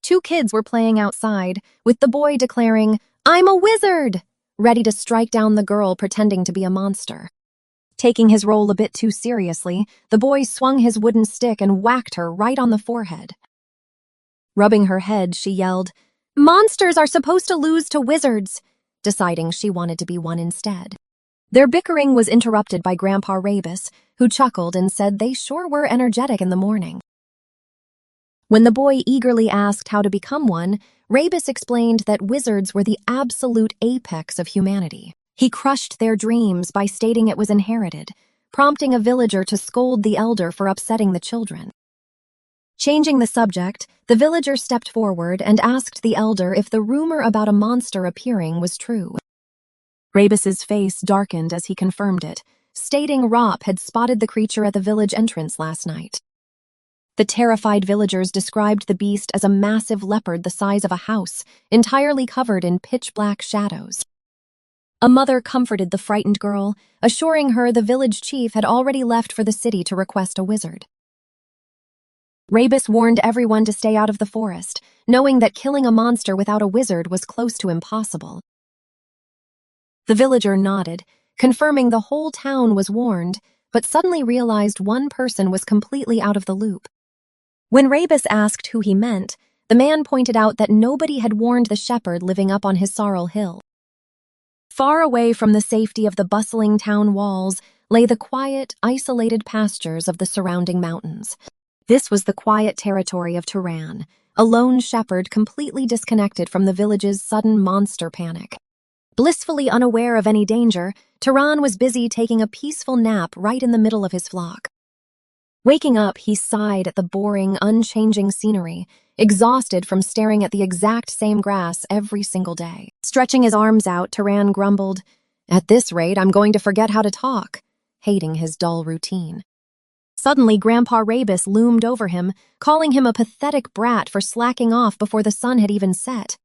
Two kids were playing outside, with the boy declaring, "I'm a wizard!" ready to strike down the girl pretending to be a monster. Taking his role a bit too seriously, the boy swung his wooden stick and whacked her right on the forehead. Rubbing her head, she yelled, "Monsters are supposed to lose to wizards," deciding she wanted to be one instead. Their bickering was interrupted by Grandpa Rabus, who chuckled and said they sure were energetic in the morning. When the boy eagerly asked how to become one, Rabus explained that wizards were the absolute apex of humanity. He crushed their dreams by stating it was inherited, prompting a villager to scold the elder for upsetting the children. Changing the subject, the villager stepped forward and asked the elder if the rumor about a monster appearing was true. Rabus's face darkened as he confirmed it, stating Rop had spotted the creature at the village entrance last night. The terrified villagers described the beast as a massive leopard the size of a house, entirely covered in pitch-black shadows. A mother comforted the frightened girl, assuring her the village chief had already left for the city to request a wizard. Rabus warned everyone to stay out of the forest, knowing that killing a monster without a wizard was close to impossible. The villager nodded, confirming the whole town was warned, but suddenly realized one person was completely out of the loop. When Rabus asked who he meant, the man pointed out that nobody had warned the shepherd living up on Hisaril Hill. Far away from the safety of the bustling town walls lay the quiet, isolated pastures of the surrounding mountains. This was the quiet territory of Turan, a lone shepherd completely disconnected from the village's sudden monster panic. Blissfully unaware of any danger, Turan was busy taking a peaceful nap right in the middle of his flock. Waking up, he sighed at the boring, unchanging scenery, exhausted from staring at the exact same grass every single day. Stretching his arms out, Turan grumbled, "At this rate, I'm going to forget how to talk," hating his dull routine. Suddenly, Grandpa Rabus loomed over him, calling him a pathetic brat for slacking off before the sun had even set.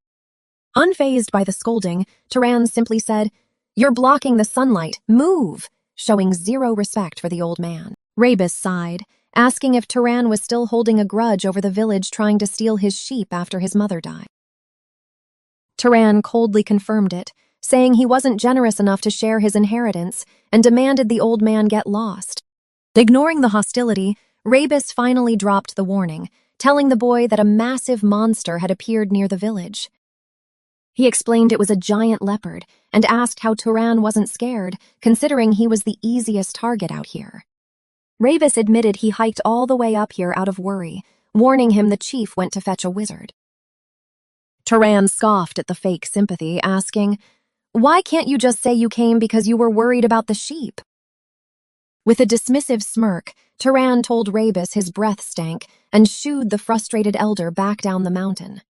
Unfazed by the scolding, Turan simply said, "You're blocking the sunlight, move," showing zero respect for the old man. Rabus sighed, asking if Turan was still holding a grudge over the village trying to steal his sheep after his mother died. Turan coldly confirmed it, saying he wasn't generous enough to share his inheritance and demanded the old man get lost. Ignoring the hostility, Rabus finally dropped the warning, telling the boy that a massive monster had appeared near the village. He explained it was a giant leopard and asked how Turan wasn't scared, considering he was the easiest target out here. Rabus admitted he hiked all the way up here out of worry, warning him the chief went to fetch a wizard. Turan scoffed at the fake sympathy, asking, "Why can't you just say you came because you were worried about the sheep?" With a dismissive smirk, Turan told Rabus his breath stank and shooed the frustrated elder back down the mountain.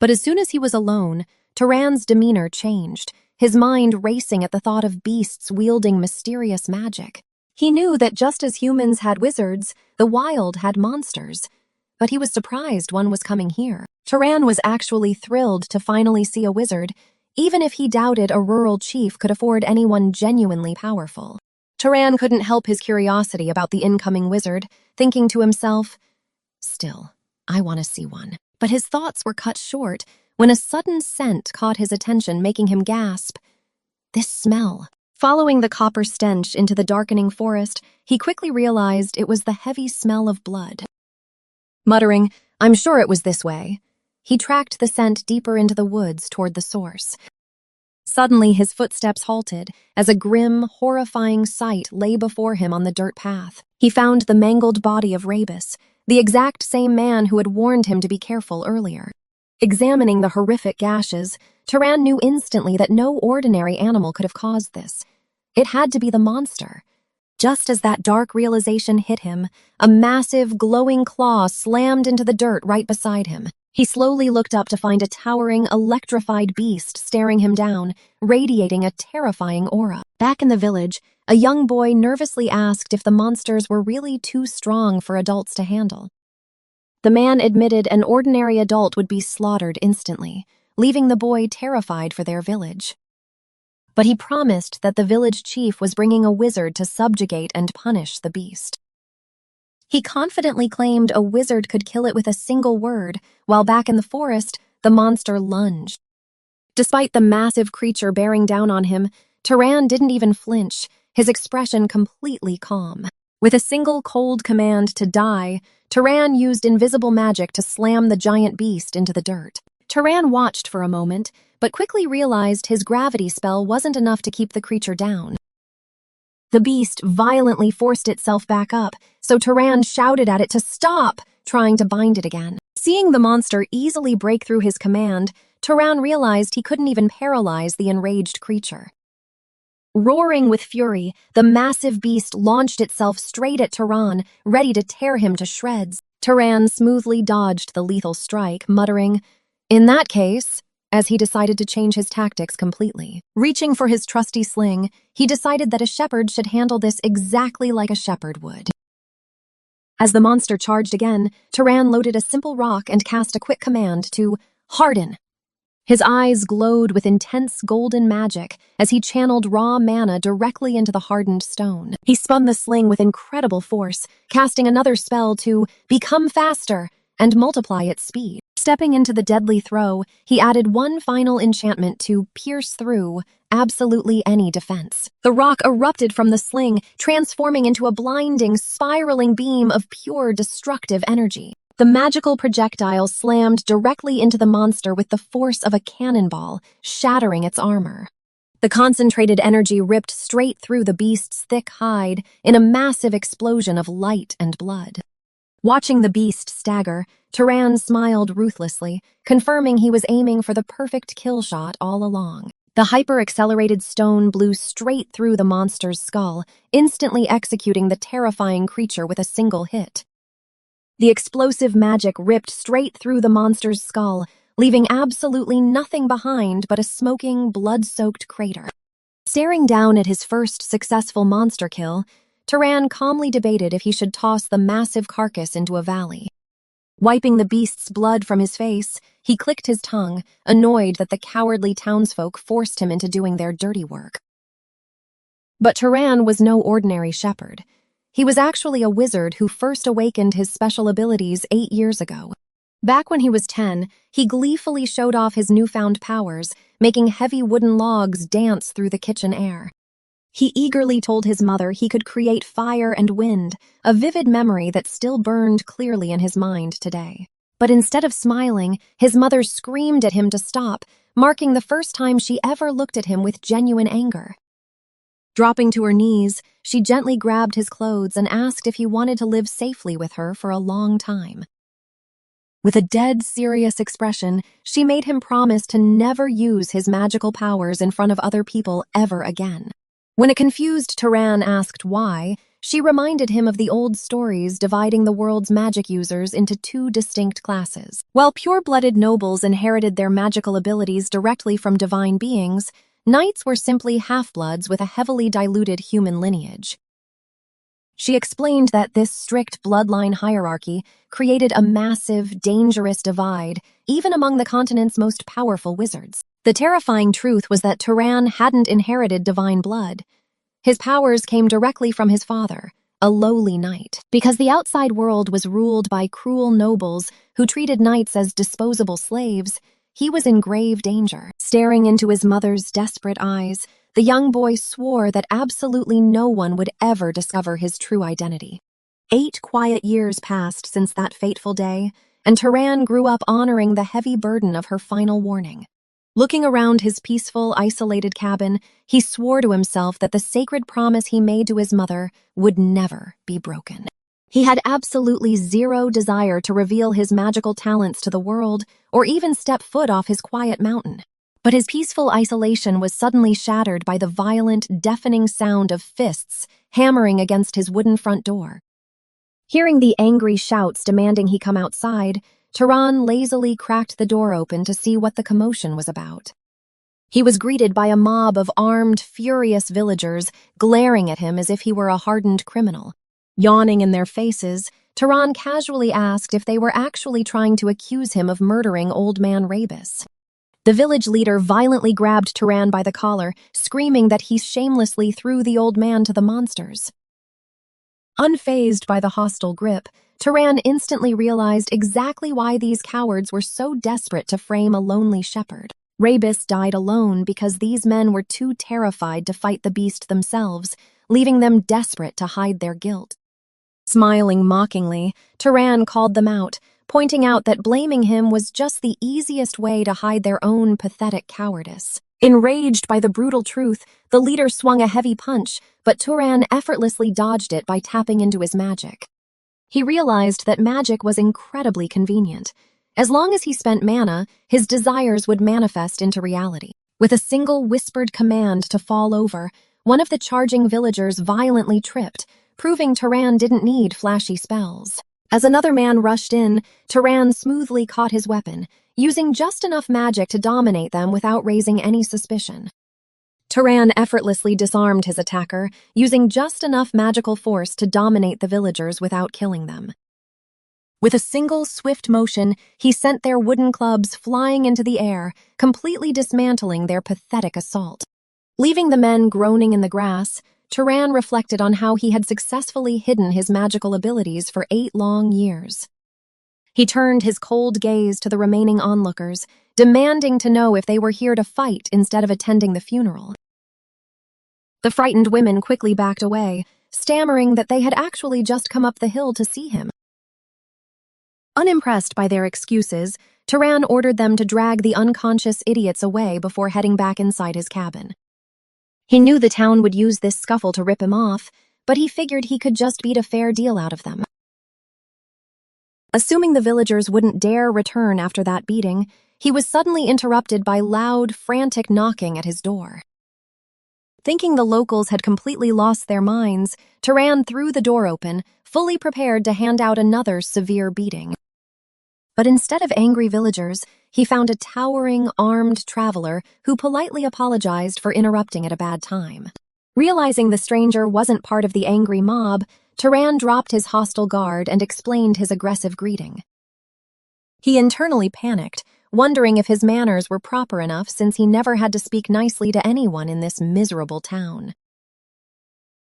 But as soon as he was alone, Turan's demeanor changed, his mind racing at the thought of beasts wielding mysterious magic. He knew that just as humans had wizards, the wild had monsters. But he was surprised one was coming here. Turan was actually thrilled to finally see a wizard, even if he doubted a rural chief could afford anyone genuinely powerful. Turan couldn't help his curiosity about the incoming wizard, thinking to himself, "Still, I want to see one." But his thoughts were cut short when a sudden scent caught his attention, making him gasp. This smell. Following the copper stench into the darkening forest, he quickly realized it was the heavy smell of blood. Muttering, "I'm sure it was this way," he tracked the scent deeper into the woods toward the source. Suddenly, his footsteps halted as a grim, horrifying sight lay before him on the dirt path. He found the mangled body of Rabus, the exact same man who had warned him to be careful earlier. Examining the horrific gashes, Turan knew instantly that no ordinary animal could have caused this. It had to be the monster. Just as that dark realization hit him, a massive, glowing claw slammed into the dirt right beside him. He slowly looked up to find a towering, electrified beast staring him down, radiating a terrifying aura. Back in the village, a young boy nervously asked if the monsters were really too strong for adults to handle. The man admitted an ordinary adult would be slaughtered instantly, leaving the boy terrified for their village. But he promised that the village chief was bringing a wizard to subjugate and punish the beast. He confidently claimed a wizard could kill it with a single word, while back in the forest, the monster lunged. Despite the massive creature bearing down on him, Turan didn't even flinch, his expression completely calm. With a single cold command to die, Turan used invisible magic to slam the giant beast into the dirt. Turan watched for a moment, but quickly realized his gravity spell wasn't enough to keep the creature down. The beast violently forced itself back up, so Turan shouted at it to stop, trying to bind it again. Seeing the monster easily break through his command, Turan realized he couldn't even paralyze the enraged creature. Roaring with fury, the massive beast launched itself straight at Turan, ready to tear him to shreds. Turan smoothly dodged the lethal strike, muttering, "In that case," as he decided to change his tactics completely. Reaching for his trusty sling, he decided that a shepherd should handle this exactly like a shepherd would. As the monster charged again, Turan loaded a simple rock and cast a quick command to harden. His eyes glowed with intense golden magic as he channeled raw mana directly into the hardened stone. He spun the sling with incredible force, casting another spell to become faster and multiply its speed. Stepping into the deadly throw, he added one final enchantment to pierce through absolutely any defense. The rock erupted from the sling, transforming into a blinding, spiraling beam of pure destructive energy. The magical projectile slammed directly into the monster with the force of a cannonball, shattering its armor. The concentrated energy ripped straight through the beast's thick hide in a massive explosion of light and blood. Watching the beast stagger, Turan smiled ruthlessly, confirming he was aiming for the perfect kill shot all along. The hyper-accelerated stone blew straight through the monster's skull, instantly executing the terrifying creature with a single hit. The explosive magic ripped straight through the monster's skull, leaving absolutely nothing behind but a smoking, blood-soaked crater. Staring down at his first successful monster kill, Turan calmly debated if he should toss the massive carcass into a valley. Wiping the beast's blood from his face, he clicked his tongue, annoyed that the cowardly townsfolk forced him into doing their dirty work. But Turan was no ordinary shepherd. He was actually a wizard who first awakened his special abilities 8 years ago. Back when he was 10, he gleefully showed off his newfound powers, making heavy wooden logs dance through the kitchen air. He eagerly told his mother he could create fire and wind, a vivid memory that still burned clearly in his mind today. But instead of smiling, his mother screamed at him to stop, marking the first time she ever looked at him with genuine anger. Dropping to her knees, she gently grabbed his clothes and asked if he wanted to live safely with her for a long time. With a dead serious expression, she made him promise to never use his magical powers in front of other people ever again. When a confused Turan asked why, she reminded him of the old stories dividing the world's magic users into 2 distinct classes. While pure-blooded nobles inherited their magical abilities directly from divine beings, knights were simply half-bloods with a heavily diluted human lineage. She explained that this strict bloodline hierarchy created a massive, dangerous divide, even among the continent's most powerful wizards. The terrifying truth was that Turan hadn't inherited divine blood. His powers came directly from his father, a lowly knight. Because the outside world was ruled by cruel nobles who treated knights as disposable slaves, he was in grave danger. Staring into his mother's desperate eyes, the young boy swore that absolutely no one would ever discover his true identity. 8 quiet years passed since that fateful day, and Turan grew up honoring the heavy burden of her final warning. Looking around his peaceful, isolated cabin, he swore to himself that the sacred promise he made to his mother would never be broken. He had absolutely zero desire to reveal his magical talents to the world or even step foot off his quiet mountain. But his peaceful isolation was suddenly shattered by the violent, deafening sound of fists hammering against his wooden front door. Hearing the angry shouts demanding he come outside, Turan lazily cracked the door open to see what the commotion was about. He was greeted by a mob of armed, furious villagers glaring at him as if he were a hardened criminal. Yawning in their faces, Turan casually asked if they were actually trying to accuse him of murdering Old Man Rabus. The village leader violently grabbed Turan by the collar, screaming that he shamelessly threw the old man to the monsters. Unfazed by the hostile grip, Turan instantly realized exactly why these cowards were so desperate to frame a lonely shepherd. Rabis died alone because these men were too terrified to fight the beast themselves, leaving them desperate to hide their guilt. Smiling mockingly, Turan called them out, pointing out that blaming him was just the easiest way to hide their own pathetic cowardice. Enraged by the brutal truth, the leader swung a heavy punch, but Turan effortlessly dodged it by tapping into his magic. He realized that magic was incredibly convenient. As long as he spent mana, his desires would manifest into reality. With a single whispered command to fall over, one of the charging villagers violently tripped, proving Turan didn't need flashy spells. As another man rushed in, Turan smoothly caught his weapon, using just enough magic to dominate them without raising any suspicion. Turan effortlessly disarmed his attacker, using just enough magical force to dominate the villagers without killing them. With a single swift motion, he sent their wooden clubs flying into the air, completely dismantling their pathetic assault. Leaving the men groaning in the grass, Turan reflected on how he had successfully hidden his magical abilities for 8 long years. He turned his cold gaze to the remaining onlookers, demanding to know if they were here to fight instead of attending the funeral. The frightened women quickly backed away, stammering that they had actually just come up the hill to see him. Unimpressed by their excuses, Turan ordered them to drag the unconscious idiots away before heading back inside his cabin. He knew the town would use this scuffle to rip him off, but he figured he could just beat a fair deal out of them. Assuming the villagers wouldn't dare return after that beating, he was suddenly interrupted by loud, frantic knocking at his door. Thinking the locals had completely lost their minds, Turan threw the door open, fully prepared to hand out another severe beating. But instead of angry villagers, he found a towering, armed traveler who politely apologized for interrupting at a bad time. Realizing the stranger wasn't part of the angry mob, Turan dropped his hostile guard and explained his aggressive greeting. He internally panicked, wondering if his manners were proper enough since he never had to speak nicely to anyone in this miserable town.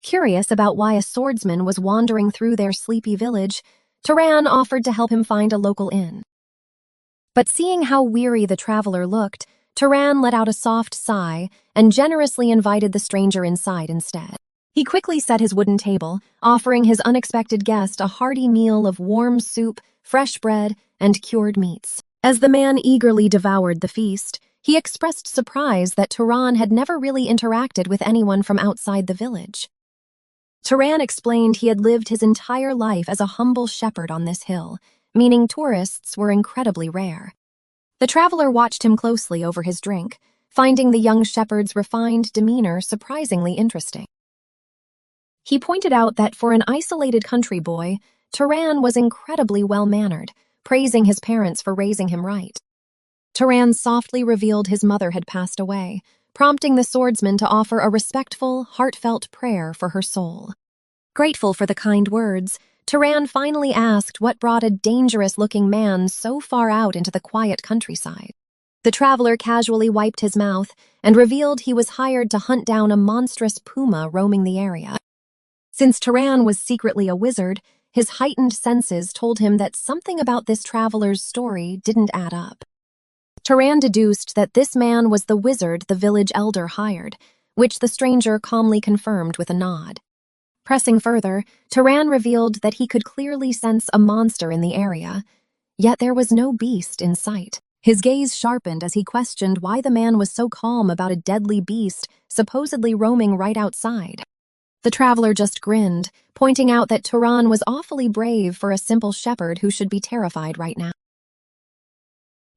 Curious about why a swordsman was wandering through their sleepy village, Turan offered to help him find a local inn. But seeing how weary the traveler looked, Turan let out a soft sigh and generously invited the stranger inside instead. He quickly set his wooden table, offering his unexpected guest a hearty meal of warm soup, fresh bread, and cured meats. As the man eagerly devoured the feast, he expressed surprise that Turan had never really interacted with anyone from outside the village. Turan explained he had lived his entire life as a humble shepherd on this hill, meaning tourists were incredibly rare. The traveler watched him closely over his drink, finding the young shepherd's refined demeanor surprisingly interesting. He pointed out that for an isolated country boy, Turan was incredibly well-mannered, praising his parents for raising him right. Turan softly revealed his mother had passed away, prompting the swordsman to offer a respectful, heartfelt prayer for her soul. Grateful for the kind words, Turan finally asked what brought a dangerous-looking man so far out into the quiet countryside. The traveler casually wiped his mouth and revealed he was hired to hunt down a monstrous puma roaming the area. Since Turan was secretly a wizard, his heightened senses told him that something about this traveler's story didn't add up. Turan deduced that this man was the wizard the village elder hired, which the stranger calmly confirmed with a nod. Pressing further, Turan revealed that he could clearly sense a monster in the area, yet there was no beast in sight. His gaze sharpened as he questioned why the man was so calm about a deadly beast supposedly roaming right outside. The traveler just grinned, pointing out that Turan was awfully brave for a simple shepherd who should be terrified right now.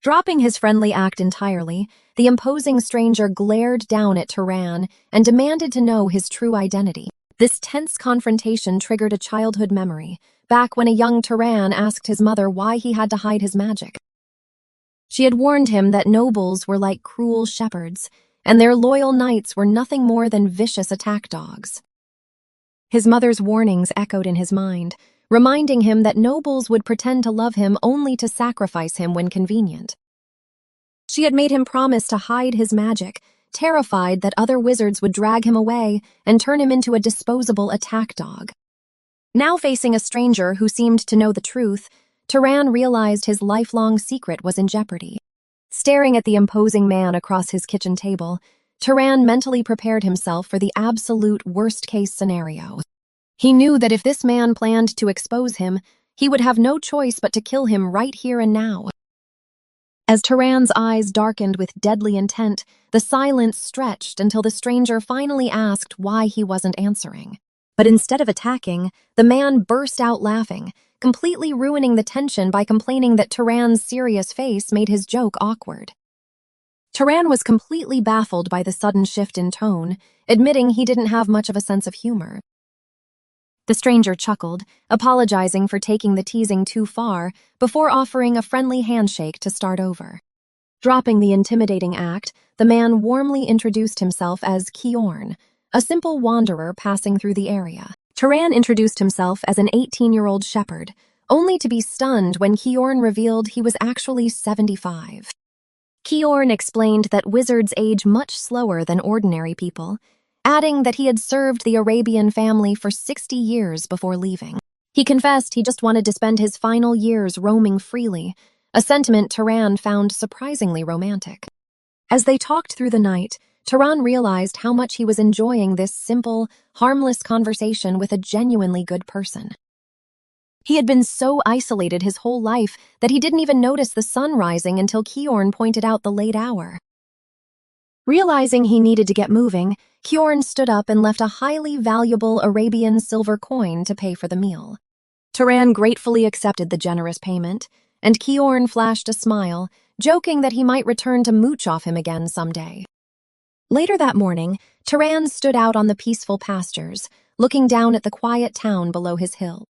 Dropping his friendly act entirely, the imposing stranger glared down at Turan and demanded to know his true identity. This tense confrontation triggered a childhood memory, back when a young Turan asked his mother why he had to hide his magic. She had warned him that nobles were like cruel shepherds, and their loyal knights were nothing more than vicious attack dogs. His mother's warnings echoed in his mind, reminding him that nobles would pretend to love him only to sacrifice him when convenient. She had made him promise to hide his magic, terrified that other wizards would drag him away and turn him into a disposable attack dog. Now facing a stranger who seemed to know the truth, Turan realized his lifelong secret was in jeopardy. Staring at the imposing man across his kitchen table, Turan mentally prepared himself for the absolute worst-case scenario. He knew that if this man planned to expose him, he would have no choice but to kill him right here and now. As Turan's eyes darkened with deadly intent, the silence stretched until the stranger finally asked why he wasn't answering. But instead of attacking, the man burst out laughing, completely ruining the tension by complaining that Turan's serious face made his joke awkward. Turan was completely baffled by the sudden shift in tone, admitting he didn't have much of a sense of humor. The stranger chuckled, apologizing for taking the teasing too far, before offering a friendly handshake to start over. Dropping the intimidating act, the man warmly introduced himself as Kiorn, a simple wanderer passing through the area. Turan introduced himself as an 18-year-old shepherd, only to be stunned when Kiorn revealed he was actually 75. Kiorn explained that wizards age much slower than ordinary people, adding that he had served the Arabian family for 60 years before leaving. He confessed he just wanted to spend his final years roaming freely, a sentiment Turan found surprisingly romantic. As they talked through the night, Turan realized how much he was enjoying this simple, harmless conversation with a genuinely good person. He had been so isolated his whole life that he didn't even notice the sun rising until Kiorn pointed out the late hour. Realizing he needed to get moving, Kiorn stood up and left a highly valuable Arabian silver coin to pay for the meal. Turan gratefully accepted the generous payment, and Kiorn flashed a smile, joking that he might return to mooch off him again someday. Later that morning, Turan stood out on the peaceful pastures, looking down at the quiet town below his hill.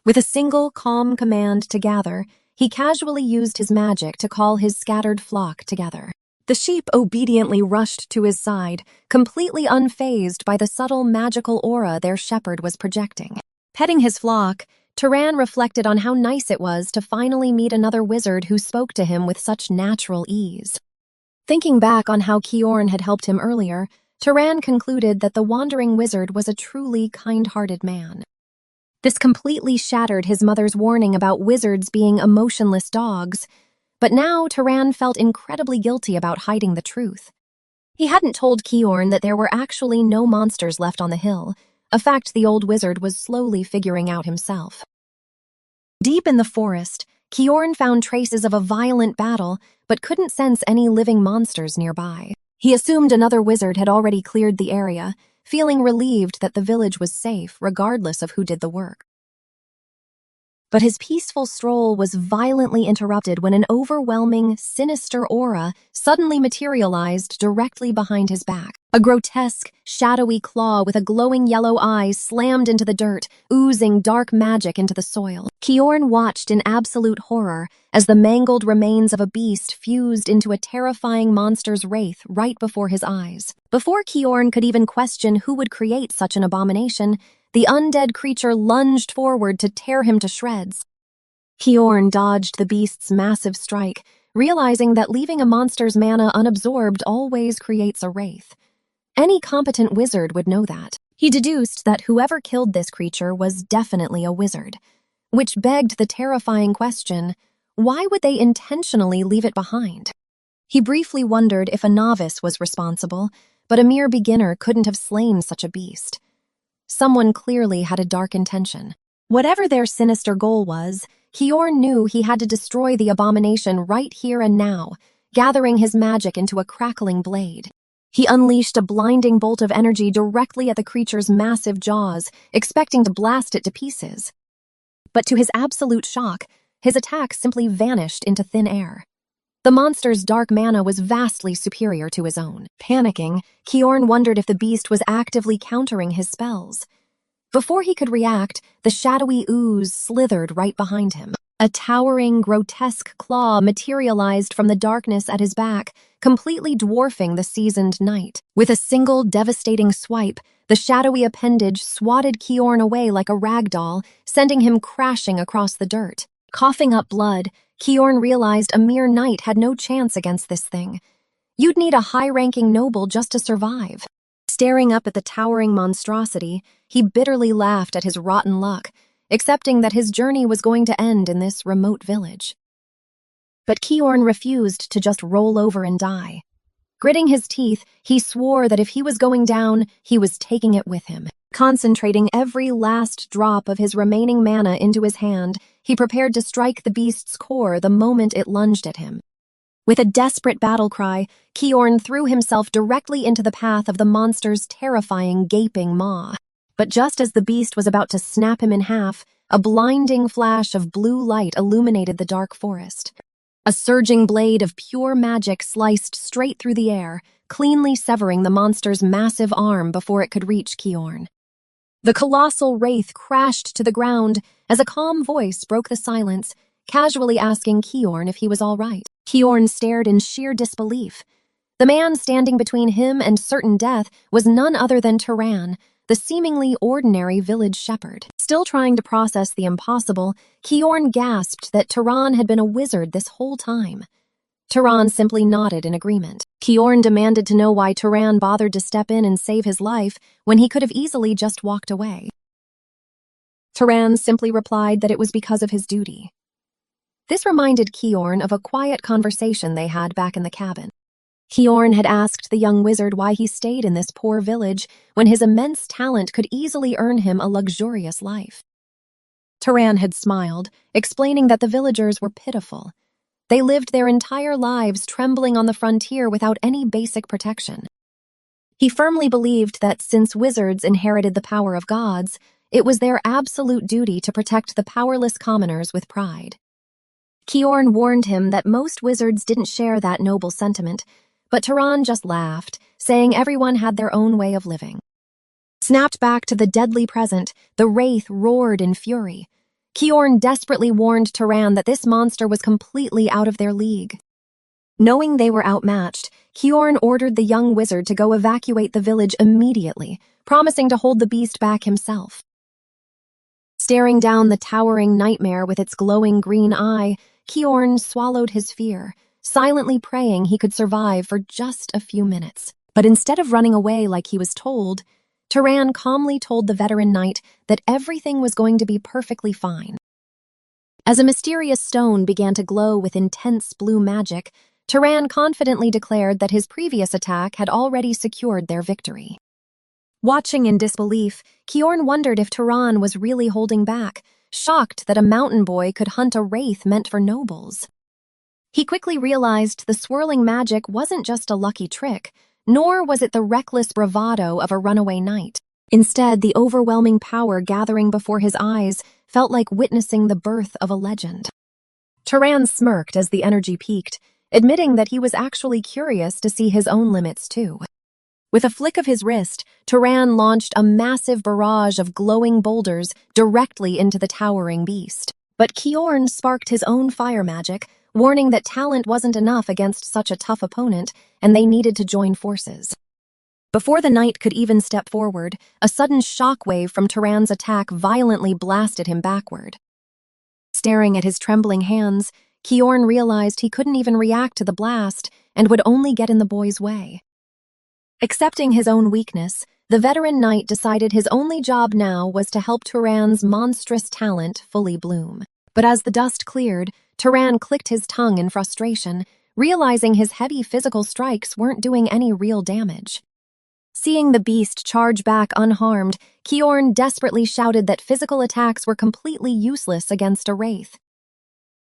With a single calm command to gather, he casually used his magic to call his scattered flock together. The sheep obediently rushed to his side, completely unfazed by the subtle magical aura their shepherd was projecting. Petting his flock, Turan reflected on how nice it was to finally meet another wizard who spoke to him with such natural ease. Thinking back on how Kiorn had helped him earlier, Turan concluded that the wandering wizard was a truly kind-hearted man. This completely shattered his mother's warning about wizards being emotionless dogs, but now Turan felt incredibly guilty about hiding the truth. He hadn't told Kiorn that there were actually no monsters left on the hill, a fact the old wizard was slowly figuring out himself. Deep in the forest, Kiorn found traces of a violent battle, but couldn't sense any living monsters nearby. He assumed another wizard had already cleared the area, feeling relieved that the village was safe regardless of who did the work. But his peaceful stroll was violently interrupted when an overwhelming, sinister aura suddenly materialized directly behind his back. A grotesque, shadowy claw with a glowing yellow eye slammed into the dirt, oozing dark magic into the soil. Kiorn watched in absolute horror as the mangled remains of a beast fused into a terrifying monster's wraith right before his eyes. Before Kiorn could even question who would create such an abomination, the undead creature lunged forward to tear him to shreds. Kiorn dodged the beast's massive strike, realizing that leaving a monster's mana unabsorbed always creates a wraith. Any competent wizard would know that. He deduced that whoever killed this creature was definitely a wizard, which begged the terrifying question, why would they intentionally leave it behind? He briefly wondered if a novice was responsible, but a mere beginner couldn't have slain such a beast. Someone clearly had a dark intention. Whatever their sinister goal was, Kiorn knew he had to destroy the abomination right here and now, gathering his magic into a crackling blade. He unleashed a blinding bolt of energy directly at the creature's massive jaws, expecting to blast it to pieces. But to his absolute shock, his attack simply vanished into thin air. The monster's dark mana was vastly superior to his own. Panicking, Kiorn wondered if the beast was actively countering his spells. Before he could react, the shadowy ooze slithered right behind him. A towering, grotesque claw materialized from the darkness at his back, completely dwarfing the seasoned knight. With a single devastating swipe, the shadowy appendage swatted Kiorn away like a rag doll, sending him crashing across the dirt. Coughing up blood, Kiorn realized a mere knight had no chance against this thing. You'd need a high-ranking noble just to survive. Staring up at the towering monstrosity, he bitterly laughed at his rotten luck, accepting that his journey was going to end in this remote village. But Kiorn refused to just roll over and die. Gritting his teeth, he swore that if he was going down, he was taking it with him. Concentrating every last drop of his remaining mana into his hand, he prepared to strike the beast's core the moment it lunged at him. With a desperate battle cry, Kiorn threw himself directly into the path of the monster's terrifying, gaping maw. But just as the beast was about to snap him in half, a blinding flash of blue light illuminated the dark forest. A surging blade of pure magic sliced straight through the air, cleanly severing the monster's massive arm before it could reach Kiorn. The colossal wraith crashed to the ground as a calm voice broke the silence, casually asking Kiorn if he was all right. Kiorn stared in sheer disbelief. The man standing between him and certain death was none other than Turan, the seemingly ordinary village shepherd. Still trying to process the impossible, Kiorn gasped that Turan had been a wizard this whole time. Turan simply nodded in agreement. Kiorn demanded to know why Turan bothered to step in and save his life when he could have easily just walked away. Turan simply replied that it was because of his duty. This reminded Kiorn of a quiet conversation they had back in the cabin. Kiorn had asked the young wizard why he stayed in this poor village when his immense talent could easily earn him a luxurious life. Turan had smiled, explaining that the villagers were pitiful. They lived their entire lives trembling on the frontier without any basic protection. He firmly believed that since wizards inherited the power of gods, it was their absolute duty to protect the powerless commoners with pride. Kiorn warned him that most wizards didn't share that noble sentiment, but Turan just laughed, saying everyone had their own way of living. Snapped back to the deadly present, the wraith roared in fury. Kiorn desperately warned Turan that this monster was completely out of their league. Knowing they were outmatched, Kiorn ordered the young wizard to go evacuate the village immediately, promising to hold the beast back himself. Staring down the towering nightmare with its glowing green eye, Kiorn swallowed his fear, silently praying he could survive for just a few minutes. But instead of running away like he was told, Turan calmly told the veteran knight that everything was going to be perfectly fine. As a mysterious stone began to glow with intense blue magic, Turan confidently declared that his previous attack had already secured their victory. Watching in disbelief, Kiorn wondered if Turan was really holding back, shocked that a mountain boy could hunt a wraith meant for nobles. He quickly realized the swirling magic wasn't just a lucky trick, nor was it the reckless bravado of a runaway knight. Instead, the overwhelming power gathering before his eyes felt like witnessing the birth of a legend. Turan smirked as the energy peaked, admitting that he was actually curious to see his own limits too. With a flick of his wrist, Turan launched a massive barrage of glowing boulders directly into the towering beast. But Kiorn sparked his own fire magic, warning that talent wasn't enough against such a tough opponent, and they needed to join forces. Before the knight could even step forward, a sudden shockwave from Turan's attack violently blasted him backward. Staring at his trembling hands, Kiorn realized he couldn't even react to the blast and would only get in the boy's way. Accepting his own weakness, the veteran knight decided his only job now was to help Turan's monstrous talent fully bloom. But as the dust cleared, Turan clicked his tongue in frustration, realizing his heavy physical strikes weren't doing any real damage. Seeing the beast charge back unharmed, Kiorn desperately shouted that physical attacks were completely useless against a wraith.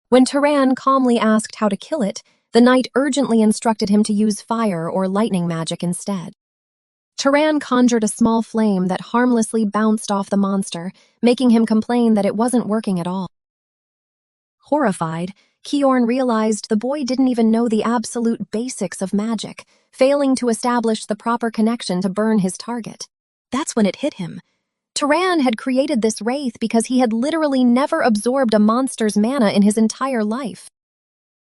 When Turan calmly asked how to kill it, the knight urgently instructed him to use fire or lightning magic instead. Turan conjured a small flame that harmlessly bounced off the monster, making him complain that it wasn't working at all. Horrified, Kiorn realized the boy didn't even know the absolute basics of magic, failing to establish the proper connection to burn his target. That's when it hit him. Turan had created this wraith because he had literally never absorbed a monster's mana in his entire life.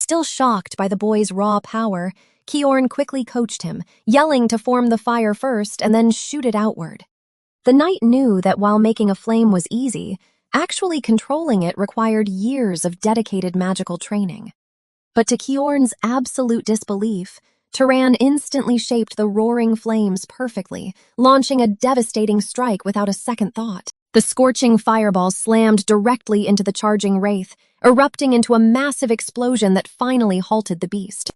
Still shocked by the boy's raw power, Kiorn quickly coached him, yelling to form the fire first and then shoot it outward. The knight knew that while making a flame was easy, actually controlling it required years of dedicated magical training. But to Kiorn's absolute disbelief, Turan instantly shaped the roaring flames perfectly, launching a devastating strike without a second thought. The scorching fireball slammed directly into the charging wraith, erupting into a massive explosion that finally halted the beast.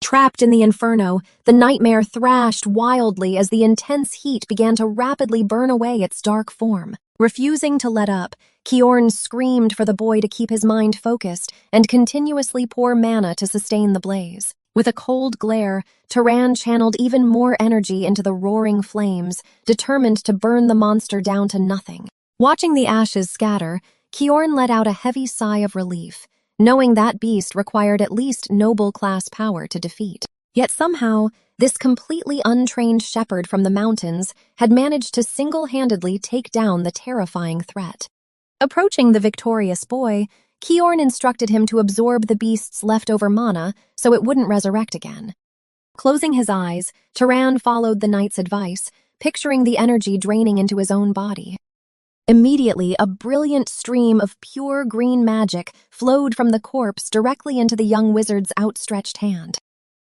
Trapped in the inferno, the nightmare thrashed wildly as the intense heat began to rapidly burn away its dark form. Refusing to let up, Kiorn screamed for the boy to keep his mind focused and continuously pour mana to sustain the blaze. With a cold glare, Turan channeled even more energy into the roaring flames, determined to burn the monster down to nothing. Watching the ashes scatter, Kiorn let out a heavy sigh of relief, knowing that beast required at least noble-class power to defeat. Yet somehow, this completely untrained shepherd from the mountains had managed to single-handedly take down the terrifying threat. Approaching the victorious boy, Kiorn instructed him to absorb the beast's leftover mana so it wouldn't resurrect again. Closing his eyes, Turan followed the knight's advice, picturing the energy draining into his own body. Immediately, a brilliant stream of pure green magic flowed from the corpse directly into the young wizard's outstretched hand.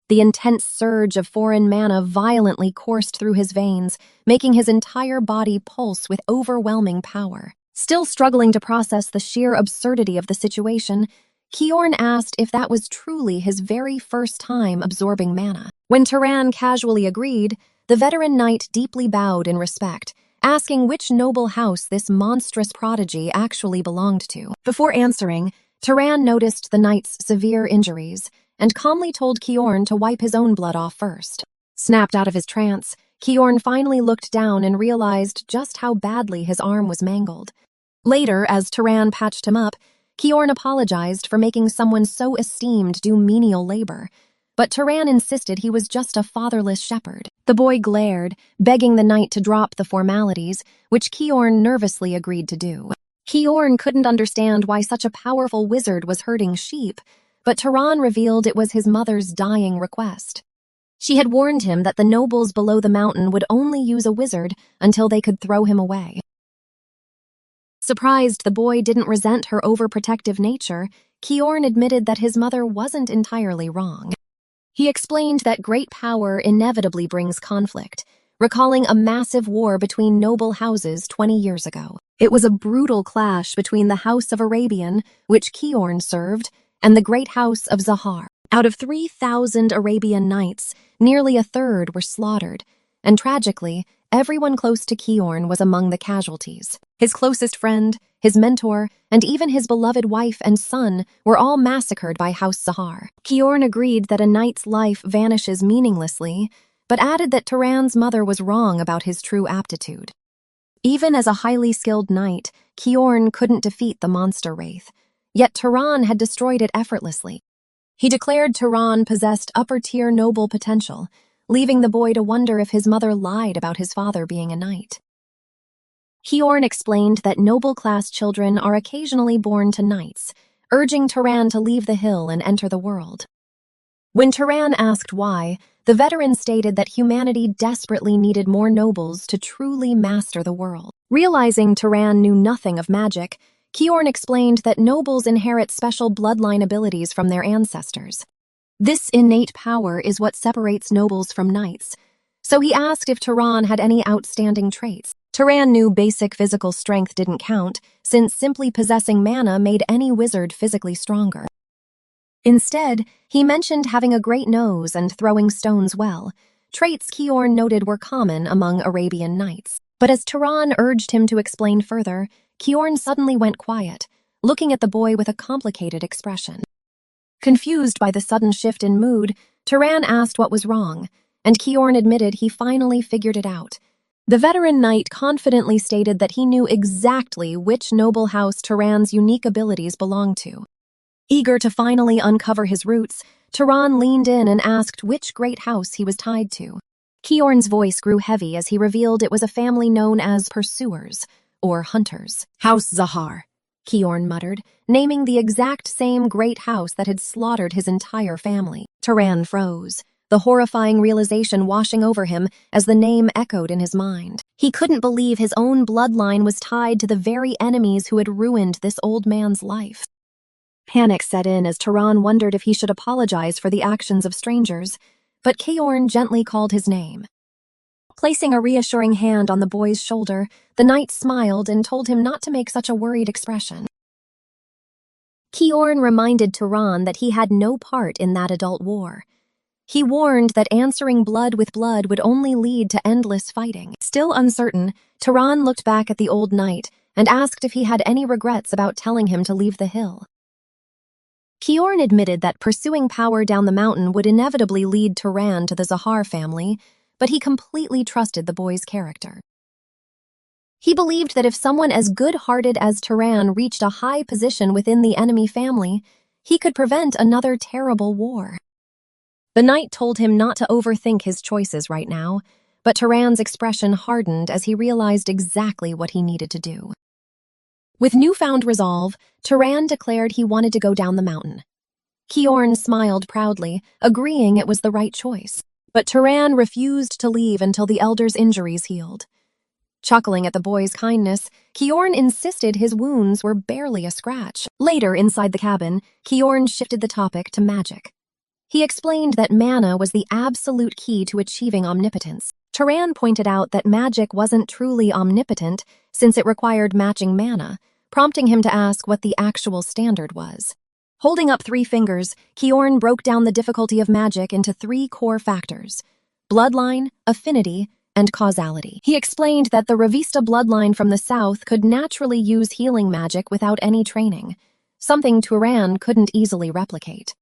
The intense surge of foreign mana violently coursed through his veins, making his entire body pulse with overwhelming power. Still struggling to process the sheer absurdity of the situation, Kiorn asked if that was truly his very first time absorbing mana. When Turan casually agreed, the veteran knight deeply bowed in respect, asking which noble house this monstrous prodigy actually belonged to. Before answering, Turan noticed the knight's severe injuries and calmly told Kiorn to wipe his own blood off first. Snapped out of his trance, Kiorn finally looked down and realized just how badly his arm was mangled. Later, as Turan patched him up, Kiorn apologized for making someone so esteemed do menial labor, but Turan insisted he was just a fatherless shepherd. The boy glared, begging the knight to drop the formalities, which Kiorn nervously agreed to do. Kiorn couldn't understand why such a powerful wizard was herding sheep, but Turan revealed it was his mother's dying request. She had warned him that the nobles below the mountain would only use a wizard until they could throw him away. Surprised the boy didn't resent her overprotective nature, Kiorn admitted that his mother wasn't entirely wrong. He explained that great power inevitably brings conflict, recalling a massive war between noble houses 20 years ago. It was a brutal clash between the House of Arabian, which Kiorn served, and the great house of Zahar. Out of 3,000 Arabian knights, nearly a third were slaughtered, and tragically, everyone close to Kiorn was among the casualties. His closest friend, his mentor, and even his beloved wife and son were all massacred by House Zahar. Kiorn agreed that a knight's life vanishes meaninglessly, but added that Turan's mother was wrong about his true aptitude. Even as a highly skilled knight, Kiorn couldn't defeat the monster wraith, yet Turan had destroyed it effortlessly. He declared Turan possessed upper-tier noble potential, leaving the boy to wonder if his mother lied about his father being a knight. Kiorn explained that noble-class children are occasionally born to knights, urging Turan to leave the hill and enter the world. When Turan asked why, the veteran stated that humanity desperately needed more nobles to truly master the world. Realizing Turan knew nothing of magic, Kiorn explained that nobles inherit special bloodline abilities from their ancestors. This innate power is what separates nobles from knights, so he asked if Turan had any outstanding traits. Turan knew basic physical strength didn't count, since simply possessing mana made any wizard physically stronger. Instead, he mentioned having a great nose and throwing stones well, traits Kiorn noted were common among Arabian knights. But as Turan urged him to explain further, Kiorn suddenly went quiet, looking at the boy with a complicated expression. Confused by the sudden shift in mood, Turan asked what was wrong, and Kiorn admitted he finally figured it out. The veteran knight confidently stated that he knew exactly which noble house Turan's unique abilities belonged to. Eager to finally uncover his roots, Turan leaned in and asked which great house he was tied to. Kiorn's voice grew heavy as he revealed it was a family known as pursuers, or hunters. House Zahar, Kiorn muttered, naming the exact same great house that had slaughtered his entire family. Turan froze, the horrifying realization washing over him as the name echoed in his mind. He couldn't believe his own bloodline was tied to the very enemies who had ruined this old man's life. Panic set in as Turan wondered if he should apologize for the actions of strangers, but Kiorn gently called his name. Placing a reassuring hand on the boy's shoulder, the knight smiled and told him not to make such a worried expression. Kiorn reminded Turan that he had no part in that adult war. He warned that answering blood with blood would only lead to endless fighting. Still uncertain, Turan looked back at the old knight and asked if he had any regrets about telling him to leave the hill. Kiorn admitted that pursuing power down the mountain would inevitably lead Turan to the Zahar family, but he completely trusted the boy's character. He believed that if someone as good-hearted as Turan reached a high position within the enemy family, he could prevent another terrible war. The knight told him not to overthink his choices right now, but Turan's expression hardened as he realized exactly what he needed to do. With newfound resolve, Turan declared he wanted to go down the mountain. Kiorn smiled proudly, agreeing it was the right choice, but Turan refused to leave until the elder's injuries healed. Chuckling at the boy's kindness, Kiorn insisted his wounds were barely a scratch. Later, inside the cabin, Kiorn shifted the topic to magic. He explained that mana was the absolute key to achieving omnipotence. Turan pointed out that magic wasn't truly omnipotent since it required matching mana, prompting him to ask what the actual standard was. Holding up 3 fingers, Kiorn broke down the difficulty of magic into 3 core factors: bloodline, affinity, and causality. He explained that the Revista bloodline from the south could naturally use healing magic without any training, something Turan couldn't easily replicate.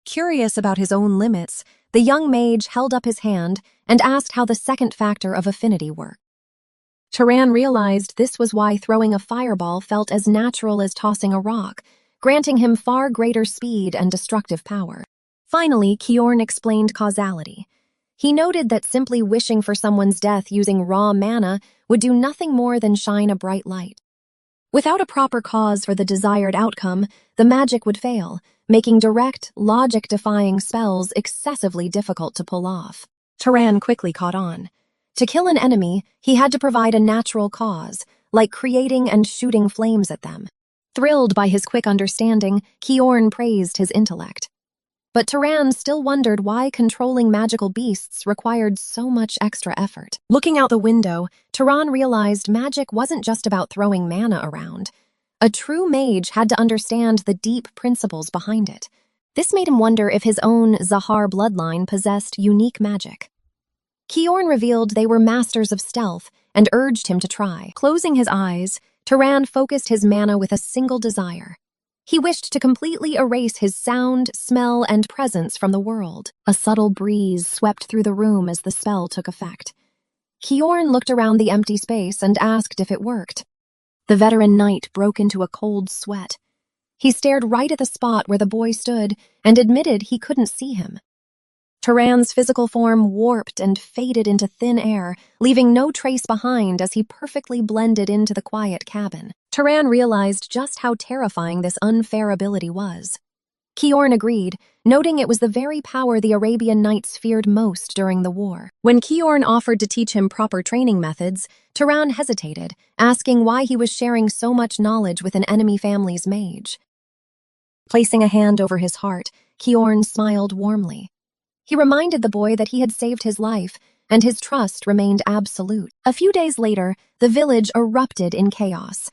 Curious about his own limits, the young mage held up his hand and asked how the second factor of affinity worked. Turan realized this was why throwing a fireball felt as natural as tossing a rock, granting him far greater speed and destructive power. Finally, Kiorn explained causality. He noted that simply wishing for someone's death using raw mana would do nothing more than shine a bright light. Without a proper cause for the desired outcome, the magic would fail, making direct, logic-defying spells excessively difficult to pull off. Turan quickly caught on. To kill an enemy, he had to provide a natural cause, like creating and shooting flames at them. Thrilled by his quick understanding, Kiorn praised his intellect. But Turan still wondered why controlling magical beasts required so much extra effort. Looking out the window, Turan realized magic wasn't just about throwing mana around. A true mage had to understand the deep principles behind it. This made him wonder if his own Zahar bloodline possessed unique magic. Kiorn revealed they were masters of stealth and urged him to try. Closing his eyes, Turan focused his mana with a single desire. He wished to completely erase his sound, smell, and presence from the world. A subtle breeze swept through the room as the spell took effect. Kiorn looked around the empty space and asked if it worked. The veteran knight broke into a cold sweat. He stared right at the spot where the boy stood and admitted he couldn't see him. Turan's physical form warped and faded into thin air, leaving no trace behind as he perfectly blended into the quiet cabin. Turan realized just how terrifying this unfair ability was. Kiorn agreed, noting it was the very power the Arabian Knights feared most during the war. When Kiorn offered to teach him proper training methods, Turan hesitated, asking why he was sharing so much knowledge with an enemy family's mage. Placing a hand over his heart, Kiorn smiled warmly. He reminded the boy that he had saved his life, and his trust remained absolute. A few days later, the village erupted in chaos.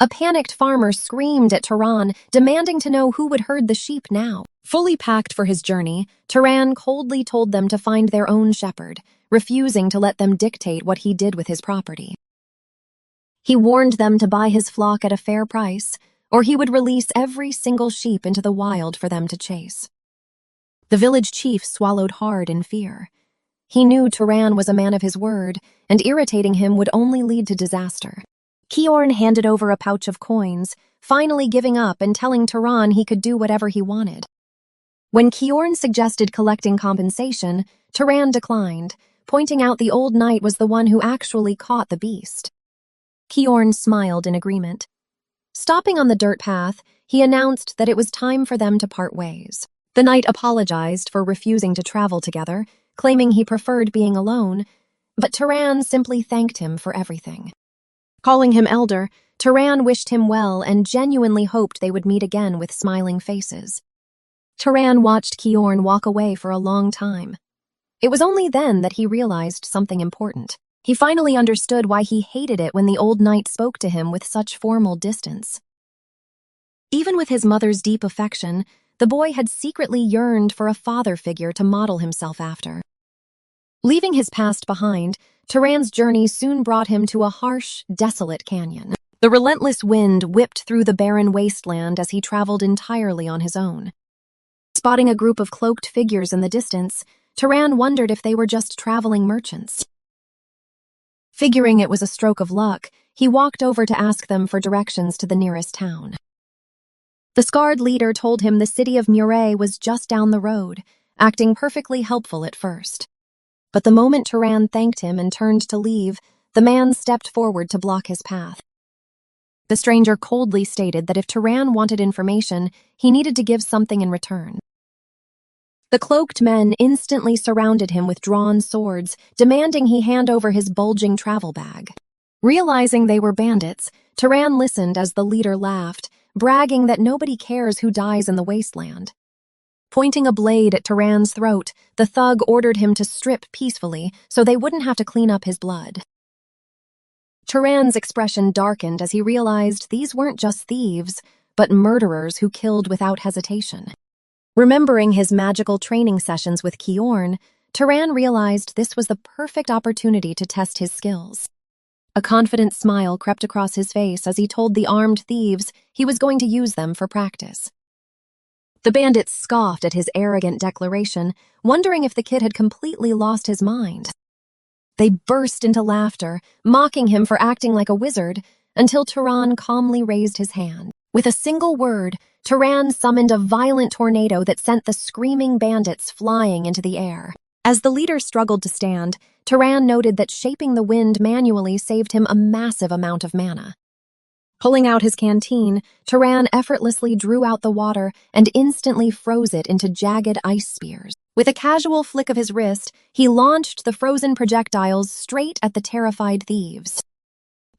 A panicked farmer screamed at Turan, demanding to know who would herd the sheep now. Fully packed for his journey, Turan coldly told them to find their own shepherd, refusing to let them dictate what he did with his property. He warned them to buy his flock at a fair price, or he would release every single sheep into the wild for them to chase. The village chief swallowed hard in fear. He knew Turan was a man of his word, and irritating him would only lead to disaster. Kiorn handed over a pouch of coins, finally giving up and telling Turan he could do whatever he wanted. When Kiorn suggested collecting compensation, Turan declined, pointing out the old knight was the one who actually caught the beast. Kiorn smiled in agreement. Stopping on the dirt path, he announced that it was time for them to part ways. The knight apologized for refusing to travel together, claiming he preferred being alone, but Turan simply thanked him for everything. Calling him elder, Turan wished him well and genuinely hoped they would meet again with smiling faces. Turan watched Kiorn walk away for a long time. It was only then that he realized something important. He finally understood why he hated it when the old knight spoke to him with such formal distance. Even with his mother's deep affection, the boy had secretly yearned for a father figure to model himself after. Leaving his past behind, Turan's journey soon brought him to a harsh, desolate canyon. The relentless wind whipped through the barren wasteland as he traveled entirely on his own. Spotting a group of cloaked figures in the distance, Turan wondered if they were just traveling merchants. Figuring it was a stroke of luck, he walked over to ask them for directions to the nearest town. The scarred leader told him the city of Murray was just down the road, acting perfectly helpful at first. But the moment Turan thanked him and turned to leave, the man stepped forward to block his path. The stranger coldly stated that if Turan wanted information, he needed to give something in return. The cloaked men instantly surrounded him with drawn swords, demanding he hand over his bulging travel bag. Realizing they were bandits, Turan listened as the leader laughed, bragging that nobody cares who dies in the wasteland. Pointing a blade at Turan's throat, the thug ordered him to strip peacefully so they wouldn't have to clean up his blood. Turan's expression darkened as he realized these weren't just thieves, but murderers who killed without hesitation. Remembering his magical training sessions with Kiorn, Turan realized this was the perfect opportunity to test his skills. A confident smile crept across his face as he told the armed thieves he was going to use them for practice. The bandits scoffed at his arrogant declaration, wondering if the kid had completely lost his mind. They burst into laughter, mocking him for acting like a wizard, until Turan calmly raised his hand. With a single word, Turan summoned a violent tornado that sent the screaming bandits flying into the air. As the leader struggled to stand, Turan noted that shaping the wind manually saved him a massive amount of mana. Pulling out his canteen, Turan effortlessly drew out the water and instantly froze it into jagged ice spears. With a casual flick of his wrist, he launched the frozen projectiles straight at the terrified thieves.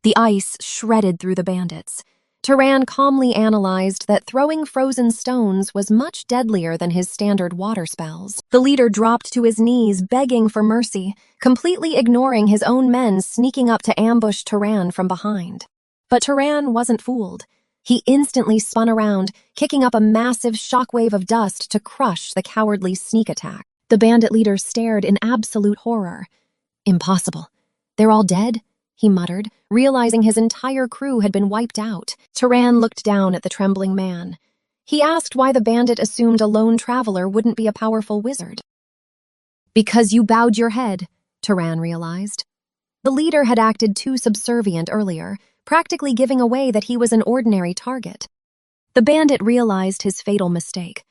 The ice shredded through the bandits. Turan calmly analyzed that throwing frozen stones was much deadlier than his standard water spells. The leader dropped to his knees, begging for mercy, completely ignoring his own men sneaking up to ambush Turan from behind. But Turan wasn't fooled. He instantly spun around, kicking up a massive shockwave of dust to crush the cowardly sneak attack. The bandit leader stared in absolute horror. Impossible. They're all dead? He muttered, realizing his entire crew had been wiped out. Turan looked down at the trembling man. He asked why the bandit assumed a lone traveler wouldn't be a powerful wizard. Because you bowed your head, Turan realized. The leader had acted too subservient earlier, practically giving away that he was an ordinary target. The bandit realized his fatal mistake.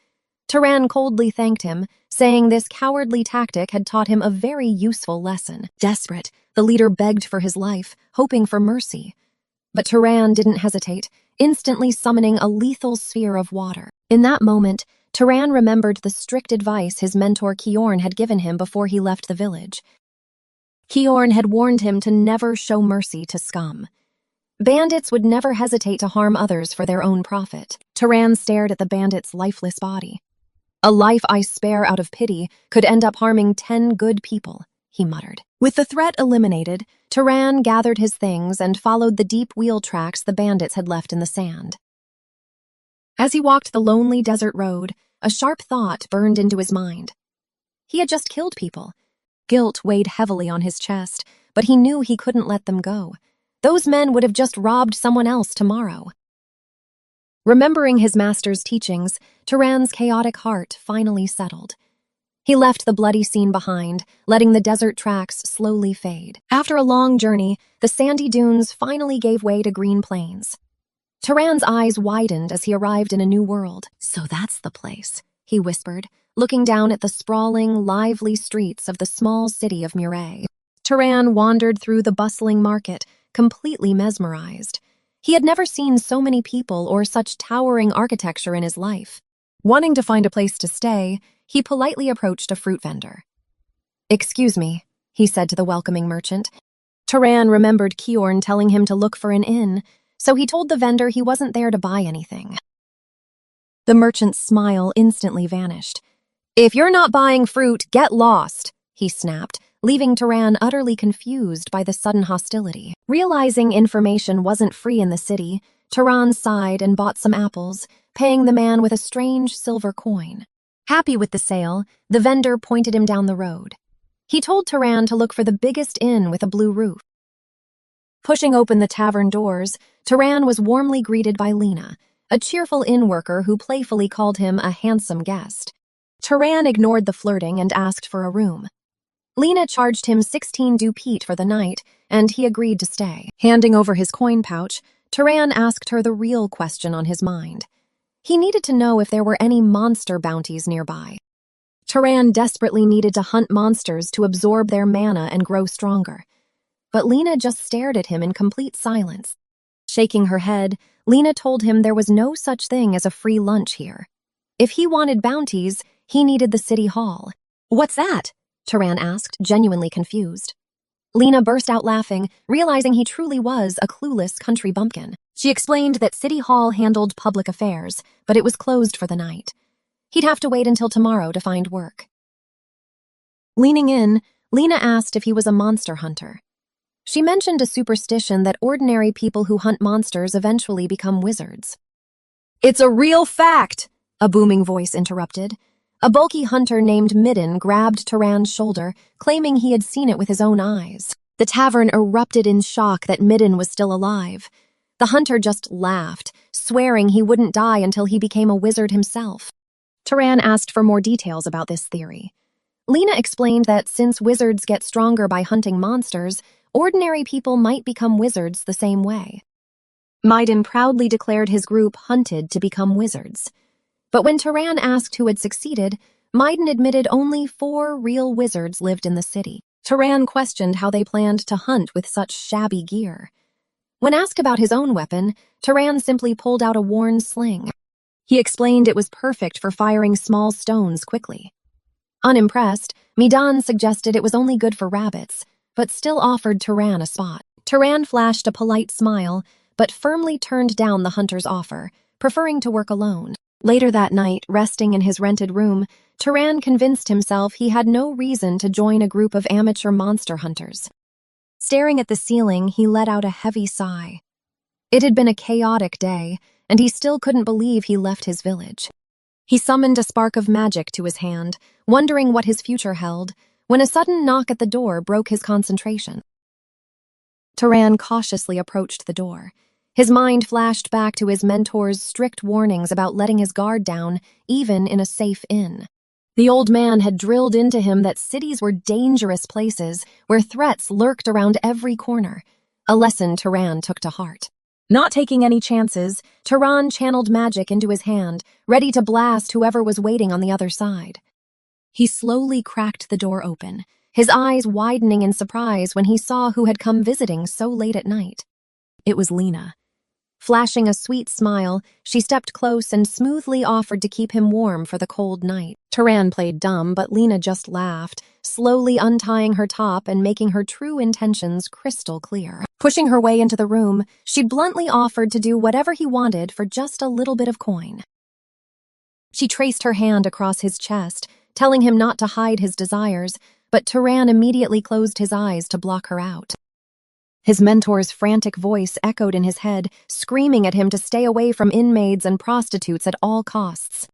Turan coldly thanked him, saying this cowardly tactic had taught him a very useful lesson. Desperate, the leader begged for his life, hoping for mercy. But Turan didn't hesitate, instantly summoning a lethal sphere of water. In that moment, Turan remembered the strict advice his mentor Kiorn had given him before he left the village. Kiorn had warned him to never show mercy to scum. Bandits would never hesitate to harm others for their own profit. Turan stared at the bandit's lifeless body. A life I spare out of pity could end up harming 10 good people, he muttered. With the threat eliminated, Turan gathered his things and followed the deep wheel tracks the bandits had left in the sand. As he walked the lonely desert road, a sharp thought burned into his mind. He had just killed people. Guilt weighed heavily on his chest, but he knew he couldn't let them go. Those men would have just robbed someone else tomorrow. Remembering his master's teachings, Turan's chaotic heart finally settled. He left the bloody scene behind, letting the desert tracks slowly fade. After a long journey, the sandy dunes finally gave way to green plains. Turan's eyes widened as he arrived in a new world. So that's the place, he whispered, looking down at the sprawling, lively streets of the small city of Murray. Turan wandered through the bustling market, completely mesmerized. He had never seen so many people or such towering architecture in his life. Wanting to find a place to stay, he politely approached a fruit vendor. "Excuse me," he said to the welcoming merchant. Turan remembered Kiorn telling him to look for an inn, so he told the vendor he wasn't there to buy anything. The merchant's smile instantly vanished. "If you're not buying fruit, get lost," he snapped, leaving Turan utterly confused by the sudden hostility. Realizing information wasn't free in the city, Turan sighed and bought some apples, paying the man with a strange silver coin. Happy with the sale, the vendor pointed him down the road. He told Turan to look for the biggest inn with a blue roof. Pushing open the tavern doors, Turan was warmly greeted by Lena, a cheerful inn worker who playfully called him a handsome guest. Turan ignored the flirting and asked for a room. Lena charged him 16 dupeat for the night, and he agreed to stay. Handing over his coin pouch, Turan asked her the real question on his mind. He needed to know if there were any monster bounties nearby. Turan desperately needed to hunt monsters to absorb their mana and grow stronger. But Lena just stared at him in complete silence. Shaking her head, Lena told him there was no such thing as a free lunch here. If he wanted bounties, he needed the city hall. "What's that?" Turan asked, genuinely confused. Lena burst out laughing, realizing he truly was a clueless country bumpkin. She explained that City Hall handled public affairs, but it was closed for the night. He'd have to wait until tomorrow to find work. Leaning in, Lena asked if he was a monster hunter. She mentioned a superstition that ordinary people who hunt monsters eventually become wizards. "It's a real fact," a booming voice interrupted. A bulky hunter named Midden grabbed Turan's shoulder, claiming he had seen it with his own eyes. The tavern erupted in shock that Midden was still alive. The hunter just laughed, swearing he wouldn't die until he became a wizard himself. Turan asked for more details about this theory. Lena explained that since wizards get stronger by hunting monsters, ordinary people might become wizards the same way. Midden proudly declared his group hunted to become wizards. But when Turan asked who had succeeded, Midden admitted only 4 real wizards lived in the city. Turan questioned how they planned to hunt with such shabby gear. When asked about his own weapon, Turan simply pulled out a worn sling. He explained it was perfect for firing small stones quickly. Unimpressed, Midden suggested it was only good for rabbits, but still offered Turan a spot. Turan flashed a polite smile, but firmly turned down the hunter's offer, preferring to work alone. Later that night, resting in his rented room, Turan convinced himself he had no reason to join a group of amateur monster hunters. Staring at the ceiling, he let out a heavy sigh. It had been a chaotic day, and he still couldn't believe he left his village. He summoned a spark of magic to his hand, wondering what his future held, when a sudden knock at the door broke his concentration. Turan cautiously approached the door. His mind flashed back to his mentor's strict warnings about letting his guard down, even in a safe inn. The old man had drilled into him that cities were dangerous places where threats lurked around every corner, a lesson Turan took to heart. Not taking any chances, Turan channeled magic into his hand, ready to blast whoever was waiting on the other side. He slowly cracked the door open, his eyes widening in surprise when he saw who had come visiting so late at night. It was Lena. Flashing a sweet smile, she stepped close and smoothly offered to keep him warm for the cold night. Turan played dumb, but Lena just laughed, slowly untying her top and making her true intentions crystal clear. Pushing her way into the room, she bluntly offered to do whatever he wanted for just a little bit of coin. She traced her hand across his chest, telling him not to hide his desires, but Turan immediately closed his eyes to block her out. His mentor's frantic voice echoed in his head, screaming at him to stay away from inmaids and prostitutes at all costs.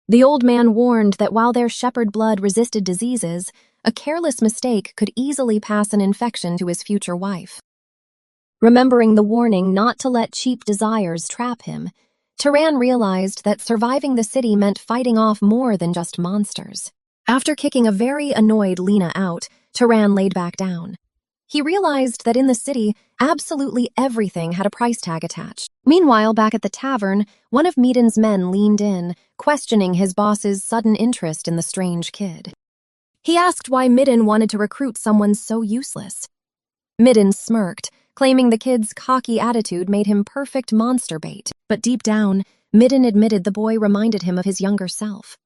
The old man warned that while their shepherd blood resisted diseases, a careless mistake could easily pass an infection to his future wife. Remembering the warning not to let cheap desires trap him, Turan realized that surviving the city meant fighting off more than just monsters. After kicking a very annoyed Lena out, Turan laid back down. He realized that in the city, absolutely everything had a price tag attached. Meanwhile, back at the tavern, one of Midden's men leaned in, questioning his boss's sudden interest in the strange kid. He asked why Midden wanted to recruit someone so useless. Midden smirked, claiming the kid's cocky attitude made him perfect monster bait. But deep down, Midden admitted the boy reminded him of his younger self.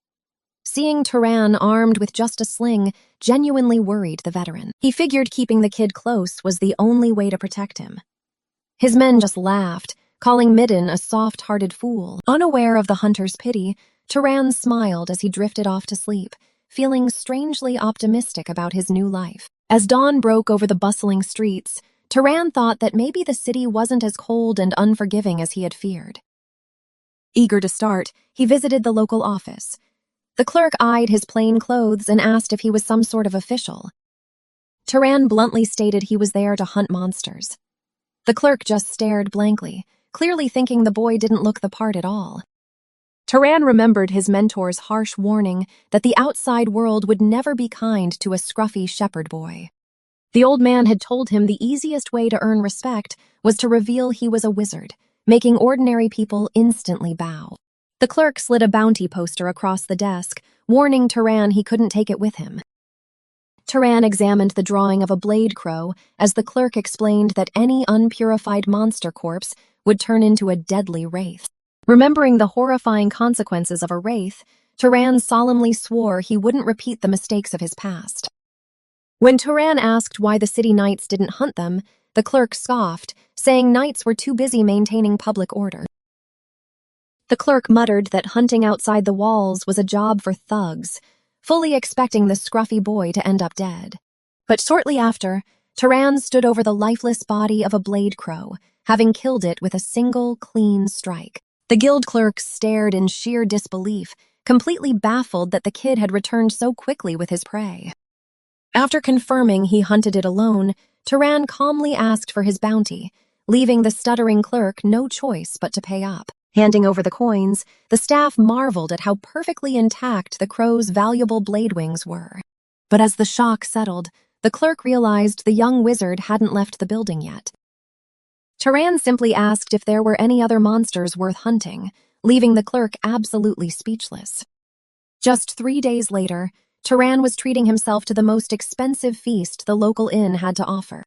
Seeing Turan armed with just a sling genuinely worried the veteran. He figured keeping the kid close was the only way to protect him. His men just laughed, calling Midden a soft-hearted fool. Unaware of the hunter's pity, Turan smiled as he drifted off to sleep, feeling strangely optimistic about his new life. As dawn broke over the bustling streets, Turan thought that maybe the city wasn't as cold and unforgiving as he had feared. Eager to start, he visited the local office. The clerk eyed his plain clothes and asked if he was some sort of official. Turan bluntly stated he was there to hunt monsters. The clerk just stared blankly, clearly thinking the boy didn't look the part at all. Turan remembered his mentor's harsh warning that the outside world would never be kind to a scruffy shepherd boy. The old man had told him the easiest way to earn respect was to reveal he was a wizard, making ordinary people instantly bow. The clerk slid a bounty poster across the desk, warning Turan he couldn't take it with him. Turan examined the drawing of a blade crow as the clerk explained that any unpurified monster corpse would turn into a deadly wraith. Remembering the horrifying consequences of a wraith, Turan solemnly swore he wouldn't repeat the mistakes of his past. When Turan asked why the city knights didn't hunt them, the clerk scoffed, saying knights were too busy maintaining public order. The clerk muttered that hunting outside the walls was a job for thugs, fully expecting the scruffy boy to end up dead. But shortly after, Turan stood over the lifeless body of a blade crow, having killed it with a single, clean strike. The guild clerk stared in sheer disbelief, completely baffled that the kid had returned so quickly with his prey. After confirming he hunted it alone, Turan calmly asked for his bounty, leaving the stuttering clerk no choice but to pay up. Handing over the coins, the staff marveled at how perfectly intact the crow's valuable blade wings were. But as the shock settled, the clerk realized the young wizard hadn't left the building yet. Turan simply asked if there were any other monsters worth hunting, leaving the clerk absolutely speechless. Just 3 days later, Turan was treating himself to the most expensive feast the local inn had to offer.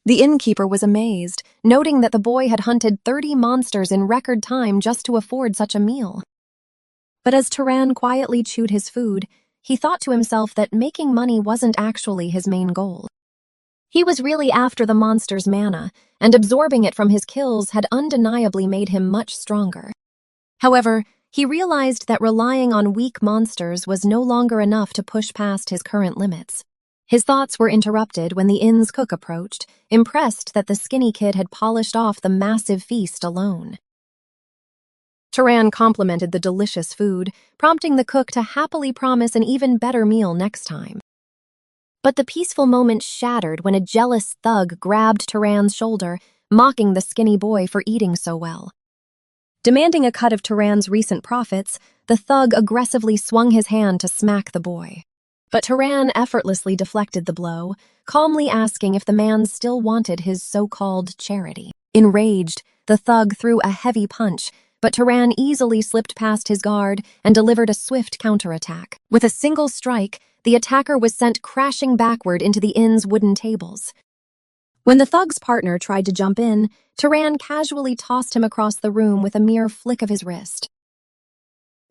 The innkeeper was amazed, noting that the boy had hunted 30 monsters in record time just to afford such a meal. But as Turan quietly chewed his food, he thought to himself that making money wasn't actually his main goal. He was really after the monster's mana, and absorbing it from his kills had undeniably made him much stronger. However, he realized that relying on weak monsters was no longer enough to push past his current limits. His thoughts were interrupted when the inn's cook approached, impressed that the skinny kid had polished off the massive feast alone. Turan complimented the delicious food, prompting the cook to happily promise an even better meal next time. But the peaceful moment shattered when a jealous thug grabbed Turan's shoulder, mocking the skinny boy for eating so well. Demanding a cut of Turan's recent profits, the thug aggressively swung his hand to smack the boy. But Turan effortlessly deflected the blow, calmly asking if the man still wanted his so-called charity. Enraged, the thug threw a heavy punch, but Turan easily slipped past his guard and delivered a swift counterattack. With a single strike, the attacker was sent crashing backward into the inn's wooden tables. When the thug's partner tried to jump in, Turan casually tossed him across the room with a mere flick of his wrist.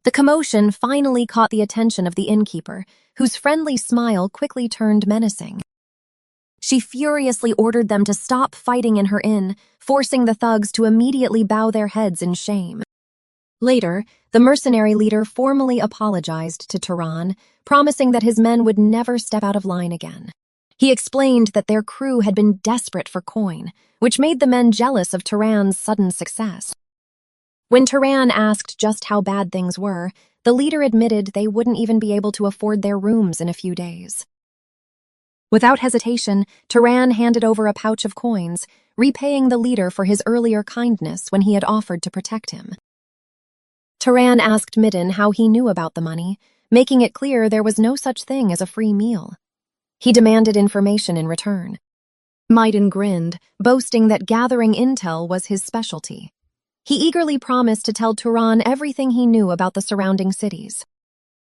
The commotion finally caught the attention of the innkeeper, whose friendly smile quickly turned menacing. She furiously ordered them to stop fighting in her inn, forcing the thugs to immediately bow their heads in shame. Later, the mercenary leader formally apologized to Turan, promising that his men would never step out of line again. He explained that their crew had been desperate for coin, which made the men jealous of Turan's sudden success. When Turan asked just how bad things were, the leader admitted they wouldn't even be able to afford their rooms in a few days. Without hesitation, Turan handed over a pouch of coins, repaying the leader for his earlier kindness when he had offered to protect him. Turan asked Midden how he knew about the money, making it clear there was no such thing as a free meal. He demanded information in return. Midden grinned, boasting that gathering intel was his specialty. He eagerly promised to tell Turan everything he knew about the surrounding cities.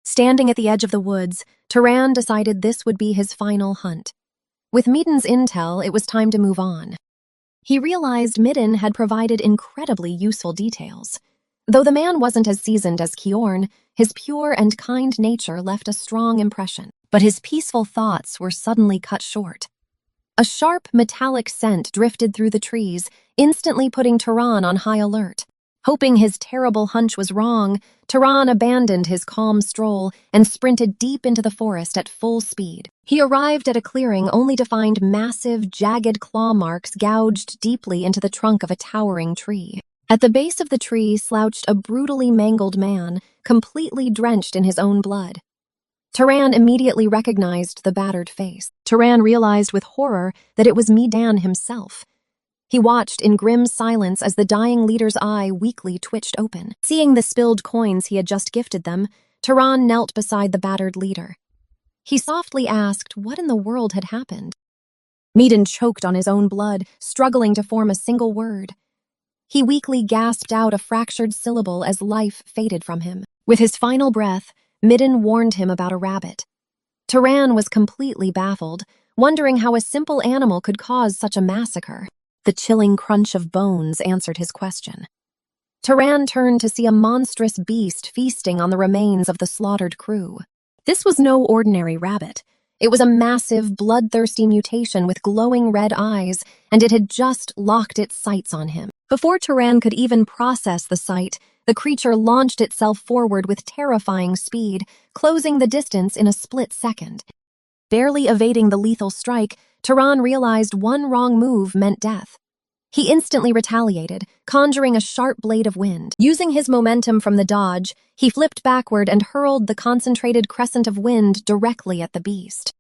Standing at the edge of the woods, Turan decided this would be his final hunt. With Midden's intel, it was time to move on. He realized Midden had provided incredibly useful details. Though the man wasn't as seasoned as Kjorn, his pure and kind nature left a strong impression. But his peaceful thoughts were suddenly cut short. A sharp, metallic scent drifted through the trees, instantly putting Turan on high alert. Hoping his terrible hunch was wrong, Turan abandoned his calm stroll and sprinted deep into the forest at full speed. He arrived at a clearing only to find massive, jagged claw marks gouged deeply into the trunk of a towering tree. At the base of the tree slouched a brutally mangled man, completely drenched in his own blood. Turan immediately recognized the battered face. Turan realized with horror that it was Midan himself. He watched in grim silence as the dying leader's eye weakly twitched open. Seeing the spilled coins he had just gifted them, Turan knelt beside the battered leader. He softly asked what in the world had happened. Midan choked on his own blood, struggling to form a single word. He weakly gasped out a fractured syllable as life faded from him. With his final breath, Midan warned him about a rabbit. Turan was completely baffled, wondering how a simple animal could cause such a massacre. The chilling crunch of bones answered his question. Turan turned to see a monstrous beast feasting on the remains of the slaughtered crew. This was no ordinary rabbit. It was a massive, bloodthirsty mutation with glowing red eyes, and it had just locked its sights on him. Before Turan could even process the sight, the creature launched itself forward with terrifying speed, closing the distance in a split second. Barely evading the lethal strike, Turan realized one wrong move meant death. He instantly retaliated, conjuring a sharp blade of wind. Using his momentum from the dodge, he flipped backward and hurled the concentrated crescent of wind directly at the beast.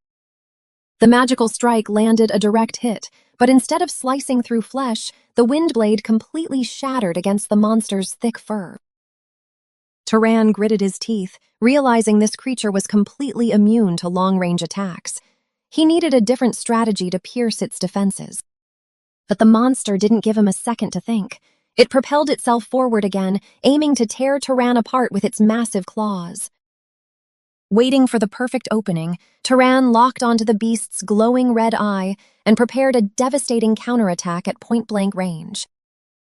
The magical strike landed a direct hit, but instead of slicing through flesh, the wind blade completely shattered against the monster's thick fur. Turan gritted his teeth, realizing this creature was completely immune to long-range attacks. He needed a different strategy to pierce its defenses. But the monster didn't give him a second to think. It propelled itself forward again, aiming to tear Turan apart with its massive claws. Waiting for the perfect opening, Turan locked onto the beast's glowing red eye and prepared a devastating counterattack at point-blank range.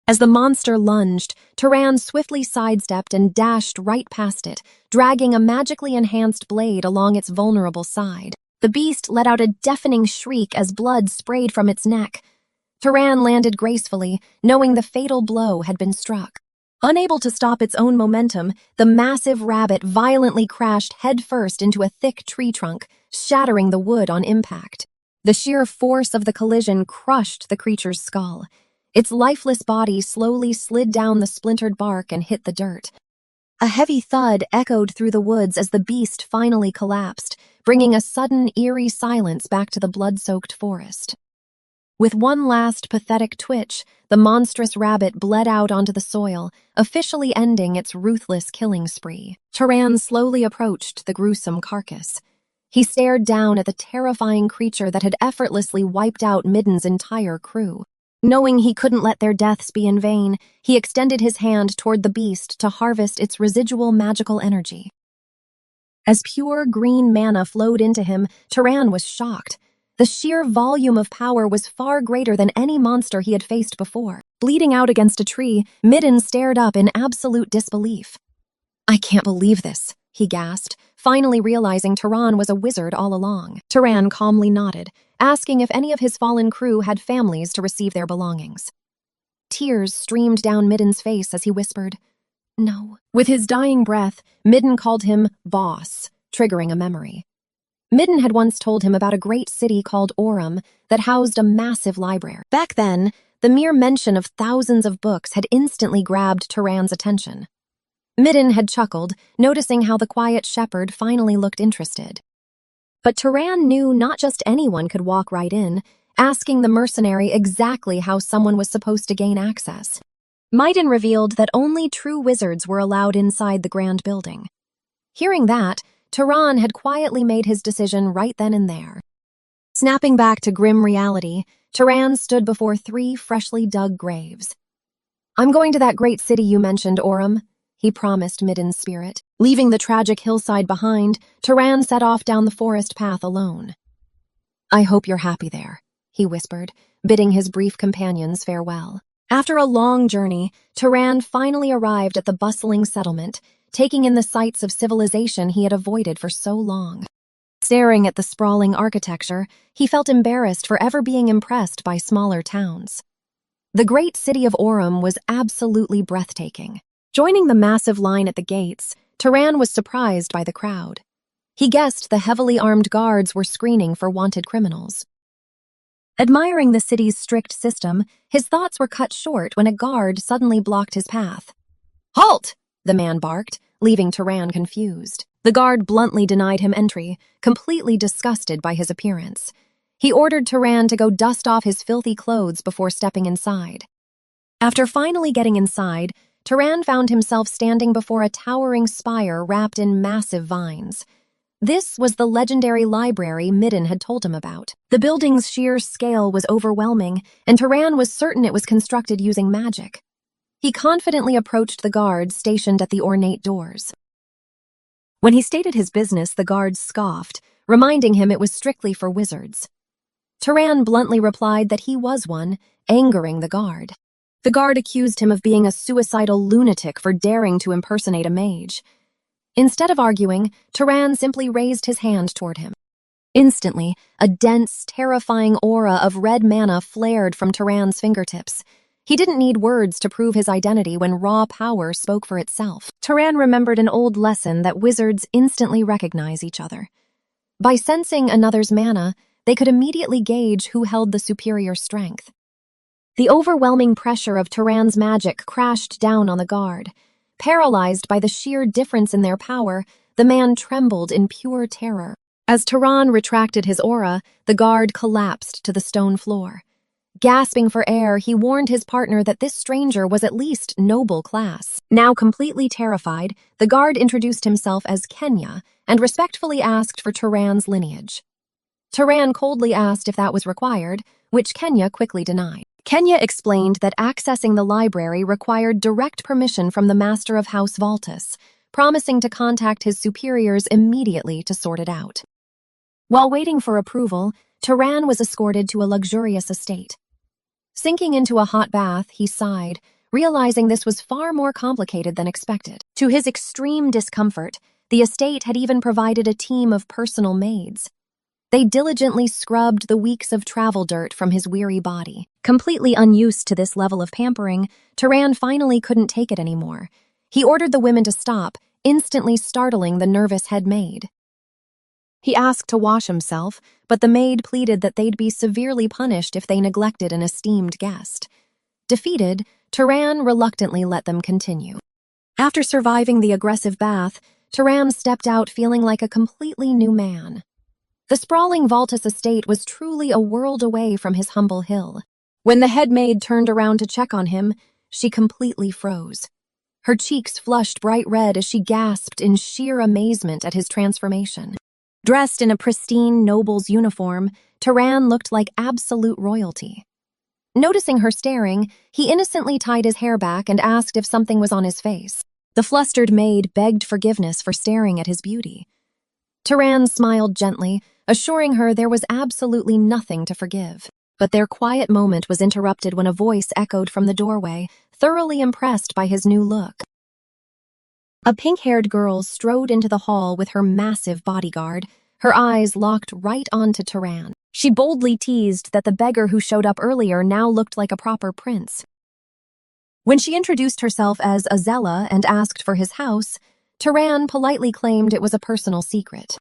As the monster lunged, Turan swiftly sidestepped and dashed right past it, dragging a magically enhanced blade along its vulnerable side. The beast let out a deafening shriek as blood sprayed from its neck. Turan landed gracefully, knowing the fatal blow had been struck. Unable to stop its own momentum, the massive rabbit violently crashed headfirst into a thick tree trunk, shattering the wood on impact. The sheer force of the collision crushed the creature's skull. Its lifeless body slowly slid down the splintered bark and hit the dirt. A heavy thud echoed through the woods as the beast finally collapsed, bringing a sudden, eerie silence back to the blood-soaked forest. With one last pathetic twitch, the monstrous rabbit bled out onto the soil, officially ending its ruthless killing spree. Turan slowly approached the gruesome carcass. He stared down at the terrifying creature that had effortlessly wiped out Midan's entire crew. Knowing he couldn't let their deaths be in vain, he extended his hand toward the beast to harvest its residual magical energy. As pure green mana flowed into him, Turan was shocked. The sheer volume of power was far greater than any monster he had faced before. Bleeding out against a tree, Midan stared up in absolute disbelief. "I can't believe this," he gasped, finally realizing Turan was a wizard all along. Turan calmly nodded, asking if any of his fallen crew had families to receive their belongings. Tears streamed down Midan's face as he whispered, "No." With his dying breath, Midan called him boss, triggering a memory. Midan had once told him about a great city called Orem that housed a massive library. Back then, the mere mention of thousands of books had instantly grabbed Turan's attention. Midan had chuckled, noticing how the quiet shepherd finally looked interested. But Turan knew not just anyone could walk right in, asking the mercenary exactly how someone was supposed to gain access. Midan revealed that only true wizards were allowed inside the grand building. Hearing that, Turan had quietly made his decision right then and there. Snapping back to grim reality, Turan stood before 3 freshly dug graves. "I'm going to that great city you mentioned, Orem," he promised Midan's spirit. Leaving the tragic hillside behind, Turan set off down the forest path alone. "I hope you're happy there," he whispered, bidding his brief companions farewell. After a long journey, Turan finally arrived at the bustling settlement, taking in the sights of civilization he had avoided for so long. Staring at the sprawling architecture, he felt embarrassed for ever being impressed by smaller towns. The great city of Orem was absolutely breathtaking. Joining the massive line at the gates, Turan was surprised by the crowd. He guessed the heavily armed guards were screening for wanted criminals. Admiring the city's strict system, his thoughts were cut short when a guard suddenly blocked his path. "Halt!" the man barked, leaving Turan confused. The guard bluntly denied him entry, completely disgusted by his appearance. He ordered Turan to go dust off his filthy clothes before stepping inside. After finally getting inside, Turan found himself standing before a towering spire wrapped in massive vines. This was the legendary library Midden had told him about. The building's sheer scale was overwhelming, and Turan was certain it was constructed using magic. He confidently approached the guards stationed at the ornate doors. When he stated his business, the guards scoffed, reminding him it was strictly for wizards. Turan bluntly replied that he was one, angering the guard. The guard accused him of being a suicidal lunatic for daring to impersonate a mage. Instead of arguing, Turan simply raised his hand toward him. Instantly, a dense, terrifying aura of red mana flared from Turan's fingertips. He didn't need words to prove his identity when raw power spoke for itself. Turan remembered an old lesson that wizards instantly recognize each other. By sensing another's mana, they could immediately gauge who held the superior strength. The overwhelming pressure of Turan's magic crashed down on the guard. Paralyzed by the sheer difference in their power, the man trembled in pure terror. As Turan retracted his aura, the guard collapsed to the stone floor. Gasping for air, he warned his partner that this stranger was at least noble class. Now completely terrified, the guard introduced himself as Kenya and respectfully asked for Turan's lineage. Turan coldly asked if that was required, which Kenya quickly denied. Kenya explained that accessing the library required direct permission from the master of House Valtus, promising to contact his superiors immediately to sort it out. While waiting for approval, Turan was escorted to a luxurious estate. Sinking into a hot bath, he sighed, realizing this was far more complicated than expected. To his extreme discomfort, the estate had even provided a team of personal maids. They diligently scrubbed the weeks of travel dirt from his weary body. Completely unused to this level of pampering, Turan finally couldn't take it anymore. He ordered the women to stop, instantly startling the nervous head maid. He asked to wash himself, but the maid pleaded that they'd be severely punished if they neglected an esteemed guest. Defeated, Turan reluctantly let them continue. After surviving the aggressive bath, Turan stepped out feeling like a completely new man. The sprawling Valtus estate was truly a world away from his humble hill. When the head maid turned around to check on him, she completely froze. Her cheeks flushed bright red as she gasped in sheer amazement at his transformation. Dressed in a pristine noble's uniform, Turan looked like absolute royalty. Noticing her staring, he innocently tied his hair back and asked if something was on his face. The flustered maid begged forgiveness for staring at his beauty. Turan smiled gently, assuring her there was absolutely nothing to forgive. But their quiet moment was interrupted when a voice echoed from the doorway, thoroughly impressed by his new look. A pink-haired girl strode into the hall with her massive bodyguard, her eyes locked right onto Turan. She boldly teased that the beggar who showed up earlier now looked like a proper prince. When she introduced herself as Azella and asked for his house, Turan politely claimed it was a personal secret.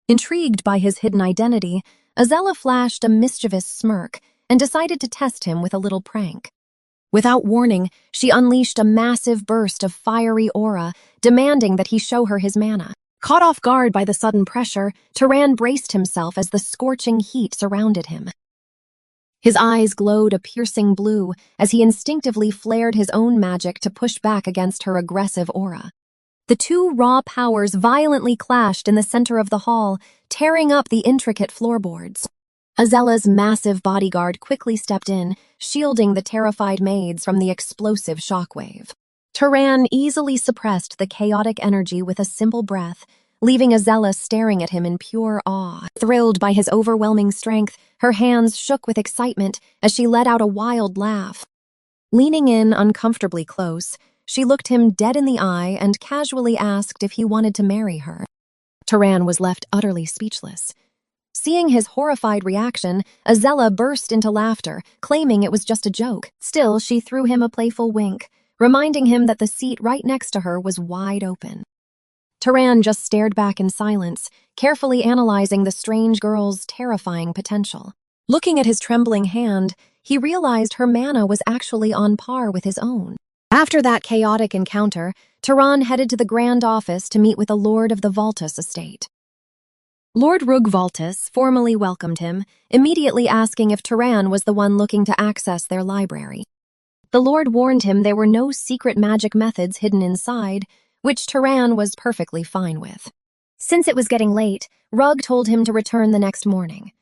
Intrigued by his hidden identity, Azella flashed a mischievous smirk and decided to test him with a little prank. Without warning, she unleashed a massive burst of fiery aura, demanding that he show her his mana. Caught off guard by the sudden pressure, Turan braced himself as the scorching heat surrounded him. His eyes glowed a piercing blue as he instinctively flared his own magic to push back against her aggressive aura. The two raw powers violently clashed in the center of the hall, tearing up the intricate floorboards. Azella's massive bodyguard quickly stepped in, shielding the terrified maids from the explosive shockwave. Turan easily suppressed the chaotic energy with a simple breath, leaving Azella staring at him in pure awe. Thrilled by his overwhelming strength, her hands shook with excitement as she let out a wild laugh. Leaning in uncomfortably close, she looked him dead in the eye and casually asked if he wanted to marry her. Turan was left utterly speechless. Seeing his horrified reaction, Azella burst into laughter, claiming it was just a joke. Still, she threw him a playful wink, reminding him that the seat right next to her was wide open. Turan just stared back in silence, carefully analyzing the strange girl's terrifying potential. Looking at his trembling hand, he realized her mana was actually on par with his own. After that chaotic encounter, Turan headed to the Grand Office to meet with a lord of the Valtus estate. Lord Rug Valtus formally welcomed him, immediately asking if Turan was the one looking to access their library. The lord warned him there were no secret magic methods hidden inside, which Turan was perfectly fine with. Since it was getting late, Rug told him to return the next morning.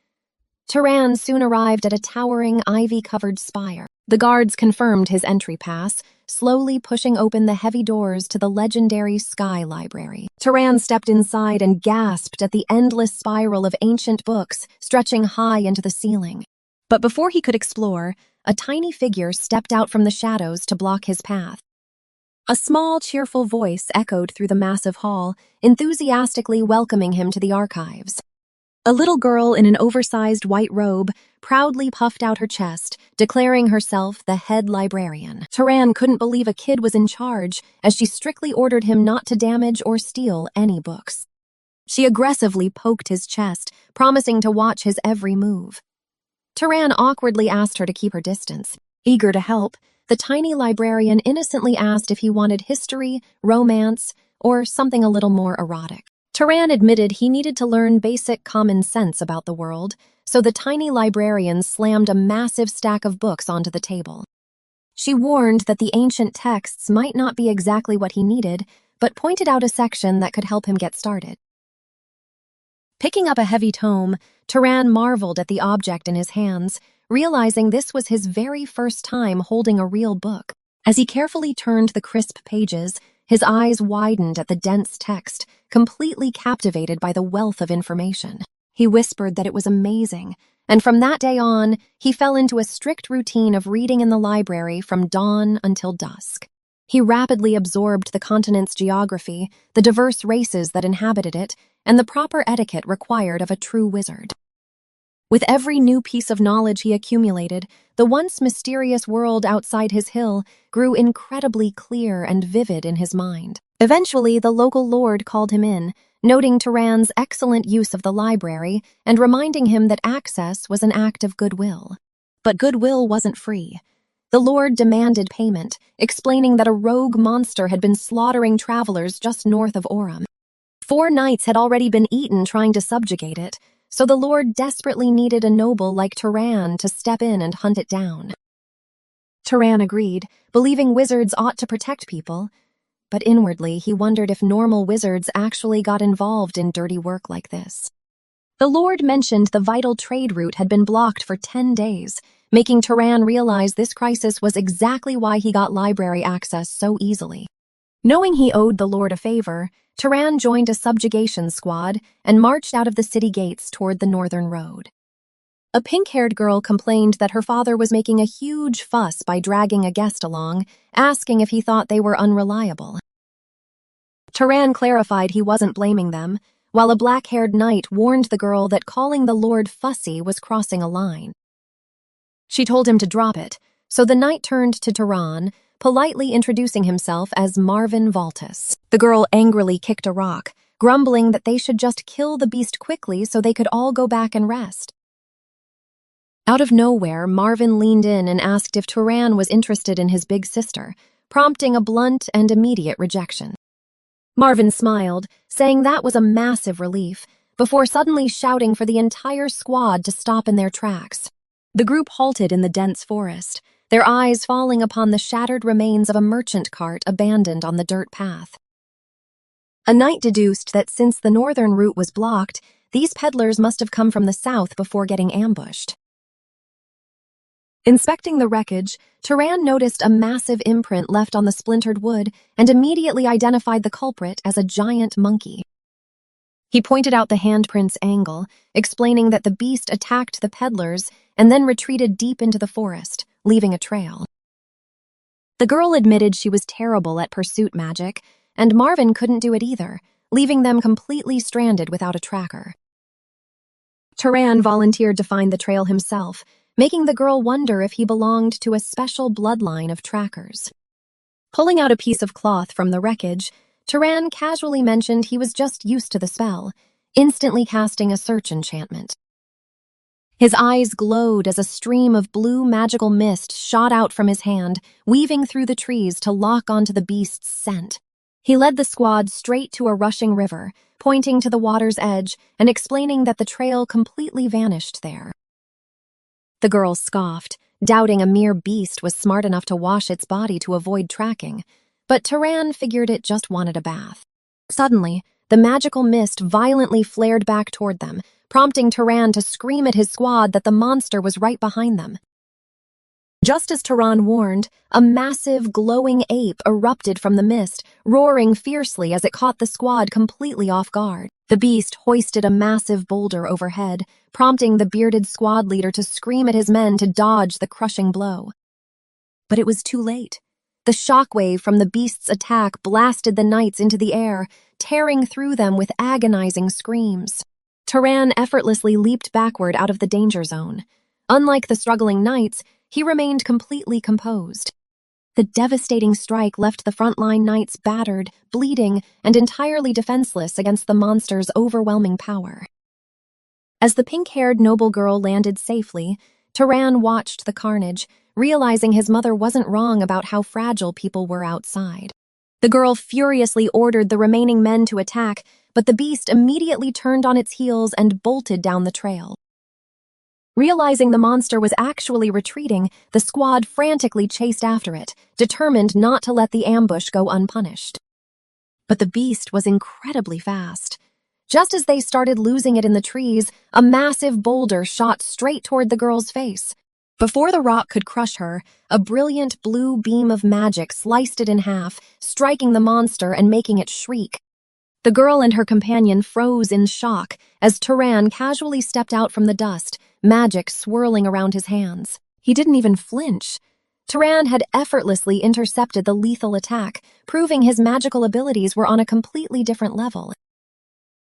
Turan soon arrived at a towering, ivy-covered spire. The guards confirmed his entry pass, slowly pushing open the heavy doors to the legendary Sky Library. Turan stepped inside and gasped at the endless spiral of ancient books stretching high into the ceiling. But before he could explore, a tiny figure stepped out from the shadows to block his path. A small, cheerful voice echoed through the massive hall, enthusiastically welcoming him to the archives. A little girl in an oversized white robe proudly puffed out her chest, declaring herself the head librarian. Turan couldn't believe a kid was in charge, as she strictly ordered him not to damage or steal any books. She aggressively poked his chest, promising to watch his every move. Turan awkwardly asked her to keep her distance. Eager to help, the tiny librarian innocently asked if he wanted history, romance, or something a little more erotic. Turan admitted he needed to learn basic common sense about the world, so the tiny librarian slammed a massive stack of books onto the table. She warned that the ancient texts might not be exactly what he needed, but pointed out a section that could help him get started. Picking up a heavy tome, Turan marveled at the object in his hands, realizing this was his very first time holding a real book. As he carefully turned the crisp pages, his eyes widened at the dense text, completely captivated by the wealth of information. He whispered that it was amazing, and from that day on, he fell into a strict routine of reading in the library from dawn until dusk. He rapidly absorbed the continent's geography, the diverse races that inhabited it, and the proper etiquette required of a true wizard. With every new piece of knowledge he accumulated, the once mysterious world outside his hill grew incredibly clear and vivid in his mind. Eventually, the local lord called him in, noting Turan's excellent use of the library and reminding him that access was an act of goodwill. But goodwill wasn't free. The lord demanded payment, explaining that a rogue monster had been slaughtering travelers just north of Orem. 4 knights had already been eaten trying to subjugate it, so the lord desperately needed a noble like Turan to step in and hunt it down. Turan agreed, believing wizards ought to protect people, but inwardly he wondered if normal wizards actually got involved in dirty work like this. The lord mentioned the vital trade route had been blocked for 10 days, making Turan realize this crisis was exactly why he got library access so easily. Knowing he owed the lord a favor, Turan joined a subjugation squad and marched out of the city gates toward the northern road. A pink-haired girl complained that her father was making a huge fuss by dragging a guest along, asking if he thought they were unreliable. Turan clarified he wasn't blaming them, while a black-haired knight warned the girl that calling the lord fussy was crossing a line. She told him to drop it, so the knight turned to Turan, politely introducing himself as Marvin Valtus. The girl angrily kicked a rock, grumbling that they should just kill the beast quickly so they could all go back and rest. Out of nowhere, Marvin leaned in and asked if Turan was interested in his big sister, prompting a blunt and immediate rejection. Marvin smiled, saying that was a massive relief, before suddenly shouting for the entire squad to stop in their tracks. The group halted in the dense forest, their eyes falling upon the shattered remains of a merchant cart abandoned on the dirt path. A knight deduced that since the northern route was blocked, these peddlers must have come from the south before getting ambushed. Inspecting the wreckage, Turan noticed a massive imprint left on the splintered wood and immediately identified the culprit as a giant monkey. He pointed out the handprint's angle, explaining that the beast attacked the peddlers and then retreated deep into the forest, leaving a trail. The girl admitted she was terrible at pursuit magic, and Marvin couldn't do it either, leaving them completely stranded without a tracker. Turan volunteered to find the trail himself, making the girl wonder if he belonged to a special bloodline of trackers. Pulling out a piece of cloth from the wreckage, Turan casually mentioned he was just used to the spell, instantly casting a search enchantment. His eyes glowed as a stream of blue magical mist shot out from his hand, weaving through the trees to lock onto the beast's scent. He led the squad straight to a rushing river, pointing to the water's edge and explaining that the trail completely vanished there. The girl scoffed, doubting a mere beast was smart enough to wash its body to avoid tracking, but Turan figured it just wanted a bath. Suddenly, the magical mist violently flared back toward them, prompting Turan to scream at his squad that the monster was right behind them. Just as Turan warned, a massive, glowing ape erupted from the mist, roaring fiercely as it caught the squad completely off guard. The beast hoisted a massive boulder overhead, prompting the bearded squad leader to scream at his men to dodge the crushing blow. But it was too late. The shockwave from the beast's attack blasted the knights into the air, tearing through them with agonizing screams. Turan effortlessly leaped backward out of the danger zone. Unlike the struggling knights, he remained completely composed. The devastating strike left the frontline knights battered, bleeding, and entirely defenseless against the monster's overwhelming power. As the pink-haired noble girl landed safely, Turan watched the carnage, realizing his mother wasn't wrong about how fragile people were outside. The girl furiously ordered the remaining men to attack, but the beast immediately turned on its heels and bolted down the trail. Realizing the monster was actually retreating, the squad frantically chased after it, determined not to let the ambush go unpunished. But the beast was incredibly fast. Just as they started losing it in the trees, a massive boulder shot straight toward the girl's face. Before the rock could crush her, a brilliant blue beam of magic sliced it in half, striking the monster and making it shriek. The girl and her companion froze in shock as Turan casually stepped out from the dust, magic swirling around his hands. He didn't even flinch. Turan had effortlessly intercepted the lethal attack, proving his magical abilities were on a completely different level.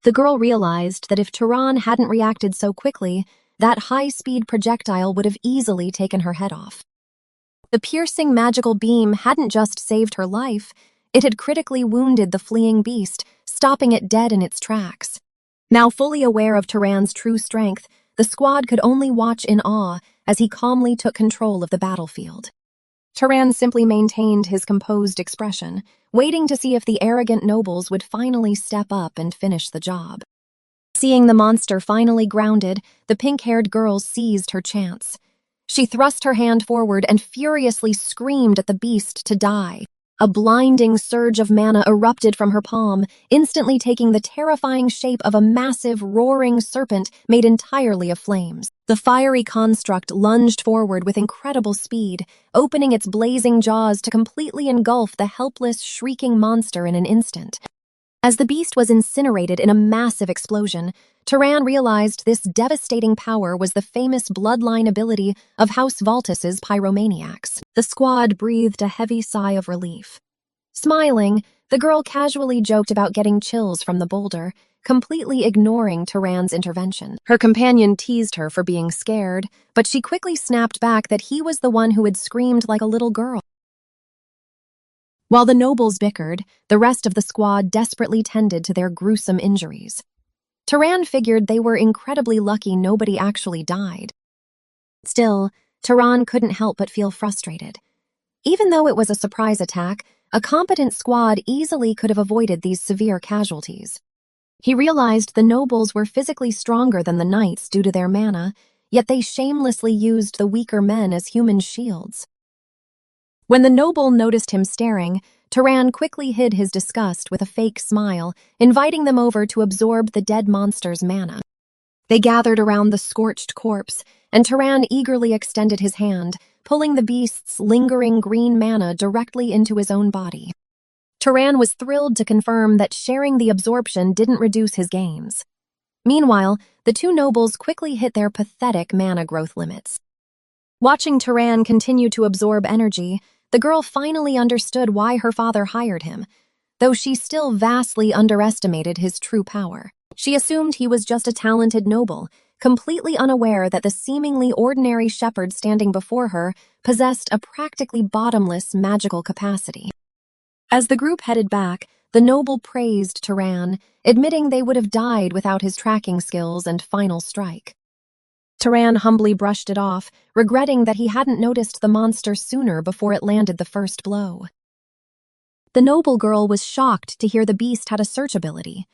The girl realized that if Turan hadn't reacted so quickly, that high-speed projectile would have easily taken her head off. The piercing magical beam hadn't just saved her life, it had critically wounded the fleeing beast, stopping it dead in its tracks. Now fully aware of Turan's true strength, the squad could only watch in awe as he calmly took control of the battlefield. Turan simply maintained his composed expression, waiting to see if the arrogant nobles would finally step up and finish the job. Seeing the monster finally grounded, the pink-haired girl seized her chance. She thrust her hand forward and furiously screamed at the beast to die. A blinding surge of mana erupted from her palm, instantly taking the terrifying shape of a massive, roaring serpent made entirely of flames. The fiery construct lunged forward with incredible speed, opening its blazing jaws to completely engulf the helpless, shrieking monster in an instant. As the beast was incinerated in a massive explosion, Turan realized this devastating power was the famous bloodline ability of House Valtus's pyromaniacs. The squad breathed a heavy sigh of relief. Smiling, the girl casually joked about getting chills from the boulder, completely ignoring Turan's intervention. Her companion teased her for being scared, but she quickly snapped back that he was the one who had screamed like a little girl. While the nobles bickered, the rest of the squad desperately tended to their gruesome injuries. Turan figured they were incredibly lucky nobody actually died. Still, Turan couldn't help but feel frustrated. Even though it was a surprise attack, a competent squad easily could have avoided these severe casualties. He realized the nobles were physically stronger than the knights due to their mana, yet they shamelessly used the weaker men as human shields. When the noble noticed him staring, Turan quickly hid his disgust with a fake smile, inviting them over to absorb the dead monster's mana. They gathered around the scorched corpse, and Turan eagerly extended his hand, pulling the beast's lingering green mana directly into his own body. Turan was thrilled to confirm that sharing the absorption didn't reduce his gains. Meanwhile, the two nobles quickly hit their pathetic mana growth limits. Watching Turan continue to absorb energy, the girl finally understood why her father hired him. though she still vastly underestimated his true power. She assumed he was just a talented noble, completely unaware that the seemingly ordinary shepherd standing before her possessed a practically bottomless magical capacity. As the group headed back, the noble praised Turan, admitting they would have died without his tracking skills and final strike. Turan humbly brushed it off, regretting that he hadn't noticed the monster sooner before it landed the first blow. The noble girl was shocked to hear the beast had a search ability.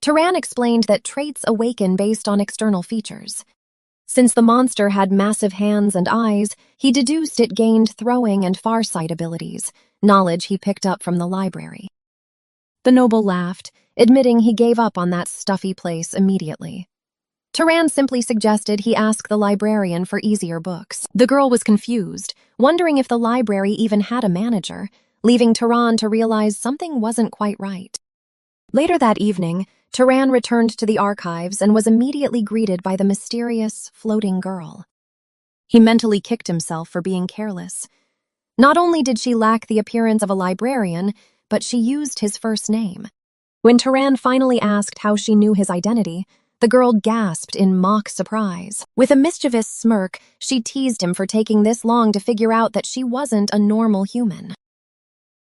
Turan explained that traits awaken based on external features. Since the monster had massive hands and eyes, he deduced it gained throwing and farsight abilities, knowledge he picked up from the library. The noble laughed, admitting he gave up on that stuffy place immediately. Turan simply suggested he ask the librarian for easier books. The girl was confused, wondering if the library even had a manager, leaving Turan to realize something wasn't quite right. Later that evening, Turan returned to the archives and was immediately greeted by the mysterious, floating girl. He mentally kicked himself for being careless. Not only did she lack the appearance of a librarian, but she used his first name. When Turan finally asked how she knew his identity, the girl gasped in mock surprise. With a mischievous smirk, she teased him for taking this long to figure out that she wasn't a normal human.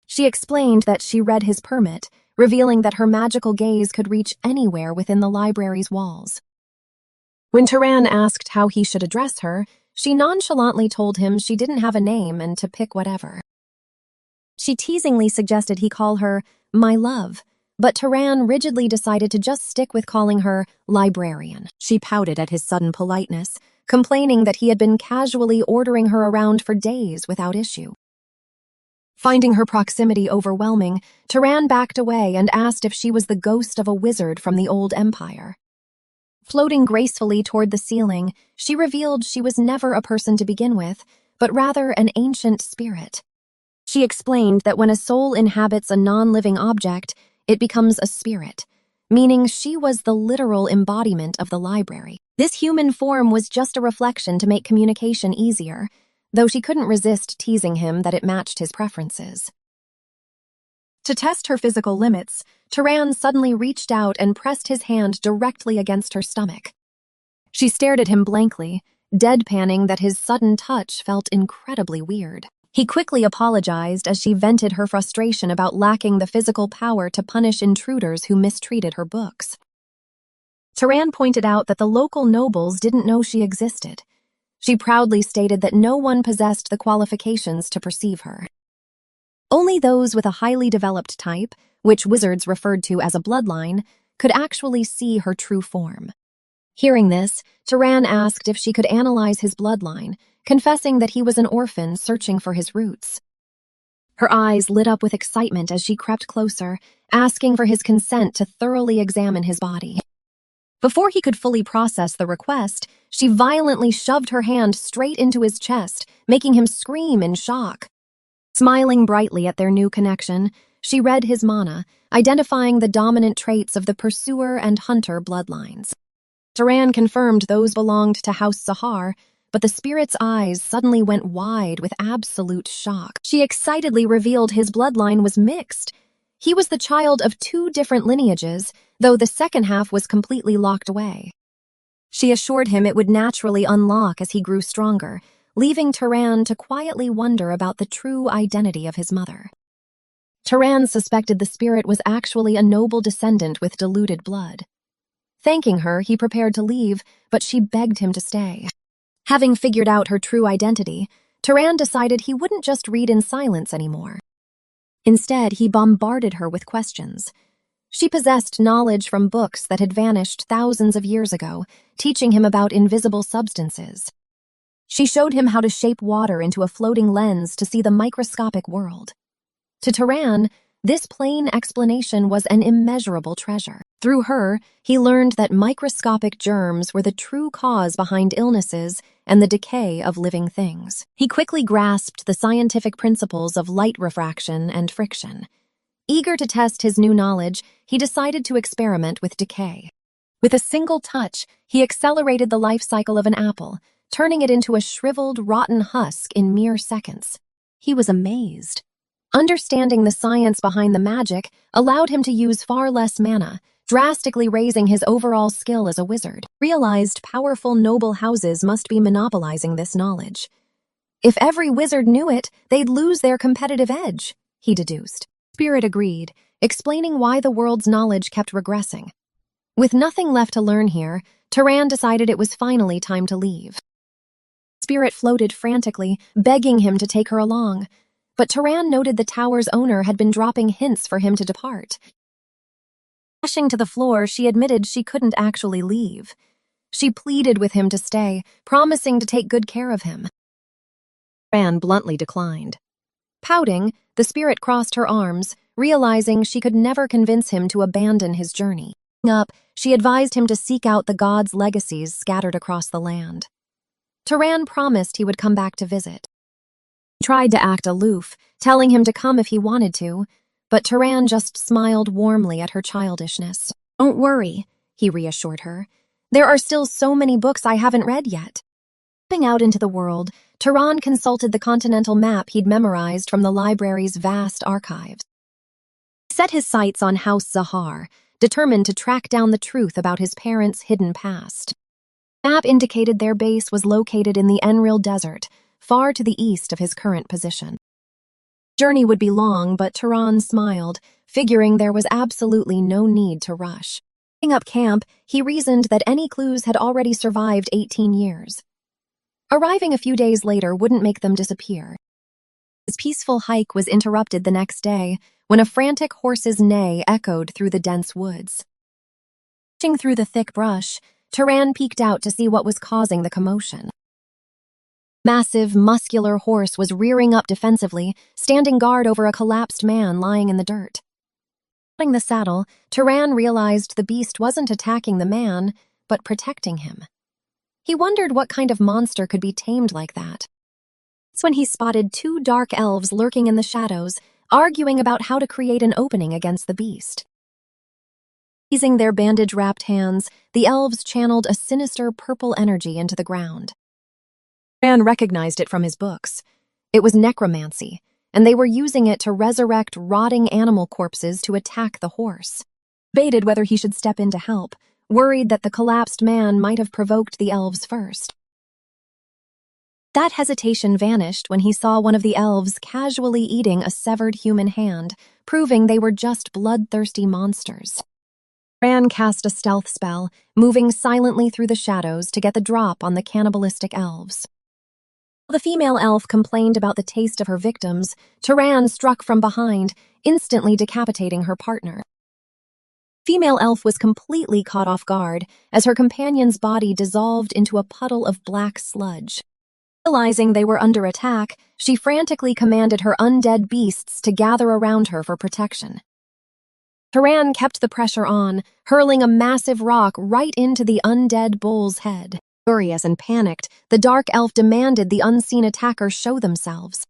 She explained that she read his permit, revealing that her magical gaze could reach anywhere within the library's walls. When Turan asked how he should address her, she nonchalantly told him she didn't have a name and to pick whatever. She teasingly suggested he call her "my love," but Turan rigidly decided to just stick with calling her librarian. She pouted at his sudden politeness, complaining that he had been casually ordering her around for days without issue. Finding her proximity overwhelming, Turan backed away and asked if she was the ghost of a wizard from the old empire. Floating gracefully toward the ceiling, she revealed she was never a person to begin with, but rather an ancient spirit. She explained that when a soul inhabits a non-living object, it becomes a spirit, meaning she was the literal embodiment of the library. This human form was just a reflection to make communication easier, though she couldn't resist teasing him that it matched his preferences. To test her physical limits, Turan suddenly reached out and pressed his hand directly against her stomach. She stared at him blankly, deadpanning that his sudden touch felt incredibly weird. He quickly apologized as she vented her frustration about lacking the physical power to punish intruders who mistreated her books. Turan pointed out that the local nobles didn't know she existed. She proudly stated that no one possessed the qualifications to perceive her. Only those with a highly developed type, which wizards referred to as a bloodline, could actually see her true form. Hearing this, Turan asked if she could analyze his bloodline, confessing that he was an orphan searching for his roots. Her eyes lit up with excitement as she crept closer, asking for his consent to thoroughly examine his body. Before he could fully process the request, she violently shoved her hand straight into his chest, making him scream in shock. Smiling brightly at their new connection, she read his mana, identifying the dominant traits of the pursuer and hunter bloodlines. Turan confirmed those belonged to House Sahar, but the spirit's eyes suddenly went wide with absolute shock. She excitedly revealed his bloodline was mixed. He was the child of 2 different lineages, though the second half was completely locked away. She assured him it would naturally unlock as he grew stronger, leaving Turan to quietly wonder about the true identity of his mother. Turan suspected the spirit was actually a noble descendant with diluted blood. Thanking her, he prepared to leave, but she begged him to stay. Having figured out her true identity, Turan decided he wouldn't just read in silence anymore. Instead, he bombarded her with questions. She possessed knowledge from books that had vanished thousands of years ago, teaching him about invisible substances. She showed him how to shape water into a floating lens to see the microscopic world. To Turan, this plain explanation was an immeasurable treasure. Through her, he learned that microscopic germs were the true cause behind illnesses and the decay of living things. He quickly grasped the scientific principles of light refraction and friction. Eager to test his new knowledge, he decided to experiment with decay. With a single touch, he accelerated the life cycle of an apple, turning it into a shriveled, rotten husk in mere seconds. He was amazed. Understanding the science behind the magic allowed him to use far less mana, drastically raising his overall skill as a wizard. Realized powerful noble houses must be monopolizing this knowledge. If every wizard knew it, they'd lose their competitive edge, he deduced. Spirit agreed, explaining why the world's knowledge kept regressing. With nothing left to learn here, Turan decided it was finally time to leave. Spirit floated frantically, begging him to take her along, but Turan noted the tower's owner had been dropping hints for him to depart. Crashing to the floor, she admitted she couldn't actually leave. She pleaded with him to stay, promising to take good care of him. Turan bluntly declined. Pouting, the spirit crossed her arms, realizing she could never convince him to abandon his journey. She advised him to seek out the gods' legacies scattered across the land. Turan promised he would come back to visit. He tried to act aloof, telling him to come if he wanted to, but Turan just smiled warmly at her childishness. "Don't worry," he reassured her. "There are still so many books I haven't read yet." Stepping out into the world, Turan consulted the continental map he'd memorized from the library's vast archives. He set his sights on House Zahar, determined to track down the truth about his parents' hidden past. The map indicated their base was located in the Enril Desert, far to the east of his current position. The journey would be long, but Turan smiled, figuring there was absolutely no need to rush. Setting up camp, he reasoned that any clues had already survived 18 years. Arriving a few days later wouldn't make them disappear. His peaceful hike was interrupted the next day when a frantic horse's neigh echoed through the dense woods. Pushing through the thick brush, Turan peeked out to see what was causing the commotion. Massive, muscular horse was rearing up defensively, standing guard over a collapsed man lying in the dirt. Putting the saddle, Turan realized the beast wasn't attacking the man, but protecting him. He wondered what kind of monster could be tamed like that. That's when he spotted two dark elves lurking in the shadows, arguing about how to create an opening against the beast. Using their bandage-wrapped hands, the elves channeled a sinister purple energy into the ground. Turan recognized it from his books. It was necromancy, and they were using it to resurrect rotting animal corpses to attack the horse. He debated whether he should step in to help, worried that the collapsed man might have provoked the elves first. That hesitation vanished when he saw one of the elves casually eating a severed human hand, proving they were just bloodthirsty monsters. Turan cast a stealth spell, moving silently through the shadows to get the drop on the cannibalistic elves. While the female elf complained about the taste of her victims, Turan struck from behind, instantly decapitating her partner. The female elf was completely caught off guard as her companion's body dissolved into a puddle of black sludge. Realizing they were under attack, she frantically commanded her undead beasts to gather around her for protection. Turan kept the pressure on, hurling a massive rock right into the undead bull's head. Furious and panicked, the dark elf demanded the unseen attackers show themselves.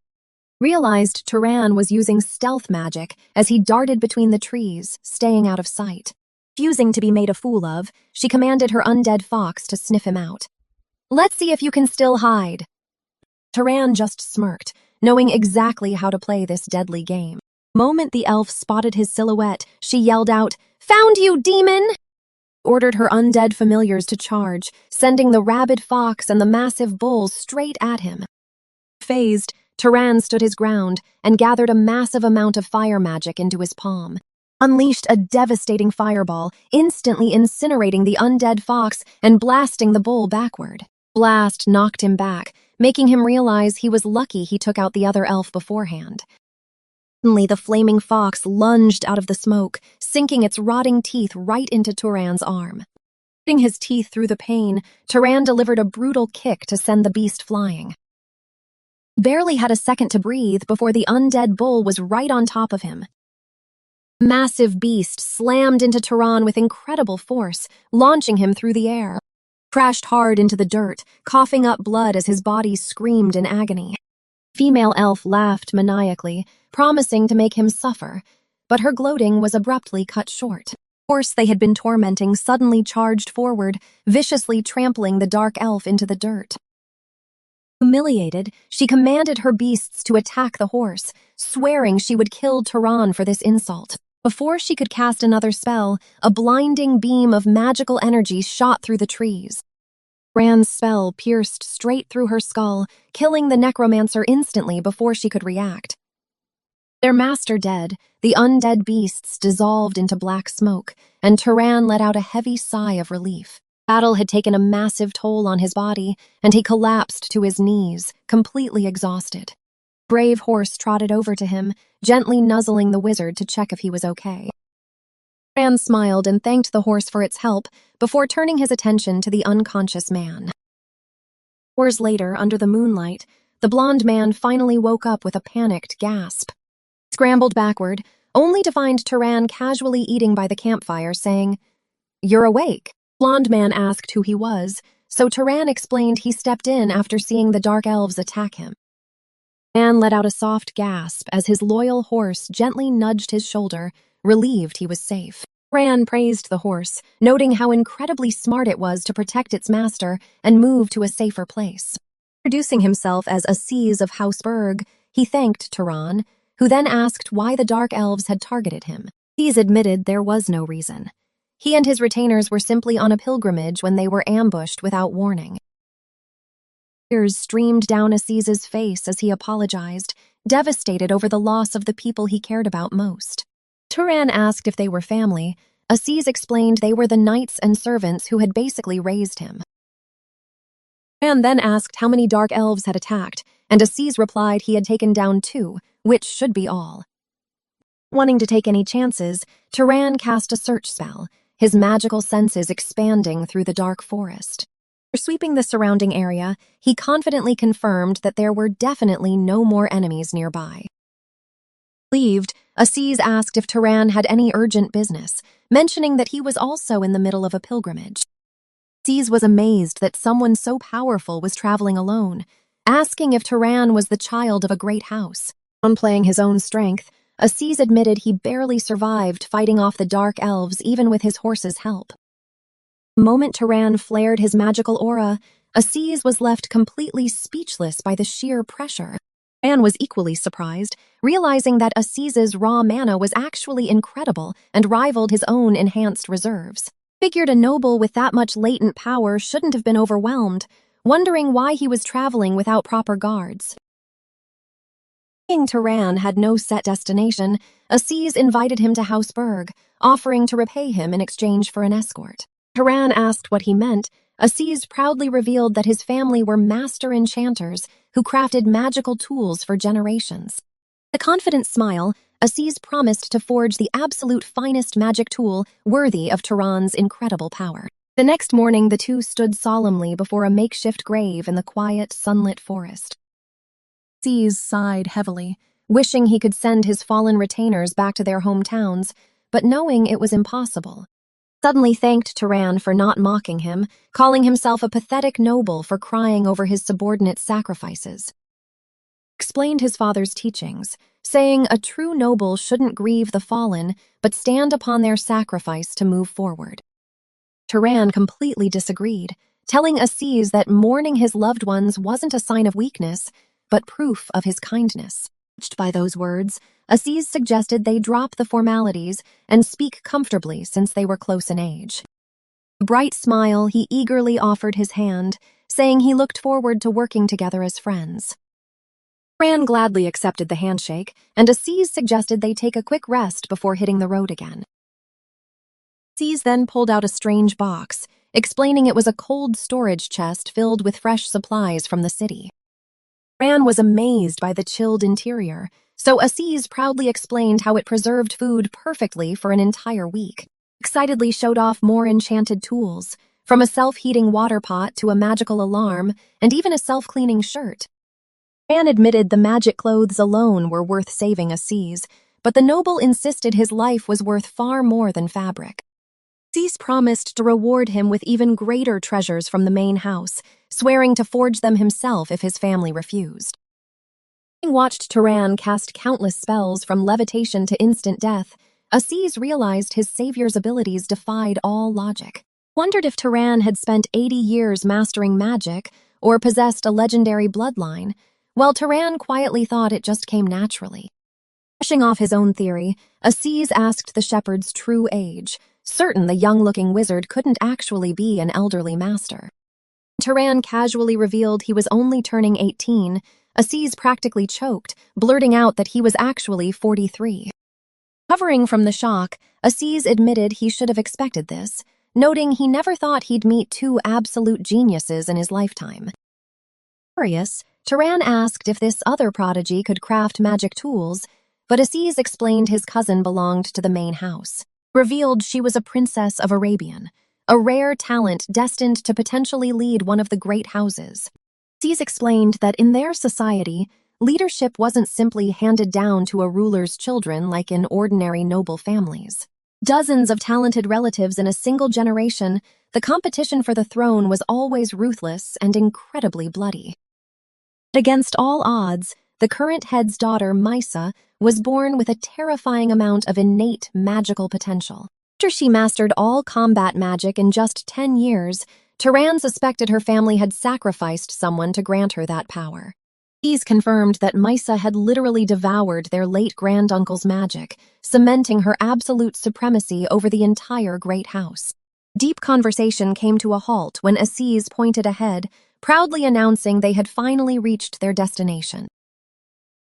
Realized Turan was using stealth magic as he darted between the trees, staying out of sight. Refusing to be made a fool of, she commanded her undead fox to sniff him out. "Let's see if you can still hide." Turan just smirked, knowing exactly how to play this deadly game. The moment the elf spotted his silhouette, she yelled out, "Found you, demon!" Ordered her undead familiars to charge, sending the rabid fox and the massive bull straight at him. Phased, Turan stood his ground and gathered a massive amount of fire magic into his palm. Unleashed a devastating fireball, instantly incinerating the undead fox and blasting the bull backward. Blast knocked him back, making him realize he was lucky he took out the other elf beforehand. Suddenly, the flaming fox lunged out of the smoke, sinking its rotting teeth right into Turan's arm. Putting his teeth through the pain, Turan delivered a brutal kick to send the beast flying. Barely had a second to breathe before the undead bull was right on top of him. The massive beast slammed into Turan with incredible force, launching him through the air. Crashed hard into the dirt, coughing up blood as his body screamed in agony. Female elf laughed maniacally, promising to make him suffer, but her gloating was abruptly cut short. The horse they had been tormenting suddenly charged forward, viciously trampling the dark elf into the dirt. Humiliated, she commanded her beasts to attack the horse, swearing she would kill Turan for this insult. Before she could cast another spell, a blinding beam of magical energy shot through the trees. Turan's spell pierced straight through her skull, killing the necromancer instantly before she could react. Their master dead, the undead beasts dissolved into black smoke, and Turan let out a heavy sigh of relief. Battle had taken a massive toll on his body, and he collapsed to his knees, completely exhausted. Brave horse trotted over to him, gently nuzzling the wizard to check if he was okay. Turan smiled and thanked the horse for its help before turning his attention to the unconscious man. Hours later, under the moonlight, the blonde man finally woke up with a panicked gasp. He scrambled backward, only to find Turan casually eating by the campfire, saying, "You're awake." The blonde man asked who he was, so Turan explained he stepped in after seeing the dark elves attack him. The man let out a soft gasp as his loyal horse gently nudged his shoulder, relieved he was safe. Turan praised the horse, noting how incredibly smart it was to protect its master and move to a safer place. Introducing himself as Aziz of House Berg, he thanked Turan, who then asked why the dark elves had targeted him. Aziz admitted there was no reason. He and his retainers were simply on a pilgrimage when they were ambushed without warning. Tears streamed down Aziz's face as he apologized, devastated over the loss of the people he cared about most. Turan asked if they were family. Aziz explained they were the knights and servants who had basically raised him. Turan then asked how many dark elves had attacked, and Aziz replied he had taken down 2, which should be all. Wanting to take any chances, Turan cast a search spell, his magical senses expanding through the dark forest. After sweeping the surrounding area, he confidently confirmed that there were definitely no more enemies nearby. Relieved, Aziz asked if Turan had any urgent business, mentioning that he was also in the middle of a pilgrimage. Aziz was amazed that someone so powerful was traveling alone, asking if Turan was the child of a great house. Downplaying his own strength, Aziz admitted he barely survived fighting off the dark elves even with his horse's help. The moment Turan flared his magical aura, Aziz was left completely speechless by the sheer pressure. Turan was equally surprised, realizing that Aziz's raw mana was actually incredible and rivaled his own enhanced reserves. Figured a noble with that much latent power shouldn't have been overwhelmed, wondering why he was traveling without proper guards. Seeing Turan had no set destination, Aziz invited him to House Berg, offering to repay him in exchange for an escort. Turan asked what he meant. Aziz proudly revealed that his family were master enchanters who crafted magical tools for generations. With a confident smile, Aziz promised to forge the absolute finest magic tool worthy of Turan's incredible power. The next morning, the two stood solemnly before a makeshift grave in the quiet, sunlit forest. Aziz sighed heavily, wishing he could send his fallen retainers back to their hometowns, but knowing it was impossible. Suddenly thanked Turan for not mocking him, calling himself a pathetic noble for crying over his subordinates' sacrifices. Explained his father's teachings, saying a true noble shouldn't grieve the fallen, but stand upon their sacrifice to move forward. Turan completely disagreed, telling Aziz that mourning his loved ones wasn't a sign of weakness, but proof of his kindness. Touched by those words, Aziz suggested they drop the formalities and speak comfortably since they were close in age. With a bright smile, he eagerly offered his hand, saying he looked forward to working together as friends. Turan gladly accepted the handshake, and Aziz suggested they take a quick rest before hitting the road again. Aziz then pulled out a strange box, explaining it was a cold storage chest filled with fresh supplies from the city. Turan was amazed by the chilled interior, so Aziz proudly explained how it preserved food perfectly for an entire week. Excitedly showed off more enchanted tools, from a self-heating water pot to a magical alarm, and even a self-cleaning shirt. Turan admitted the magic clothes alone were worth saving Aziz, but the noble insisted his life was worth far more than fabric. Aziz promised to reward him with even greater treasures from the main house, swearing to forge them himself if his family refused. Having watched Turan cast countless spells from levitation to instant death, Aziz realized his savior's abilities defied all logic. Wondered if Turan had spent 80 years mastering magic, or possessed a legendary bloodline, while Turan quietly thought it just came naturally. Brushing off his own theory, Aziz asked the shepherd's true age, certain the young-looking wizard couldn't actually be an elderly master. Turan casually revealed he was only turning 18. Aziz practically choked, blurting out that he was actually 43. Recovering from the shock, Aziz admitted he should have expected this, noting he never thought he'd meet two absolute geniuses in his lifetime. Curious, Turan asked if this other prodigy could craft magic tools, but Aziz explained his cousin belonged to the main house. Revealed she was a princess of Arabian, a rare talent destined to potentially lead one of the great houses. Aziz explained that in their society, leadership wasn't simply handed down to a ruler's children like in ordinary noble families. Dozens of talented relatives in a single generation, the competition for the throne was always ruthless and incredibly bloody. Against all odds, the current head's daughter, Maisa, was born with a terrifying amount of innate magical potential. After she mastered all combat magic in just 10 years, Turan suspected her family had sacrificed someone to grant her that power. These confirmed that Maisa had literally devoured their late granduncle's magic, cementing her absolute supremacy over the entire great house. Deep conversation came to a halt when Aziz pointed ahead, proudly announcing they had finally reached their destination.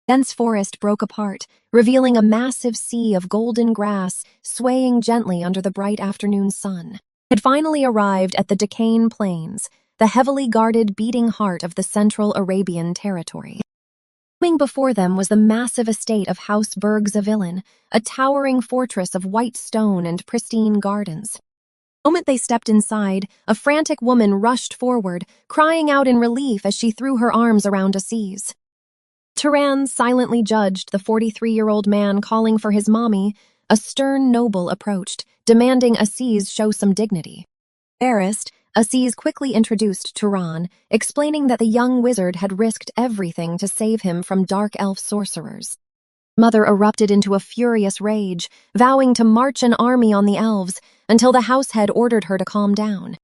Dense forest broke apart, revealing a massive sea of golden grass swaying gently under the bright afternoon sun. Had finally arrived at the Deccan Plains, the heavily guarded beating heart of the Central Arabian territory. Looming before them was the massive estate of House Berg-Zavillan, a towering fortress of white stone and pristine gardens. The moment they stepped inside, a frantic woman rushed forward, crying out in relief as she threw her arms around Aziz. Turan silently judged the 43-year-old man calling for his mommy. A stern noble approached, demanding Aziz show some dignity. Embarrassed, Aziz quickly introduced Turan, explaining that the young wizard had risked everything to save him from dark elf sorcerers. Mother erupted into a furious rage, vowing to march an army on the elves until the househead ordered her to calm down.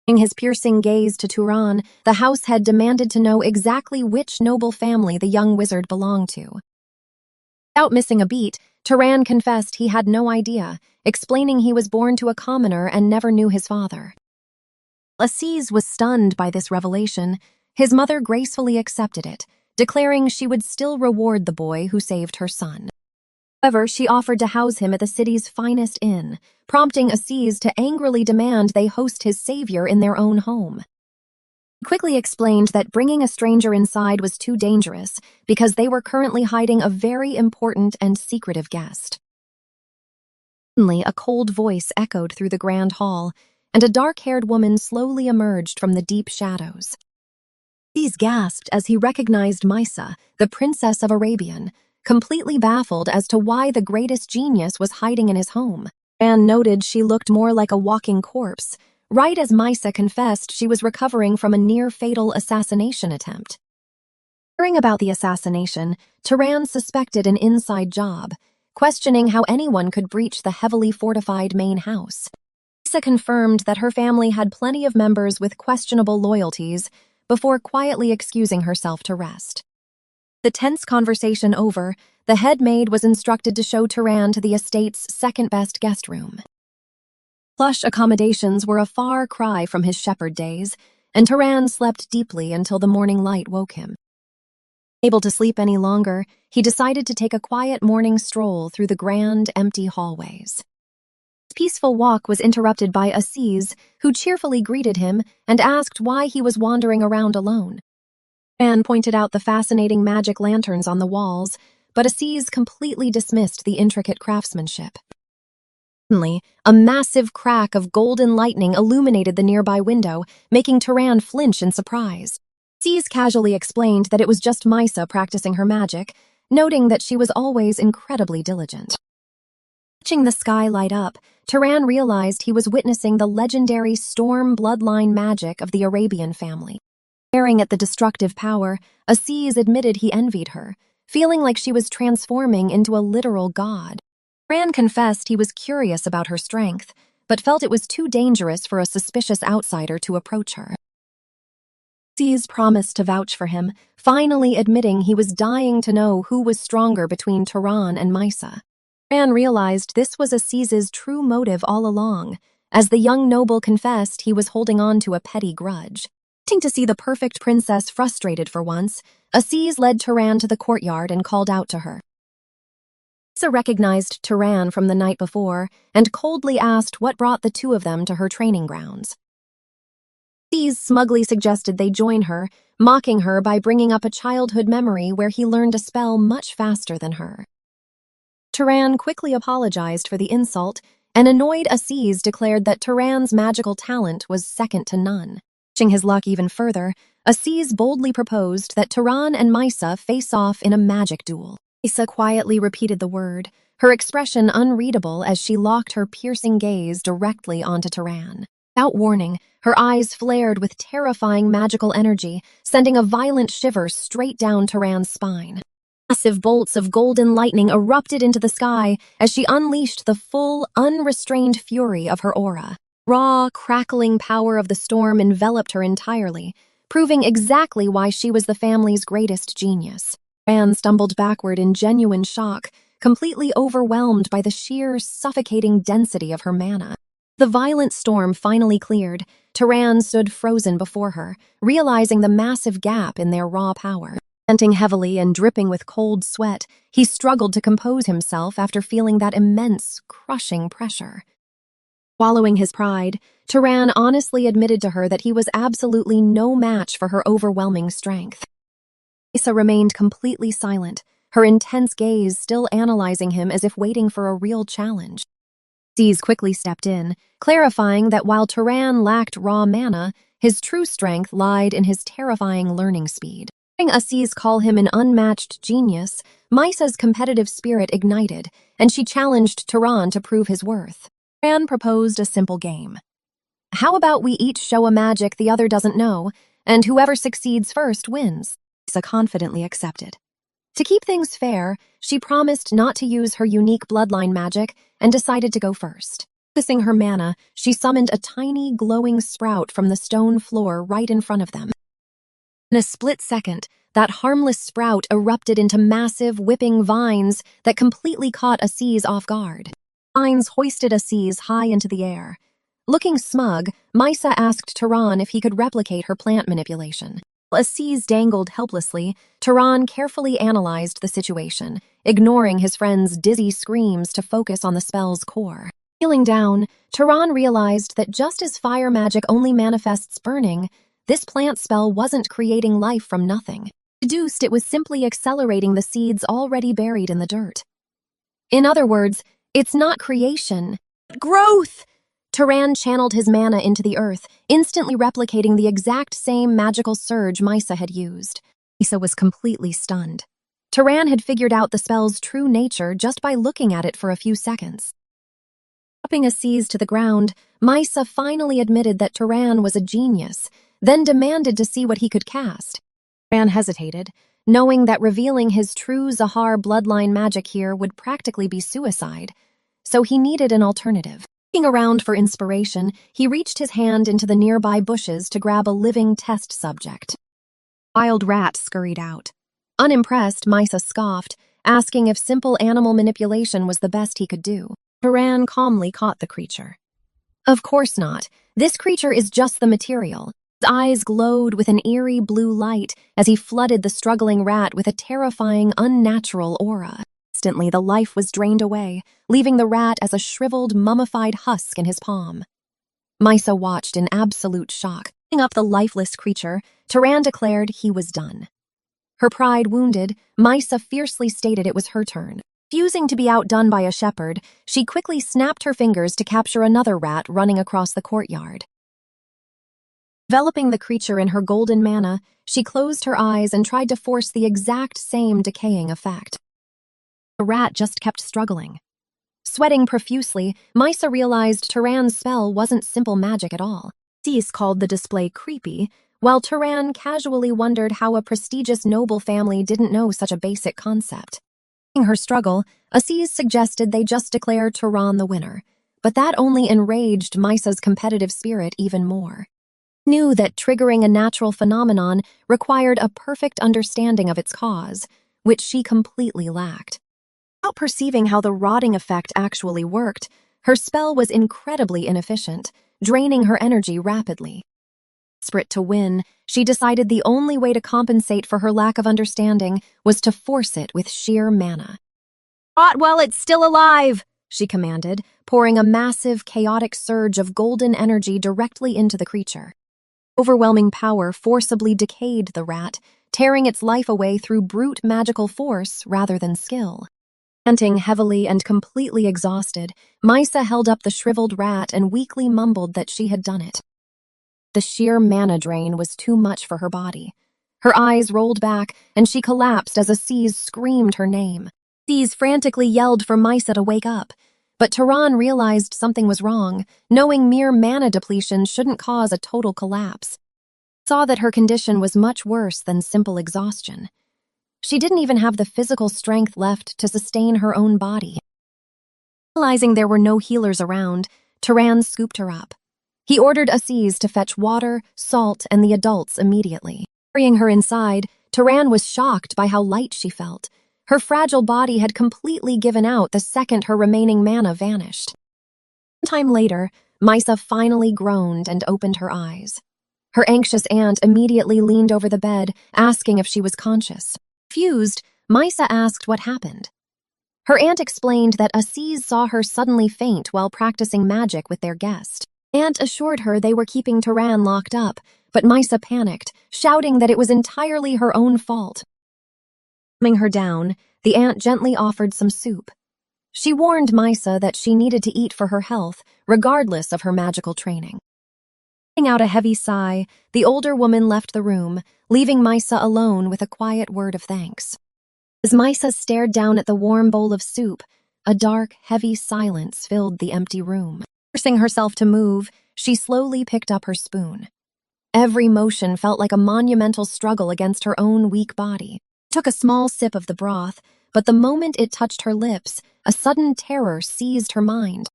Turning his piercing gaze to Turan, the househead demanded to know exactly which noble family the young wizard belonged to. Without missing a beat, Turan confessed he had no idea, explaining he was born to a commoner and never knew his father. Aziz was stunned by this revelation. His mother gracefully accepted it, declaring she would still reward the boy who saved her son. However, she offered to house him at the city's finest inn, prompting Aziz to angrily demand they host his savior in their own home. He quickly explained that bringing a stranger inside was too dangerous because they were currently hiding a very important and secretive guest. Suddenly, a cold voice echoed through the grand hall, and a dark-haired woman slowly emerged from the deep shadows. Aziz gasped as he recognized Maisa, the princess of Arabian, completely baffled as to why the greatest genius was hiding in his home. Anne noted she looked more like a walking corpse, right as Maisa confessed she was recovering from a near-fatal assassination attempt. Hearing about the assassination, Turan suspected an inside job, questioning how anyone could breach the heavily fortified main house. Maisa confirmed that her family had plenty of members with questionable loyalties before quietly excusing herself to rest. The tense conversation over, the head maid was instructed to show Turan to the estate's second-best guest room. Plush accommodations were a far cry from his shepherd days, and Turan slept deeply until the morning light woke him. Unable to sleep any longer, he decided to take a quiet morning stroll through the grand, empty hallways. His peaceful walk was interrupted by Aziz, who cheerfully greeted him and asked why he was wandering around alone. Anne pointed out the fascinating magic lanterns on the walls, but Aziz completely dismissed the intricate craftsmanship. Suddenly, a massive crack of golden lightning illuminated the nearby window, making Turan flinch in surprise. Aziz casually explained that it was just Maisa practicing her magic, noting that she was always incredibly diligent. Watching the sky light up, Turan realized he was witnessing the legendary storm bloodline magic of the Arabian family. Staring at the destructive power, Aziz admitted he envied her, feeling like she was transforming into a literal god. Turan confessed he was curious about her strength, but felt it was too dangerous for a suspicious outsider to approach her. Aziz promised to vouch for him, finally admitting he was dying to know who was stronger between Turan and Misa. Turan realized this was Aziz's true motive all along. As the young noble confessed, he was holding on to a petty grudge. Wanting to see the perfect princess frustrated for once, Aziz led Turan to the courtyard and called out to her. Misa recognized Turan from the night before and coldly asked what brought the two of them to her training grounds. Aziz smugly suggested they join her, mocking her by bringing up a childhood memory where he learned a spell much faster than her. Turan quickly apologized for the insult, and annoyed Aziz declared that Turan's magical talent was second to none. Pushing his luck even further, Aziz boldly proposed that Turan and Misa face off in a magic duel. Misa quietly repeated the word, her expression unreadable as she locked her piercing gaze directly onto Turan. Without warning, her eyes flared with terrifying magical energy, sending a violent shiver straight down Turan's spine. Massive bolts of golden lightning erupted into the sky as she unleashed the full, unrestrained fury of her aura. Raw, crackling power of the storm enveloped her entirely, proving exactly why she was the family's greatest genius. Turan stumbled backward in genuine shock, completely overwhelmed by the sheer, suffocating density of her mana. The violent storm finally cleared. Turan stood frozen before her, realizing the massive gap in their raw power. Panting heavily and dripping with cold sweat, he struggled to compose himself after feeling that immense, crushing pressure. Swallowing his pride, Turan honestly admitted to her that he was absolutely no match for her overwhelming strength. Misa remained completely silent, her intense gaze still analyzing him as if waiting for a real challenge. Aziz quickly stepped in, clarifying that while Turan lacked raw mana, his true strength lied in his terrifying learning speed. Hearing Aziz call him an unmatched genius, Misa's competitive spirit ignited, and she challenged Turan to prove his worth. Turan proposed a simple game. How about we each show a magic the other doesn't know, and whoever succeeds first wins? Misa confidently accepted. To keep things fair, she promised not to use her unique bloodline magic and decided to go first. Focusing her mana, she summoned a tiny, glowing sprout from the stone floor right in front of them. In a split second, that harmless sprout erupted into massive, whipping vines that completely caught Aziz off guard. Vines hoisted Aziz high into the air. Looking smug, Misa asked Turan if he could replicate her plant manipulation. While Aziz dangled helplessly, Turan carefully analyzed the situation, ignoring his friend's dizzy screams to focus on the spell's core. Kneeling down, Turan realized that just as fire magic only manifests burning, this plant spell wasn't creating life from nothing. Deduced, it was simply accelerating the seeds already buried in the dirt. In other words, it's not creation, but growth! Turan channeled his mana into the earth, instantly replicating the exact same magical surge Misa had used. Misa was completely stunned. Turan had figured out the spell's true nature just by looking at it for a few seconds. Dropping Aziz to the ground, Misa finally admitted that Turan was a genius, then demanded to see what he could cast. Turan hesitated, knowing that revealing his true Zahar bloodline magic here would practically be suicide, so he needed an alternative. Looking around for inspiration, he reached his hand into the nearby bushes to grab a living test subject. A wild rat scurried out. Unimpressed, Misa scoffed, asking if simple animal manipulation was the best he could do. Turan calmly caught the creature. Of course not. This creature is just the material. His eyes glowed with an eerie blue light as he flooded the struggling rat with a terrifying, unnatural aura. Instantly, the life was drained away, leaving the rat as a shriveled, mummified husk in his palm. Misa watched in absolute shock. Picking up the lifeless creature, Turan declared he was done. Her pride wounded, Misa fiercely stated it was her turn. Refusing to be outdone by a shepherd, she quickly snapped her fingers to capture another rat running across the courtyard. Enveloping the creature in her golden mana, she closed her eyes and tried to force the exact same decaying effect. The rat just kept struggling. Sweating profusely, Misa realized Turan's spell wasn't simple magic at all. Aziz called the display creepy, while Turan casually wondered how a prestigious noble family didn't know such a basic concept. In her struggle, Aziz suggested they just declare Turan the winner, but that only enraged Misa's competitive spirit even more. Knew that triggering a natural phenomenon required a perfect understanding of its cause, which she completely lacked. Without perceiving how the rotting effect actually worked, her spell was incredibly inefficient, draining her energy rapidly. Desperate to win, she decided the only way to compensate for her lack of understanding was to force it with sheer mana. "Rot while it's still alive," she commanded, pouring a massive, chaotic surge of golden energy directly into the creature. Overwhelming power forcibly decayed the rat, tearing its life away through brute magical force rather than skill. Panting heavily and completely exhausted, Misa held up the shriveled rat and weakly mumbled that she had done it. The sheer mana drain was too much for her body. Her eyes rolled back, and she collapsed as Aziz screamed her name. Aziz frantically yelled for Misa to wake up, but Turan realized something was wrong, knowing mere mana depletion shouldn't cause a total collapse. He saw that her condition was much worse than simple exhaustion. She didn't even have the physical strength left to sustain her own body. Realizing there were no healers around, Turan scooped her up. He ordered Aziz to fetch water, salt, and the adults immediately. Carrying her inside, Turan was shocked by how light she felt. Her fragile body had completely given out the second her remaining mana vanished. Sometime later, Misa finally groaned and opened her eyes. Her anxious aunt immediately leaned over the bed, asking if she was conscious. Confused, Misa asked what happened. Her aunt explained that Aziz saw her suddenly faint while practicing magic with their guest. Aunt assured her they were keeping Turan locked up, but Misa panicked, shouting that it was entirely her own fault. Calming her down, the aunt gently offered some soup. She warned Misa that she needed to eat for her health, regardless of her magical training. Letting out a heavy sigh, the older woman left the room, leaving Misa alone with a quiet word of thanks. As Misa stared down at the warm bowl of soup, a dark, heavy silence filled the empty room. Forcing herself to move, she slowly picked up her spoon. Every motion felt like a monumental struggle against her own weak body. She took a small sip of the broth, but the moment it touched her lips, a sudden terror seized her mind.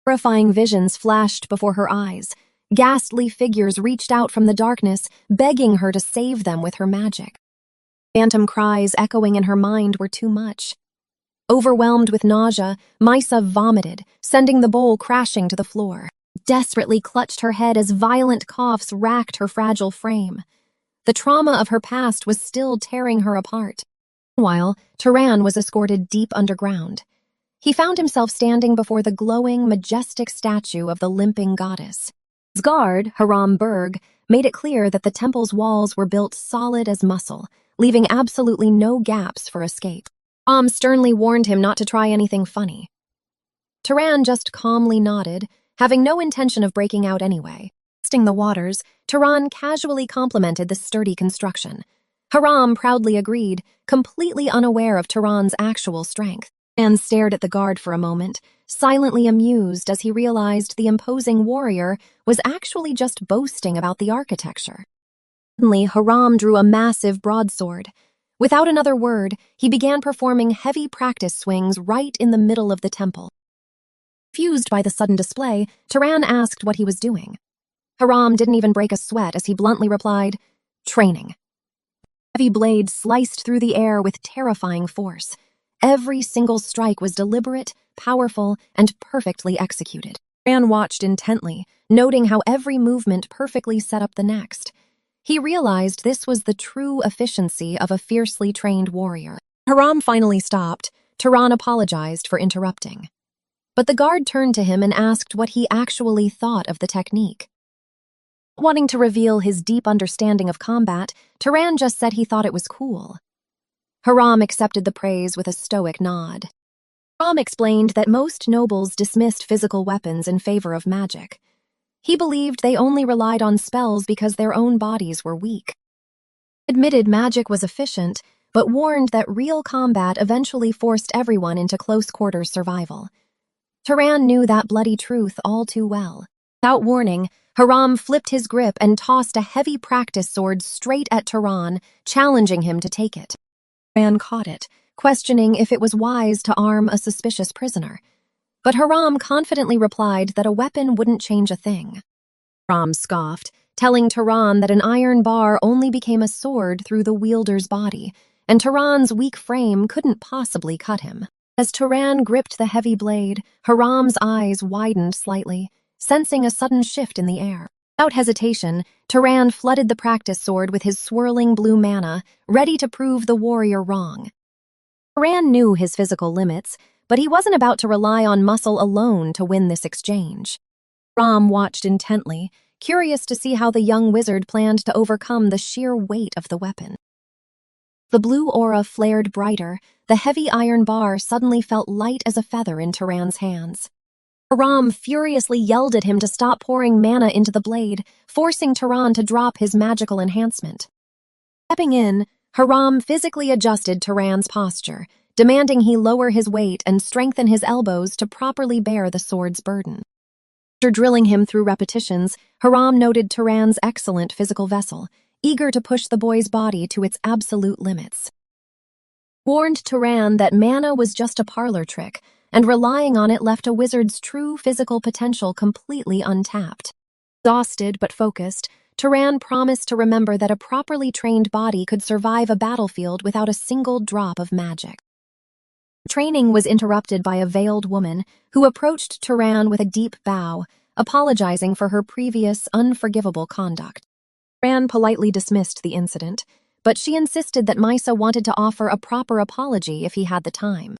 Horrifying visions flashed before her eyes. Ghastly figures reached out from the darkness, begging her to save them with her magic. Phantom cries echoing in her mind were too much. Overwhelmed with nausea, Misa vomited, sending the bowl crashing to the floor. Desperately clutched her head as violent coughs racked her fragile frame. The trauma of her past was still tearing her apart. Meanwhile, Turan was escorted deep underground. He found himself standing before the glowing, majestic statue of the limping goddess. His guard, Haram Berg, made it clear that the temple's walls were built solid as muscle, leaving absolutely no gaps for escape. Sternly warned him not to try anything funny. Turan just calmly nodded, having no intention of breaking out anyway. Testing the waters, Turan casually complimented the sturdy construction. Haram proudly agreed, completely unaware of Turan's actual strength. Turan stared at the guard for a moment, silently amused as he realized the imposing warrior was actually just boasting about the architecture. Suddenly, Haram drew a massive broadsword. Without another word, he began performing heavy practice swings right in the middle of the temple. Confused by the sudden display, Turan asked what he was doing. Haram didn't even break a sweat as he bluntly replied, "Training." Heavy blade sliced through the air with terrifying force. Every single strike was deliberate, powerful, and perfectly executed. Turan watched intently, noting how every movement perfectly set up the next. He realized this was the true efficiency of a fiercely trained warrior. Haram finally stopped. Turan apologized for interrupting. But the guard turned to him and asked what he actually thought of the technique. Wanting to reveal his deep understanding of combat, Turan just said he thought it was cool. Haram accepted the praise with a stoic nod. Haram explained that most nobles dismissed physical weapons in favor of magic. He believed they only relied on spells because their own bodies were weak. He admitted magic was efficient, but warned that real combat eventually forced everyone into close-quarters survival. Turan knew that bloody truth all too well. Without warning, Haram flipped his grip and tossed a heavy practice sword straight at Turan, challenging him to take it. Turan caught it, questioning if it was wise to arm a suspicious prisoner. But Haram confidently replied that a weapon wouldn't change a thing. Haram scoffed, telling Turan that an iron bar only became a sword through the wielder's body, and Turan's weak frame couldn't possibly cut him. As Turan gripped the heavy blade, Haram's eyes widened slightly, sensing a sudden shift in the air. Without hesitation, Turan flooded the practice sword with his swirling blue mana, ready to prove the warrior wrong. Turan knew his physical limits, but he wasn't about to rely on muscle alone to win this exchange. Haram watched intently, curious to see how the young wizard planned to overcome the sheer weight of the weapon. The blue aura flared brighter, the heavy iron bar suddenly felt light as a feather in Turan's hands. Haram furiously yelled at him to stop pouring mana into the blade, forcing Turan to drop his magical enhancement. Stepping in, Haram physically adjusted Turan's posture, demanding he lower his weight and strengthen his elbows to properly bear the sword's burden. After drilling him through repetitions, Haram noted Turan's excellent physical vessel, eager to push the boy's body to its absolute limits. Warned Turan that mana was just a parlor trick, and relying on it left a wizard's true physical potential completely untapped. Exhausted but focused, Turan promised to remember that a properly trained body could survive a battlefield without a single drop of magic. Training was interrupted by a veiled woman who approached Turan with a deep bow, apologizing for her previous unforgivable conduct. Turan politely dismissed the incident, but she insisted that Maisa wanted to offer a proper apology if he had the time.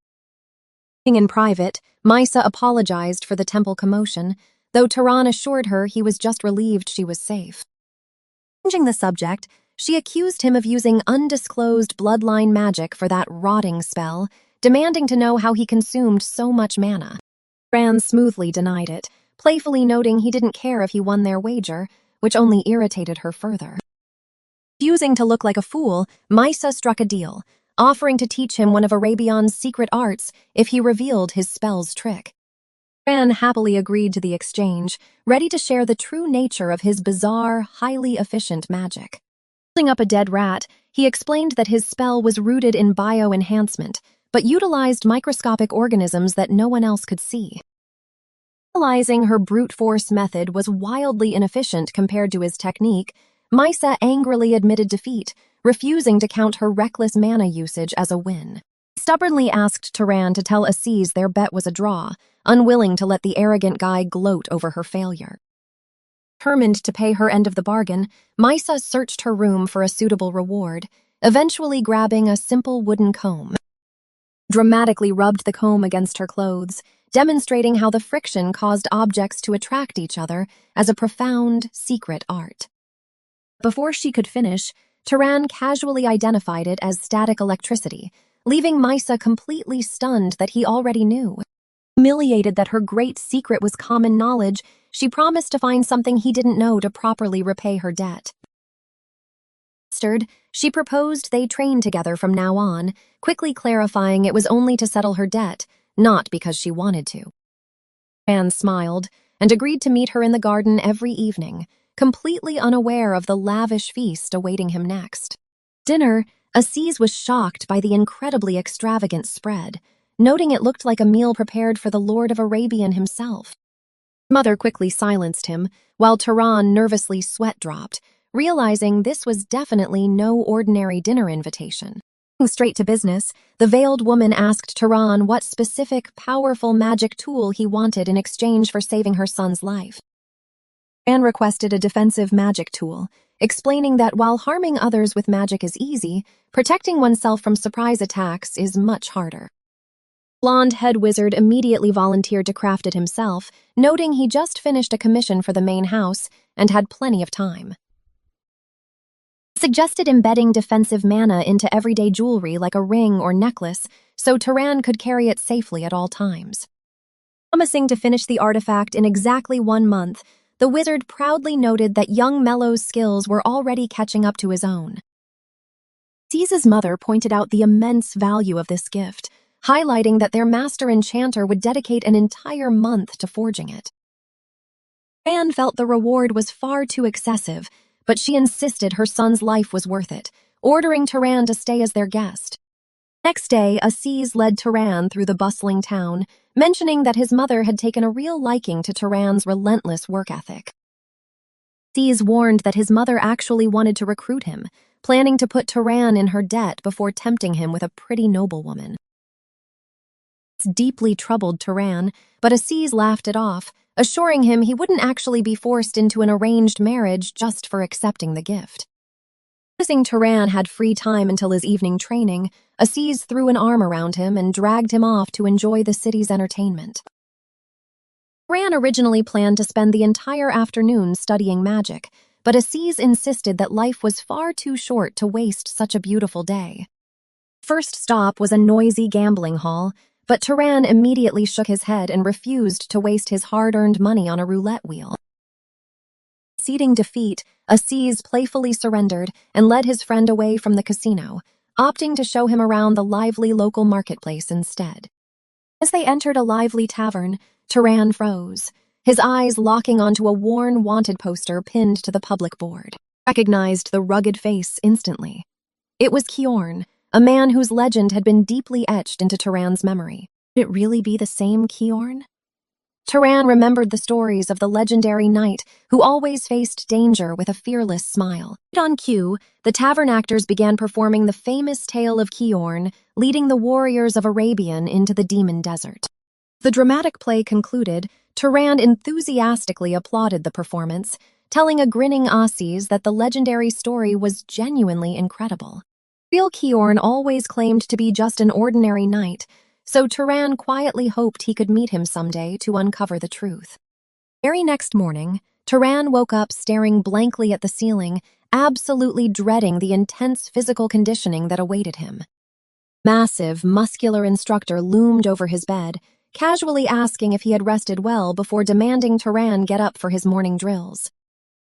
In private, Maisa apologized for the temple commotion, though Turan assured her he was just relieved she was safe. Changing the subject, she accused him of using undisclosed bloodline magic for that rotting spell, demanding to know how he consumed so much mana. Turan smoothly denied it, playfully noting he didn't care if he won their wager, which only irritated her further. Refusing to look like a fool, Maisa struck a deal, offering to teach him one of Arabion's secret arts if he revealed his spell's trick. Turan happily agreed to the exchange, ready to share the true nature of his bizarre, highly efficient magic. Holding up a dead rat, he explained that his spell was rooted in bio-enhancement, but utilized microscopic organisms that no one else could see. Realizing her brute force method was wildly inefficient compared to his technique, Maisa angrily admitted defeat, refusing to count her reckless mana usage as a win. He stubbornly asked Turan to tell Aziz their bet was a draw, unwilling to let the arrogant guy gloat over her failure. Determined to pay her end of the bargain, Maisa searched her room for a suitable reward, eventually grabbing a simple wooden comb. Dramatically rubbed the comb against her clothes, demonstrating how the friction caused objects to attract each other as a profound, secret art. Before she could finish, Turan casually identified it as static electricity, leaving Maisa completely stunned that he already knew. Humiliated that her great secret was common knowledge, she promised to find something he didn't know to properly repay her debt. She proposed they train together from now on, quickly clarifying it was only to settle her debt, not because she wanted to. Anne smiled and agreed to meet her in the garden every evening, completely unaware of the lavish feast awaiting him next. Dinner, Aziz was shocked by the incredibly extravagant spread, noting it looked like a meal prepared for the Lord of Arabian himself. Mother quickly silenced him, while Turan nervously sweat-dropped, realizing this was definitely no ordinary dinner invitation. Straight to business, the veiled woman asked Turan what specific, powerful magic tool he wanted in exchange for saving her son's life. Turan requested a defensive magic tool, explaining that while harming others with magic is easy, protecting oneself from surprise attacks is much harder. Blonde head wizard immediately volunteered to craft it himself, noting he just finished a commission for the main house and had plenty of time. Suggested embedding defensive mana into everyday jewelry like a ring or necklace, so Turan could carry it safely at all times. Promising to finish the artifact in exactly 1 month, the wizard proudly noted that young Mello's skills were already catching up to his own. Aziz's mother pointed out the immense value of this gift, highlighting that their master enchanter would dedicate an entire month to forging it. Anne felt the reward was far too excessive, but she insisted her son's life was worth it, ordering Turan to stay as their guest. Next day, Aziz led Turan through the bustling town, mentioning that his mother had taken a real liking to Turan's relentless work ethic. Aziz warned that his mother actually wanted to recruit him, planning to put Turan in her debt before tempting him with a pretty noblewoman. This deeply troubled Turan, but Aziz laughed it off, assuring him he wouldn't actually be forced into an arranged marriage just for accepting the gift. Noticing Turan had free time until his evening training, Aziz threw an arm around him and dragged him off to enjoy the city's entertainment. Turan originally planned to spend the entire afternoon studying magic, but Aziz insisted that life was far too short to waste such a beautiful day. First stop was a noisy gambling hall, but Turan immediately shook his head and refused to waste his hard-earned money on a roulette wheel. Conceding defeat, Aziz playfully surrendered and led his friend away from the casino, opting to show him around the lively local marketplace instead. As they entered a lively tavern, Turan froze, his eyes locking onto a worn wanted poster pinned to the public board. He recognized the rugged face instantly. It was Kiorn, a man whose legend had been deeply etched into Turan's memory. Could it really be the same Kiorn? Turan remembered the stories of the legendary knight who always faced danger with a fearless smile. On cue, the tavern actors began performing the famous tale of Kiorn, leading the warriors of Arabian into the demon desert. The dramatic play concluded, Turan enthusiastically applauded the performance, telling a grinning Aziz that the legendary story was genuinely incredible. Real Kiorn always claimed to be just an ordinary knight, so Turan quietly hoped he could meet him someday to uncover the truth. Very next morning, Turan woke up staring blankly at the ceiling, absolutely dreading the intense physical conditioning that awaited him. Massive, muscular instructor loomed over his bed, casually asking if he had rested well before demanding Turan get up for his morning drills.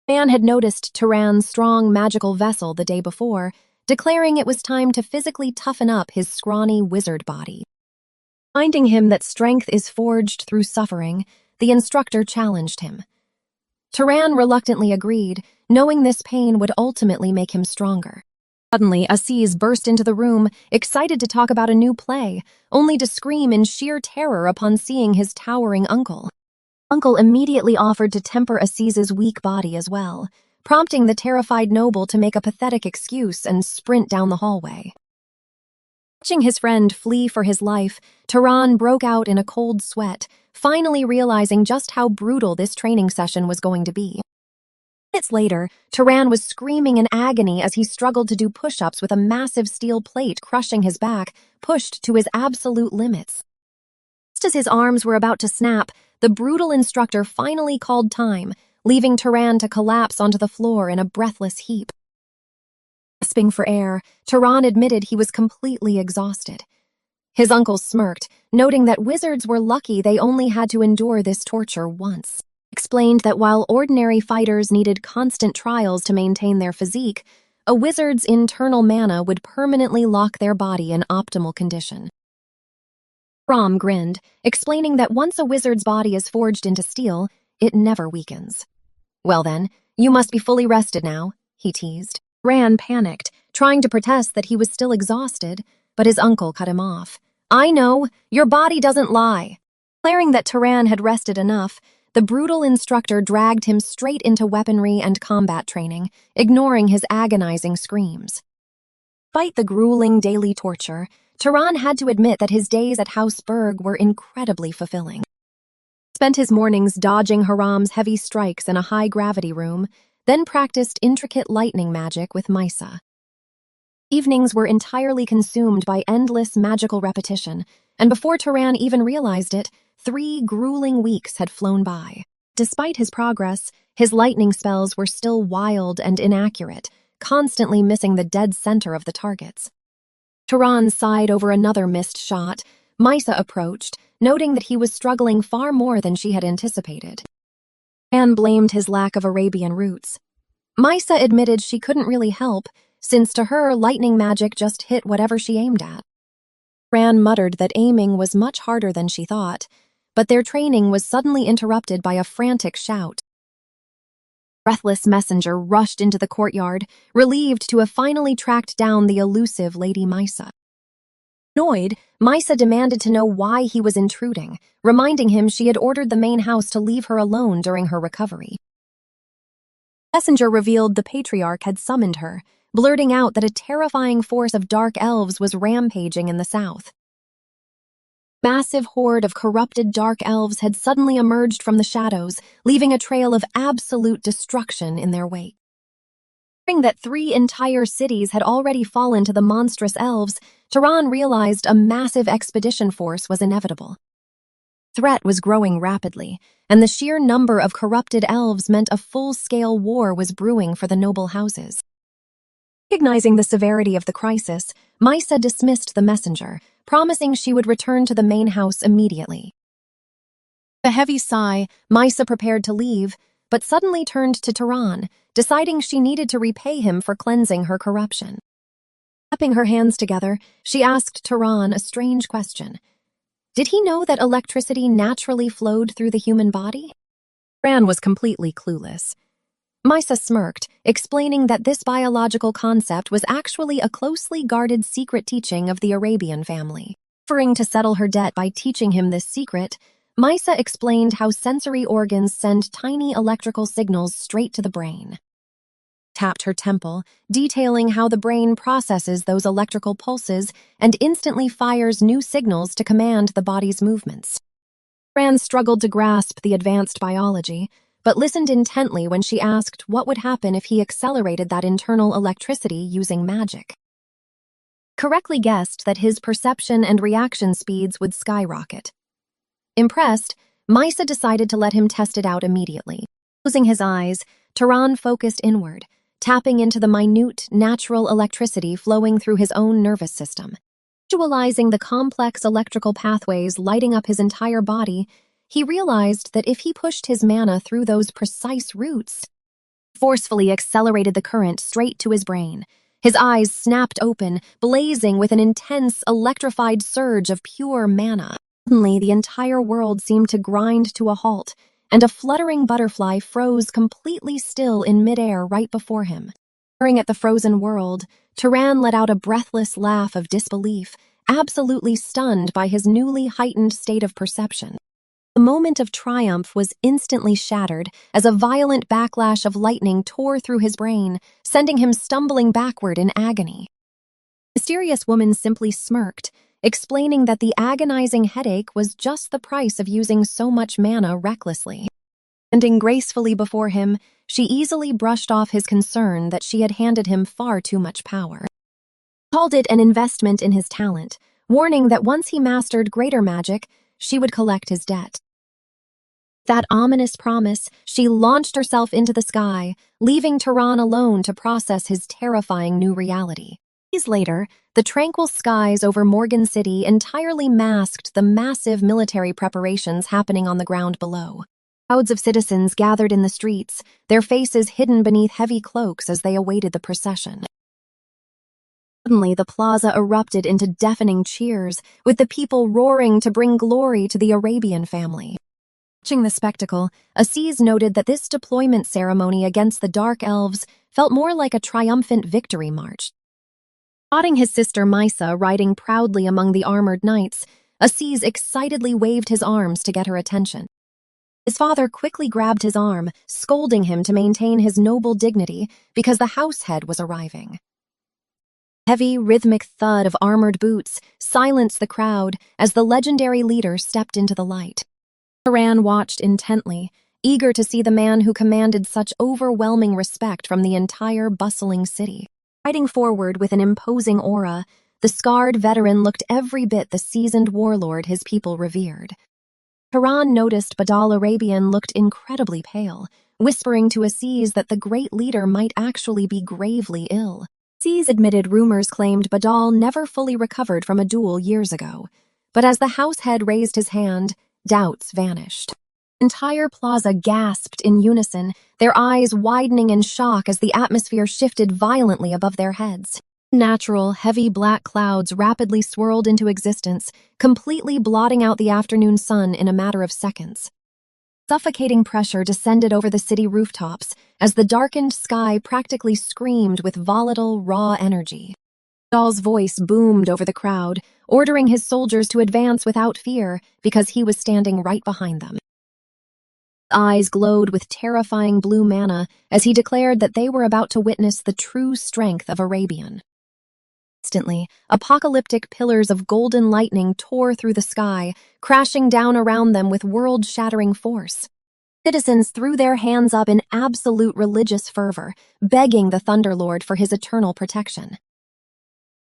The man had noticed Turan's strong magical vessel the day before, declaring it was time to physically toughen up his scrawny wizard body. Reminding him that strength is forged through suffering, the instructor challenged him. Turan reluctantly agreed, knowing this pain would ultimately make him stronger. Suddenly, Aziz burst into the room, excited to talk about a new play, only to scream in sheer terror upon seeing his towering uncle. Uncle immediately offered to temper Aziz's weak body as well, prompting the terrified noble to make a pathetic excuse and sprint down the hallway. Watching his friend flee for his life, Turan broke out in a cold sweat, finally realizing just how brutal this training session was going to be. Minutes later, Turan was screaming in agony as he struggled to do push-ups with a massive steel plate crushing his back, pushed to his absolute limits. Just as his arms were about to snap, the brutal instructor finally called time, leaving Turan to collapse onto the floor in a breathless heap. Gasping for air, Turan admitted he was completely exhausted. His uncle smirked, noting that wizards were lucky they only had to endure this torture once. Explained that while ordinary fighters needed constant trials to maintain their physique, a wizard's internal mana would permanently lock their body in optimal condition. Rom grinned, explaining that once a wizard's body is forged into steel, it never weakens. Well then, you must be fully rested now, he teased. Turan panicked, trying to protest that he was still exhausted, but his uncle cut him off. I know, your body doesn't lie. Declaring that Turan had rested enough, the brutal instructor dragged him straight into weaponry and combat training, ignoring his agonizing screams. Despite the grueling daily torture, Turan had to admit that his days at House Berg were incredibly fulfilling. He spent his mornings dodging Haram's heavy strikes in a high-gravity room, then practiced intricate lightning magic with Misa. Evenings were entirely consumed by endless magical repetition, and before Turan even realized it, 3 grueling weeks had flown by. Despite his progress, his lightning spells were still wild and inaccurate, constantly missing the dead center of the targets. Turan sighed over another missed shot. Misa approached, noting that he was struggling far more than she had anticipated. Anne blamed his lack of Arabian roots. Misa admitted she couldn't really help, since to her, lightning magic just hit whatever she aimed at. Turan muttered that aiming was much harder than she thought, but their training was suddenly interrupted by a frantic shout. A breathless messenger rushed into the courtyard, relieved to have finally tracked down the elusive Lady Misa. Annoyed, Misa demanded to know why he was intruding, reminding him she had ordered the main house to leave her alone during her recovery. Messenger revealed the patriarch had summoned her, blurting out that a terrifying force of dark elves was rampaging in the south. Massive horde of corrupted dark elves had suddenly emerged from the shadows, leaving a trail of absolute destruction in their wake. Hearing that 3 entire cities had already fallen to the monstrous elves, Turan realized a massive expedition force was inevitable. The threat was growing rapidly, and the sheer number of corrupted elves meant a full-scale war was brewing for the noble houses. Recognizing the severity of the crisis, Maisa dismissed the messenger, promising she would return to the main house immediately. With a heavy sigh, Maisa prepared to leave, but suddenly turned to Turan, deciding she needed to repay him for cleansing her corruption. Clapping her hands together, she asked Turan a strange question. Did he know that electricity naturally flowed through the human body? Turan was completely clueless. Maisa smirked, explaining that this biological concept was actually a closely guarded secret teaching of the Arabian family. Offering to settle her debt by teaching him this secret, Maisa explained how sensory organs send tiny electrical signals straight to the brain. Tapped her temple, detailing how the brain processes those electrical pulses and instantly fires new signals to command the body's movements. Fran struggled to grasp the advanced biology, but listened intently when she asked what would happen if he accelerated that internal electricity using magic. Correctly guessed that his perception and reaction speeds would skyrocket. Impressed, Maisa decided to let him test it out immediately. Closing his eyes, Turan focused inward, tapping into the minute, natural electricity flowing through his own nervous system. Visualizing the complex electrical pathways lighting up his entire body, he realized that if he pushed his mana through those precise routes, forcefully accelerated the current straight to his brain. His eyes snapped open, blazing with an intense, electrified surge of pure mana. Suddenly, the entire world seemed to grind to a halt, and a fluttering butterfly froze completely still in midair right before him. Staring at the frozen world, Turan let out a breathless laugh of disbelief, absolutely stunned by his newly heightened state of perception. The moment of triumph was instantly shattered as a violent backlash of lightning tore through his brain, sending him stumbling backward in agony. The mysterious woman simply smirked, explaining that the agonizing headache was just the price of using so much mana recklessly. Standing gracefully before him, she easily brushed off his concern that she had handed him far too much power. She called it an investment in his talent, warning that once he mastered greater magic, she would collect his debt. That ominous promise, she launched herself into the sky, leaving Turan alone to process his terrifying new reality. Days later, the tranquil skies over Morgan City entirely masked the massive military preparations happening on the ground below. Crowds of citizens gathered in the streets, their faces hidden beneath heavy cloaks as they awaited the procession. Suddenly, the plaza erupted into deafening cheers, with the people roaring to bring glory to the Arabian family. Watching the spectacle, Aziz noted that this deployment ceremony against the Dark Elves felt more like a triumphant victory march. Spotting his sister Maisa riding proudly among the armored knights, Aziz excitedly waved his arms to get her attention. His father quickly grabbed his arm, scolding him to maintain his noble dignity because the househead was arriving. Heavy, rhythmic thud of armored boots silenced the crowd as the legendary leader stepped into the light. Turan watched intently, eager to see the man who commanded such overwhelming respect from the entire bustling city. Riding forward with an imposing aura, the scarred veteran looked every bit the seasoned warlord his people revered. Turan noticed Badal Arabian looked incredibly pale, whispering to Aziz that the great leader might actually be gravely ill. Aziz admitted rumors claimed Badal never fully recovered from a duel years ago, but as the househead raised his hand, doubts vanished. The entire plaza gasped in unison, their eyes widening in shock as the atmosphere shifted violently above their heads. Natural, heavy black clouds rapidly swirled into existence, completely blotting out the afternoon sun in a matter of seconds. Suffocating pressure descended over the city rooftops as the darkened sky practically screamed with volatile, raw energy. Badal's voice boomed over the crowd, ordering his soldiers to advance without fear because he was standing right behind them. Eyes glowed with terrifying blue mana as he declared that they were about to witness the true strength of Arabian. Instantly, apocalyptic pillars of golden lightning tore through the sky, crashing down around them with world-shattering force. Citizens threw their hands up in absolute religious fervor, begging the Thunderlord for his eternal protection.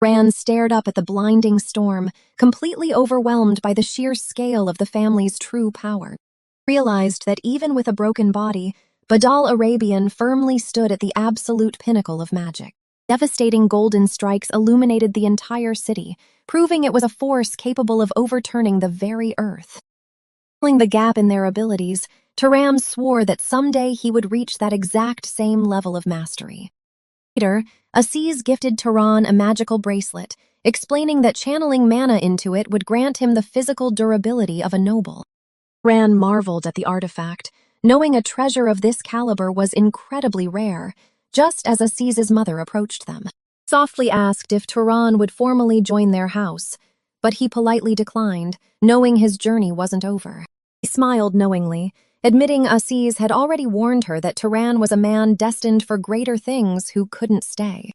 Turan stared up at the blinding storm, completely overwhelmed by the sheer scale of the family's true power. Realized that even with a broken body, Badal Arabian firmly stood at the absolute pinnacle of magic. Devastating golden strikes illuminated the entire city, proving it was a force capable of overturning the very earth. Filling the gap in their abilities, Turan swore that someday he would reach that exact same level of mastery. Later, Aziz gifted Turan a magical bracelet, explaining that channeling mana into it would grant him the physical durability of a noble. Turan marveled at the artifact, knowing a treasure of this caliber was incredibly rare, just as Aziz's mother approached them. Softly asked if Turan would formally join their house, but he politely declined, knowing his journey wasn't over. He smiled knowingly, admitting Aziz had already warned her that Turan was a man destined for greater things who couldn't stay.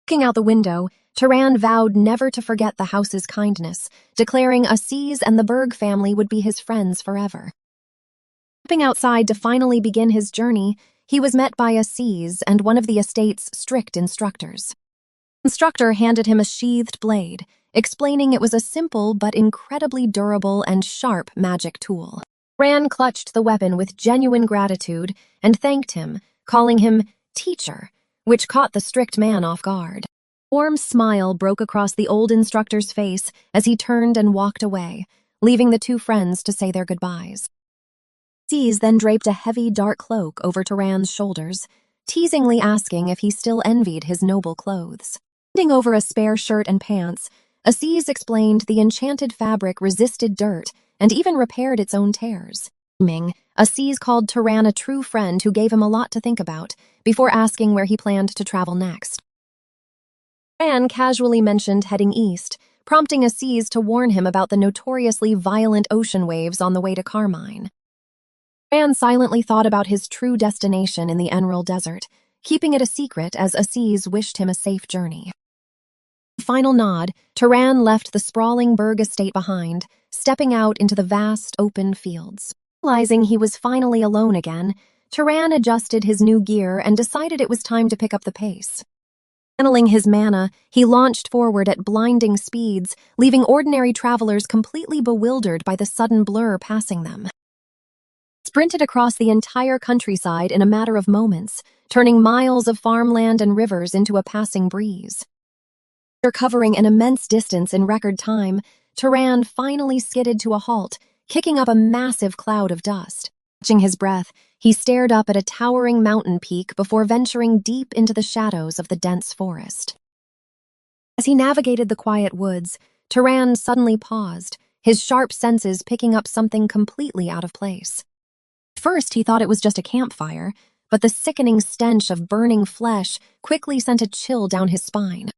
Looking out the window, Turan vowed never to forget the house's kindness, declaring Aziz and the Berg family would be his friends forever. Stepping outside to finally begin his journey, he was met by Aziz and one of the estate's strict instructors. The instructor handed him a sheathed blade, explaining it was a simple but incredibly durable and sharp magic tool. Turan clutched the weapon with genuine gratitude and thanked him, calling him teacher, which caught the strict man off guard. A warm smile broke across the old instructor's face as he turned and walked away, leaving the two friends to say their goodbyes. Aziz then draped a heavy, dark cloak over Turan's shoulders, teasingly asking if he still envied his noble clothes. Bending over a spare shirt and pants, Aziz explained the enchanted fabric resisted dirt and even repaired its own tears. Aziz called Turan a true friend who gave him a lot to think about, before asking where he planned to travel next. Turan casually mentioned heading east, prompting Aziz to warn him about the notoriously violent ocean waves on the way to Carmine. Turan silently thought about his true destination in the Emerald Desert, keeping it a secret as Aziz wished him a safe journey. With a final nod, Turan left the sprawling Berg estate behind, stepping out into the vast, open fields. Realizing he was finally alone again, Turan adjusted his new gear and decided it was time to pick up the pace. Channeling his mana, he launched forward at blinding speeds, leaving ordinary travelers completely bewildered by the sudden blur passing them. Sprinted across the entire countryside in a matter of moments, turning miles of farmland and rivers into a passing breeze. After covering an immense distance in record time, Turan finally skidded to a halt, kicking up a massive cloud of dust. Catching his breath, he stared up at a towering mountain peak before venturing deep into the shadows of the dense forest. As he navigated the quiet woods, Turan suddenly paused, his sharp senses picking up something completely out of place. At first, he thought it was just a campfire, but the sickening stench of burning flesh quickly sent a chill down his spine.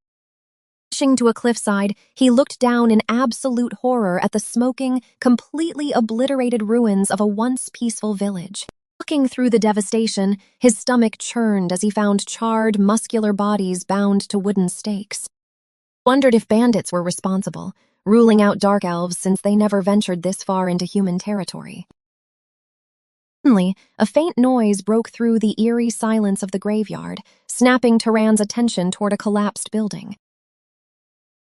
Rushing to a cliffside, he looked down in absolute horror at the smoking, completely obliterated ruins of a once peaceful village. Walking through the devastation, his stomach churned as he found charred, muscular bodies bound to wooden stakes. He wondered if bandits were responsible, ruling out dark elves since they never ventured this far into human territory. Suddenly, a faint noise broke through the eerie silence of the graveyard, snapping Turan's attention toward a collapsed building.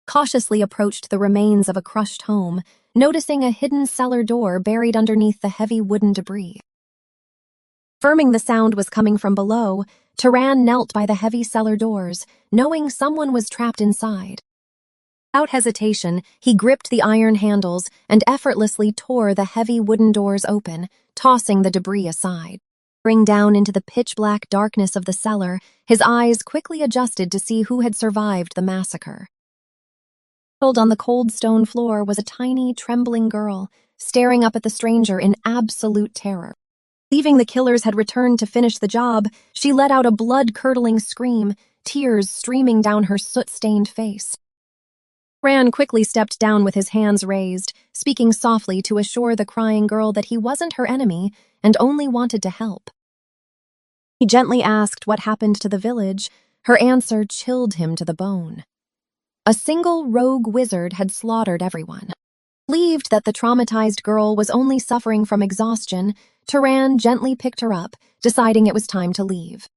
Cautiously approached the remains of a crushed home, noticing a hidden cellar door buried underneath the heavy wooden debris. Confirming the sound was coming from below, Turan knelt by the heavy cellar doors, knowing someone was trapped inside. Without hesitation, he gripped the iron handles and effortlessly tore the heavy wooden doors open, tossing the debris aside. Peering down into the pitch-black darkness of the cellar, his eyes quickly adjusted to see who had survived the massacre. Huddled on the cold stone floor was a tiny, trembling girl, staring up at the stranger in absolute terror. Believing the killers had returned to finish the job, she let out a blood-curdling scream, tears streaming down her soot-stained face. Turan quickly stepped down with his hands raised, speaking softly to assure the crying girl that he wasn't her enemy and only wanted to help. He gently asked what happened to the village. Her answer chilled him to the bone. A single rogue wizard had slaughtered everyone. Believed that the traumatized girl was only suffering from exhaustion, Turan gently picked her up, deciding it was time to leave.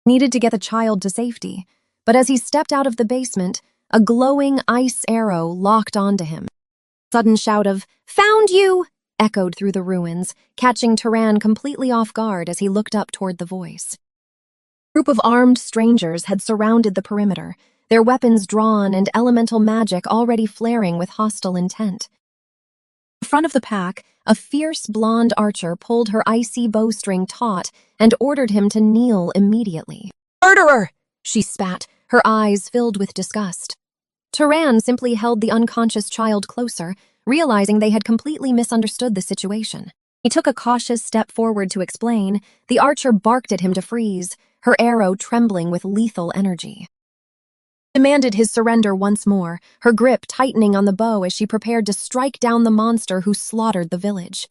He needed to get the child to safety, but as he stepped out of the basement, a glowing ice arrow locked onto him. A sudden shout of, "Found you!" echoed through the ruins, catching Turan completely off guard as he looked up toward the voice. A group of armed strangers had surrounded the perimeter, their weapons drawn and elemental magic already flaring with hostile intent. In front of the pack, a fierce blonde archer pulled her icy bowstring taut and ordered him to kneel immediately. "Murderer!" she spat, her eyes filled with disgust. Turan simply held the unconscious child closer, realizing they had completely misunderstood the situation. He took a cautious step forward to explain. The archer barked at him to freeze, her arrow trembling with lethal energy. Demanded his surrender once more, her grip tightening on the bow as she prepared to strike down the monster who slaughtered the village.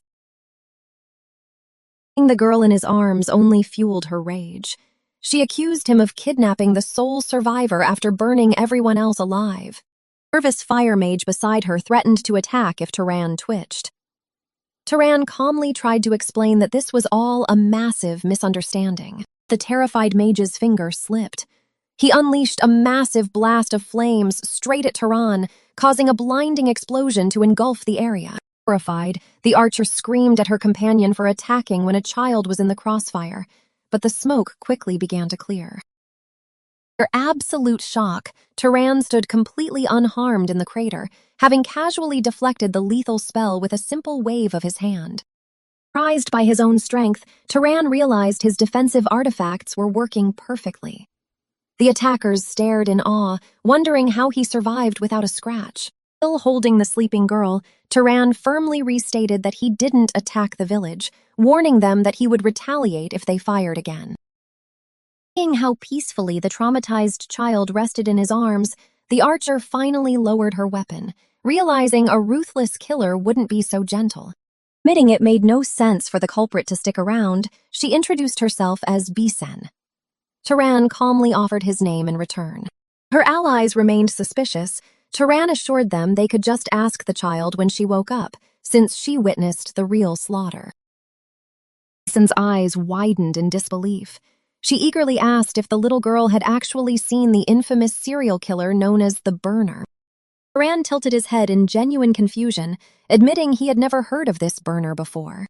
Holding the girl in his arms only fueled her rage. She accused him of kidnapping the sole survivor after burning everyone else alive. The nervous fire mage beside her threatened to attack if Turan twitched. Turan calmly tried to explain that this was all a massive misunderstanding. The terrified mage's finger slipped. He unleashed a massive blast of flames straight at Turan, causing a blinding explosion to engulf the area. Horrified, the archer screamed at her companion for attacking when a child was in the crossfire, but the smoke quickly began to clear. In absolute shock, Turan stood completely unharmed in the crater, having casually deflected the lethal spell with a simple wave of his hand. Surprised by his own strength, Turan realized his defensive artifacts were working perfectly. The attackers stared in awe, wondering how he survived without a scratch. Still holding the sleeping girl, Turan firmly restated that he didn't attack the village, warning them that he would retaliate if they fired again. Seeing how peacefully the traumatized child rested in his arms, the archer finally lowered her weapon, realizing a ruthless killer wouldn't be so gentle. Admitting it made no sense for the culprit to stick around, she introduced herself as Bisen. Turan calmly offered his name in return. Her allies remained suspicious. Turan assured them they could just ask the child when she woke up, since she witnessed the real slaughter. Bisen's eyes widened in disbelief. She eagerly asked if the little girl had actually seen the infamous serial killer known as the Burner. Turan tilted his head in genuine confusion, admitting he had never heard of this Burner before.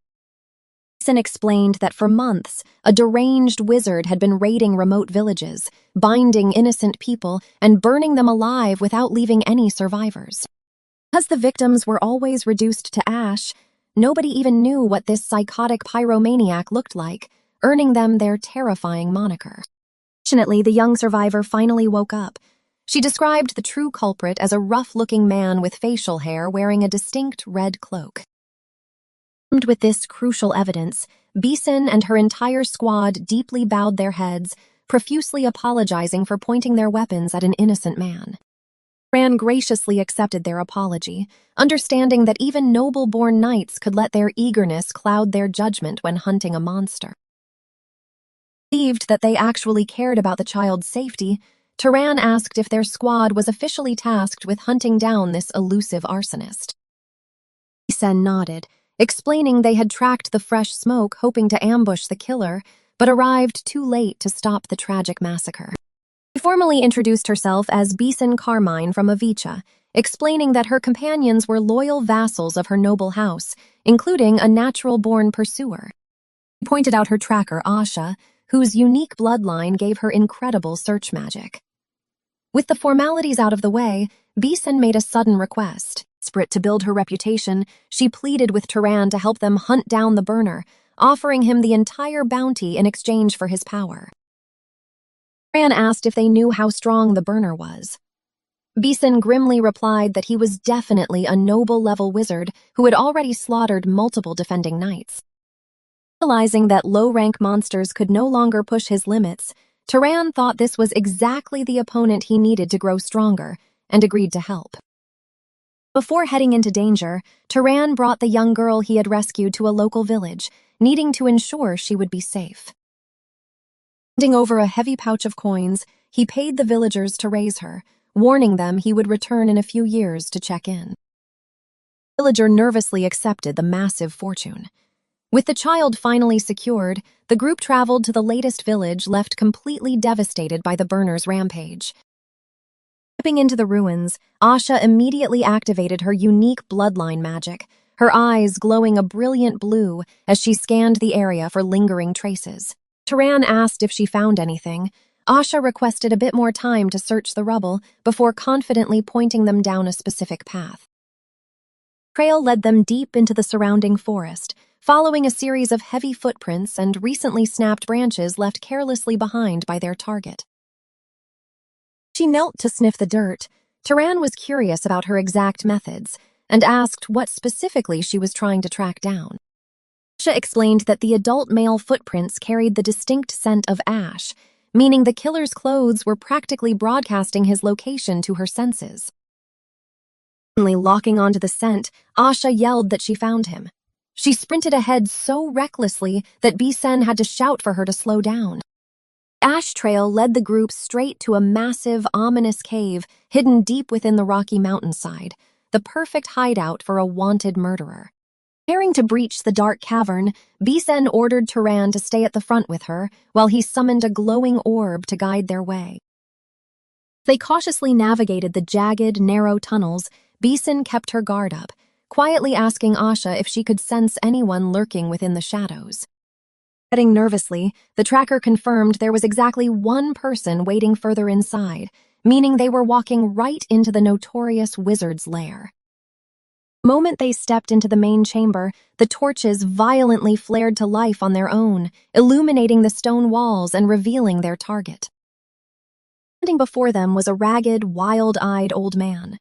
Bisen explained that for months, a deranged wizard had been raiding remote villages, binding innocent people, and burning them alive without leaving any survivors. Because the victims were always reduced to ash, nobody even knew what this psychotic pyromaniac looked like, earning them their terrifying moniker. Fortunately, the young survivor finally woke up. She described the true culprit as a rough-looking man with facial hair wearing a distinct red cloak. Armed with this crucial evidence, Bisen and her entire squad deeply bowed their heads, profusely apologizing for pointing their weapons at an innocent man. Turan graciously accepted their apology, understanding that even noble-born knights could let their eagerness cloud their judgment when hunting a monster. Believed that they actually cared about the child's safety, Turan asked if their squad was officially tasked with hunting down this elusive arsonist. Bisen nodded, explaining they had tracked the fresh smoke hoping to ambush the killer, but arrived too late to stop the tragic massacre. She formally introduced herself as Bisen Carmine from Avicha, explaining that her companions were loyal vassals of her noble house, including a natural-born pursuer. She pointed out her tracker, Asha, whose unique bloodline gave her incredible search magic. With the formalities out of the way, Bisen made a sudden request. Desperate to build her reputation, she pleaded with Turan to help them hunt down the Burner, offering him the entire bounty in exchange for his power. Turan asked if they knew how strong the Burner was. Bisen grimly replied that he was definitely a noble-level wizard who had already slaughtered multiple defending knights. Realizing that low-rank monsters could no longer push his limits, Turan thought this was exactly the opponent he needed to grow stronger, and agreed to help. Before heading into danger, Turan brought the young girl he had rescued to a local village, needing to ensure she would be safe. Handing over a heavy pouch of coins, he paid the villagers to raise her, warning them he would return in a few years to check in. The villager nervously accepted the massive fortune. With the child finally secured, the group traveled to the latest village left completely devastated by the burners' rampage. Stepping into the ruins, Asha immediately activated her unique bloodline magic, her eyes glowing a brilliant blue as she scanned the area for lingering traces. Turan asked if she found anything. Asha requested a bit more time to search the rubble before confidently pointing them down a specific path. The trail led them deep into the surrounding forest, following a series of heavy footprints and recently snapped branches left carelessly behind by their target. She knelt to sniff the dirt. Turan was curious about her exact methods and asked what specifically she was trying to track down. Asha explained that the adult male footprints carried the distinct scent of ash, meaning the killer's clothes were practically broadcasting his location to her senses. Suddenly locking onto the scent, Asha yelled that she found him. She sprinted ahead so recklessly that Bisen had to shout for her to slow down. The ash trail led the group straight to a massive, ominous cave hidden deep within the rocky mountainside, the perfect hideout for a wanted murderer. Preparing to breach the dark cavern, Bisen ordered Turan to stay at the front with her, while he summoned a glowing orb to guide their way. They cautiously navigated the jagged, narrow tunnels. Bisen kept her guard up, quietly asking Asha if she could sense anyone lurking within the shadows. Getting nervously, the tracker confirmed there was exactly one person waiting further inside, meaning they were walking right into the notorious wizard's lair. The moment they stepped into the main chamber, the torches violently flared to life on their own, illuminating the stone walls and revealing their target. Standing before them was a ragged, wild-eyed old man.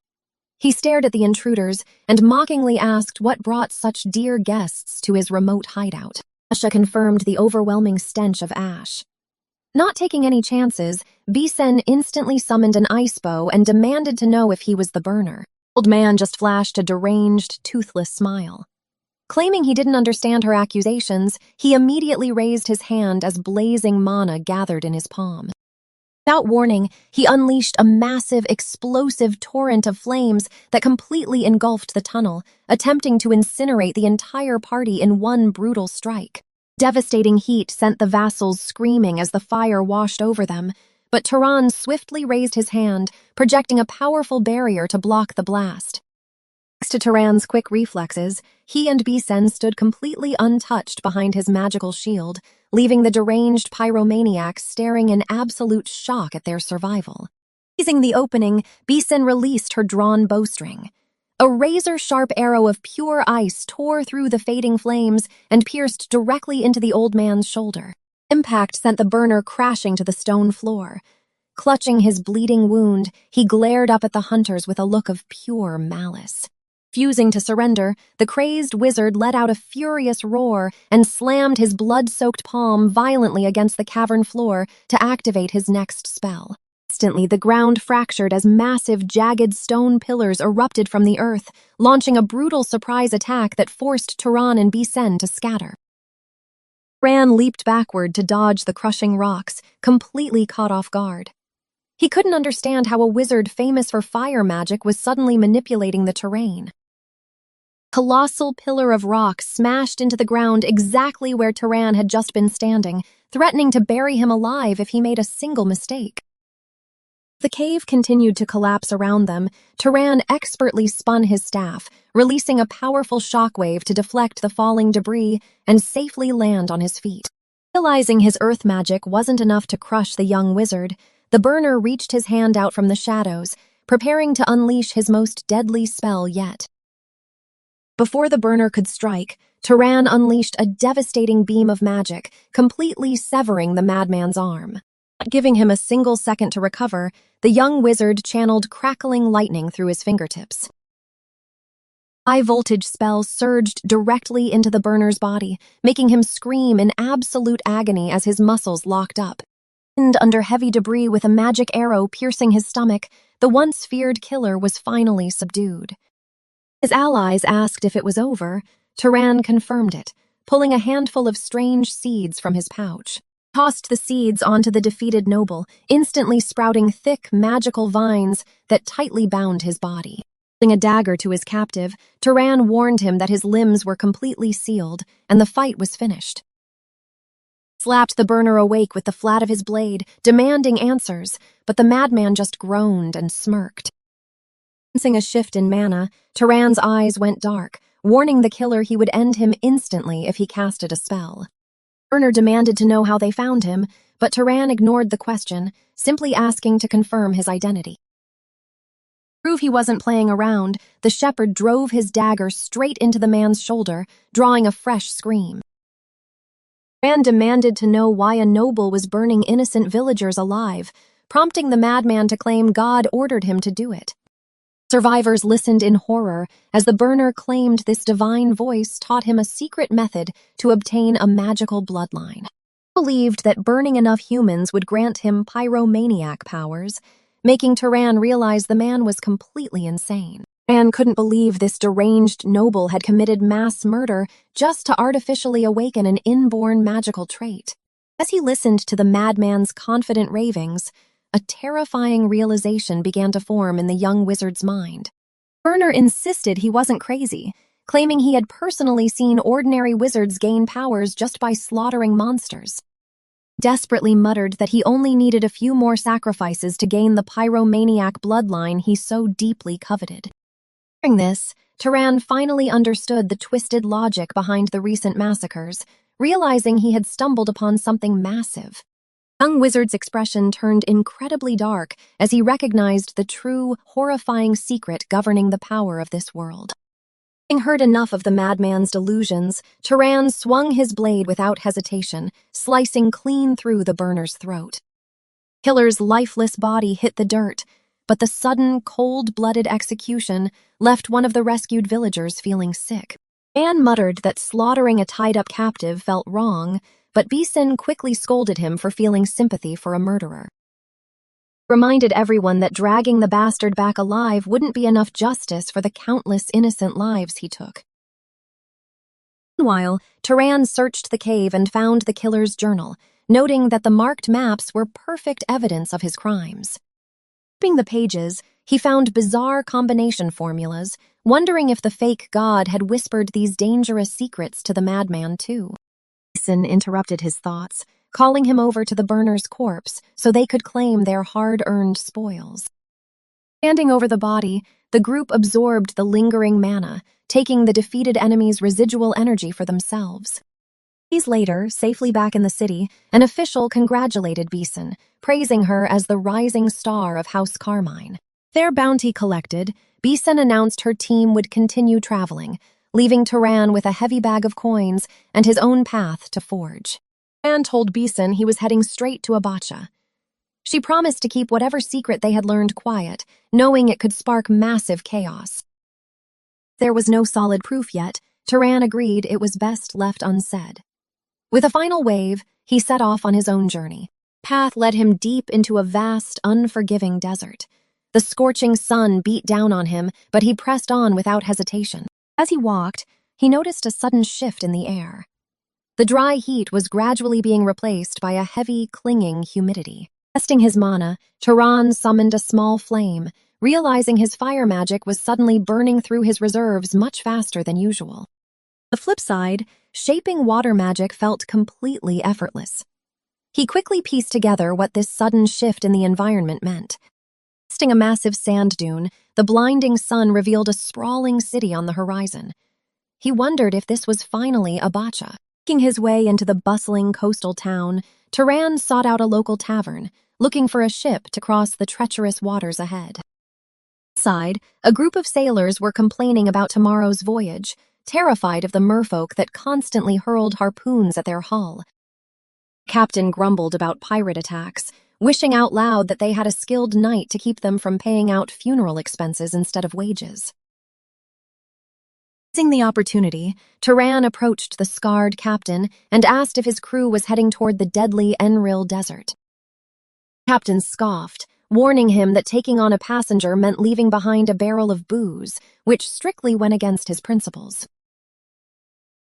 He stared at the intruders and mockingly asked what brought such dear guests to his remote hideout. Asha confirmed the overwhelming stench of ash. Not taking any chances, Bisen instantly summoned an ice bow and demanded to know if he was the burner. The old man just flashed a deranged, toothless smile. Claiming he didn't understand her accusations, he immediately raised his hand as blazing mana gathered in his palm. Without warning, he unleashed a massive, explosive torrent of flames that completely engulfed the tunnel, attempting to incinerate the entire party in one brutal strike. Devastating heat sent the vassals screaming as the fire washed over them, but Turan swiftly raised his hand, projecting a powerful barrier to block the blast. Thanks to Turan's quick reflexes, he and Bisen stood completely untouched behind his magical shield, leaving the deranged pyromaniacs staring in absolute shock at their survival. Seizing the opening, Bisen released her drawn bowstring. A razor-sharp arrow of pure ice tore through the fading flames and pierced directly into the old man's shoulder. Impact sent the burner crashing to the stone floor. Clutching his bleeding wound, he glared up at the hunters with a look of pure malice. Refusing to surrender, the crazed wizard let out a furious roar and slammed his blood-soaked palm violently against the cavern floor to activate his next spell. Instantly, the ground fractured as massive, jagged stone pillars erupted from the earth, launching a brutal surprise attack that forced Turan and Bisen to scatter. Turan leaped backward to dodge the crushing rocks, completely caught off guard. He couldn't understand how a wizard famous for fire magic was suddenly manipulating the terrain. A colossal pillar of rock smashed into the ground exactly where Turan had just been standing, threatening to bury him alive if he made a single mistake. The cave continued to collapse around them. Turan expertly spun his staff, releasing a powerful shockwave to deflect the falling debris and safely land on his feet. Realizing his earth magic wasn't enough to crush the young wizard, the burner reached his hand out from the shadows, preparing to unleash his most deadly spell yet. Before the burner could strike, Turan unleashed a devastating beam of magic, completely severing the madman's arm. Not giving him a single second to recover, the young wizard channeled crackling lightning through his fingertips. High-voltage spell surged directly into the burner's body, making him scream in absolute agony as his muscles locked up. Pinned under heavy debris with a magic arrow piercing his stomach, the once feared killer was finally subdued. His allies asked if it was over. Turan confirmed it, pulling a handful of strange seeds from his pouch. Tossed the seeds onto the defeated noble, instantly sprouting thick, magical vines that tightly bound his body. Holding a dagger to his captive, Turan warned him that his limbs were completely sealed, and the fight was finished. Slapped the burner awake with the flat of his blade, demanding answers, but the madman just groaned and smirked. Sensing a shift in mana, Turan's eyes went dark, warning the killer he would end him instantly if he casted a spell. Burner demanded to know how they found him, but Turan ignored the question, simply asking to confirm his identity. To prove he wasn't playing around, the shepherd drove his dagger straight into the man's shoulder, drawing a fresh scream. Turan demanded to know why a noble was burning innocent villagers alive, prompting the madman to claim God ordered him to do it. Survivors listened in horror as the burner claimed this divine voice taught him a secret method to obtain a magical bloodline. He believed that burning enough humans would grant him pyromaniac powers, making Turan realize the man was completely insane. Turan couldn't believe this deranged noble had committed mass murder just to artificially awaken an inborn magical trait. As he listened to the madman's confident ravings, a terrifying realization began to form in the young wizard's mind. Burner insisted he wasn't crazy, claiming he had personally seen ordinary wizards gain powers just by slaughtering monsters. Desperately muttered that he only needed a few more sacrifices to gain the pyromaniac bloodline he so deeply coveted. Hearing this, Turan finally understood the twisted logic behind the recent massacres, realizing he had stumbled upon something massive. The young wizard's expression turned incredibly dark as he recognized the true, horrifying secret governing the power of this world. Having heard enough of the madman's delusions, Turan swung his blade without hesitation, slicing clean through the burner's throat. The killer's lifeless body hit the dirt, but the sudden, cold-blooded execution left one of the rescued villagers feeling sick. Man muttered that slaughtering a tied-up captive felt wrong, but Bisin quickly scolded him for feeling sympathy for a murderer. He reminded everyone that dragging the bastard back alive wouldn't be enough justice for the countless innocent lives he took. Meanwhile, Turan searched the cave and found the killer's journal, noting that the marked maps were perfect evidence of his crimes. Flipping the pages, he found bizarre combination formulas, wondering if the fake god had whispered these dangerous secrets to the madman too. Mason interrupted his thoughts, calling him over to the burner's corpse so they could claim their hard-earned spoils. Standing over the body, the group absorbed the lingering mana, taking the defeated enemy's residual energy for themselves. Days later, safely back in the city, an official congratulated Bisin, praising her as the rising star of House Carmine. Their bounty collected, Bisin announced her team would continue traveling, leaving Turan with a heavy bag of coins and his own path to forge. Turan told Bisin he was heading straight to Abacha. She promised to keep whatever secret they had learned quiet, knowing it could spark massive chaos. There was no solid proof yet. Turan agreed it was best left unsaid. With a final wave, he set off on his own journey. The path led him deep into a vast, unforgiving desert. The scorching sun beat down on him, but he pressed on without hesitation. As he walked, he noticed a sudden shift in the air. The dry heat was gradually being replaced by a heavy, clinging humidity. Testing his mana, Turan summoned a small flame, realizing his fire magic was suddenly burning through his reserves much faster than usual. On the flip side, shaping water magic felt completely effortless. He quickly pieced together what this sudden shift in the environment meant. Casting a massive sand dune, the blinding sun revealed a sprawling city on the horizon. He wondered if this was finally Abacha. Making his way into the bustling coastal town, Turan sought out a local tavern, looking for a ship to cross the treacherous waters ahead. Outside, a group of sailors were complaining about tomorrow's voyage, terrified of the merfolk that constantly hurled harpoons at their hull. The captain grumbled about pirate attacks, wishing out loud that they had a skilled knight to keep them from paying out funeral expenses instead of wages. Seizing the opportunity, Turan approached the scarred captain and asked if his crew was heading toward the deadly Enril Desert. The captain scoffed, warning him that taking on a passenger meant leaving behind a barrel of booze, which strictly went against his principles.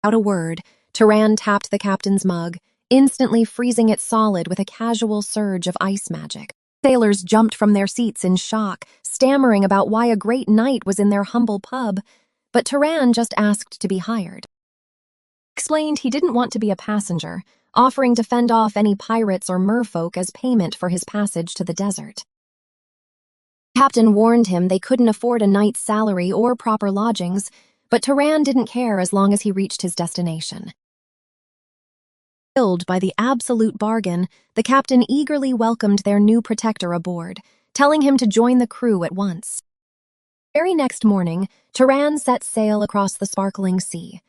Without a word, Turan tapped the captain's mug, instantly freezing it solid with a casual surge of ice magic. Sailors jumped from their seats in shock, stammering about why a great knight was in their humble pub, but Turan just asked to be hired. Explained he didn't want to be a passenger, offering to fend off any pirates or merfolk as payment for his passage to the desert. The captain warned him they couldn't afford a knight's salary or proper lodgings, but Turan didn't care as long as he reached his destination. Thrilled by the absolute bargain, the captain eagerly welcomed their new protector aboard, telling him to join the crew at once. The very next morning, Turan set sail across the sparkling sea.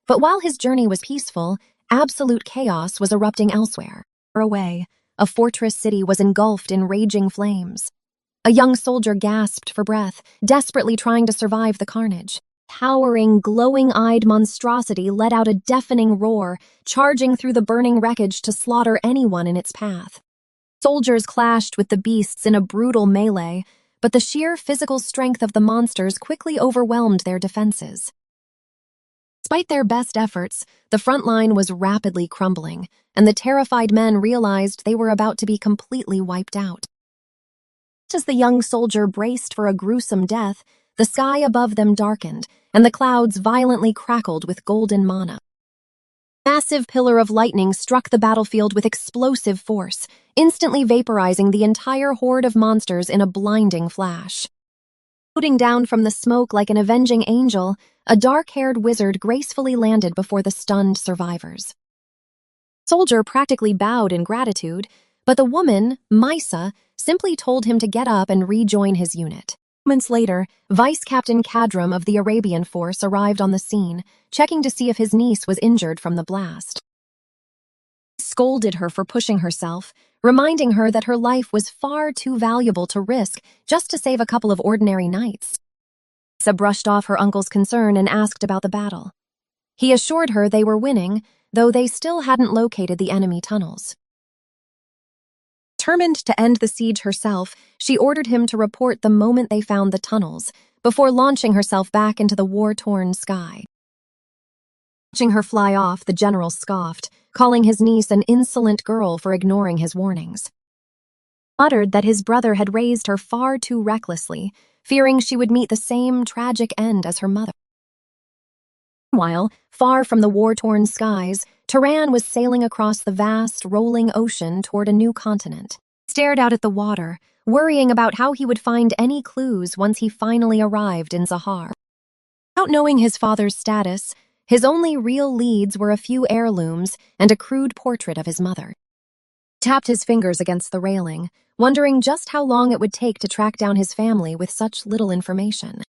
But while his journey was peaceful, absolute chaos was erupting elsewhere. Far away, a fortress city was engulfed in raging flames. A young soldier gasped for breath, desperately trying to survive the carnage. Towering, glowing-eyed monstrosity let out a deafening roar, charging through the burning wreckage to slaughter anyone in its path. Soldiers clashed with the beasts in a brutal melee, but the sheer physical strength of the monsters quickly overwhelmed their defenses. Despite their best efforts, the front line was rapidly crumbling, and the terrified men realized they were about to be completely wiped out. Just as the young soldier braced for a gruesome death, the sky above them darkened, and the clouds violently crackled with golden mana. A massive pillar of lightning struck the battlefield with explosive force, instantly vaporizing the entire horde of monsters in a blinding flash. Floating down from the smoke like an avenging angel, a dark-haired wizard gracefully landed before the stunned survivors. The soldier practically bowed in gratitude, but the woman, Misa, simply told him to get up and rejoin his unit. Moments later, Vice Captain Kadram of the Arabian force arrived on the scene, checking to see if his niece was injured from the blast. He scolded her for pushing herself, reminding her that her life was far too valuable to risk just to save a couple of ordinary knights. Lisa brushed off her uncle's concern and asked about the battle. He assured her they were winning, though they still hadn't located the enemy tunnels. Determined to end the siege herself, she ordered him to report the moment they found the tunnels, before launching herself back into the war-torn sky. Watching her fly off, the general scoffed, calling his niece an insolent girl for ignoring his warnings. He muttered that his brother had raised her far too recklessly, fearing she would meet the same tragic end as her mother. Meanwhile, far from the war-torn skies, Turan was sailing across the vast, rolling ocean toward a new continent. He stared out at the water, worrying about how he would find any clues once he finally arrived in Zahar. Without knowing his father's status, his only real leads were a few heirlooms and a crude portrait of his mother. He tapped his fingers against the railing, wondering just how long it would take to track down his family with such little information.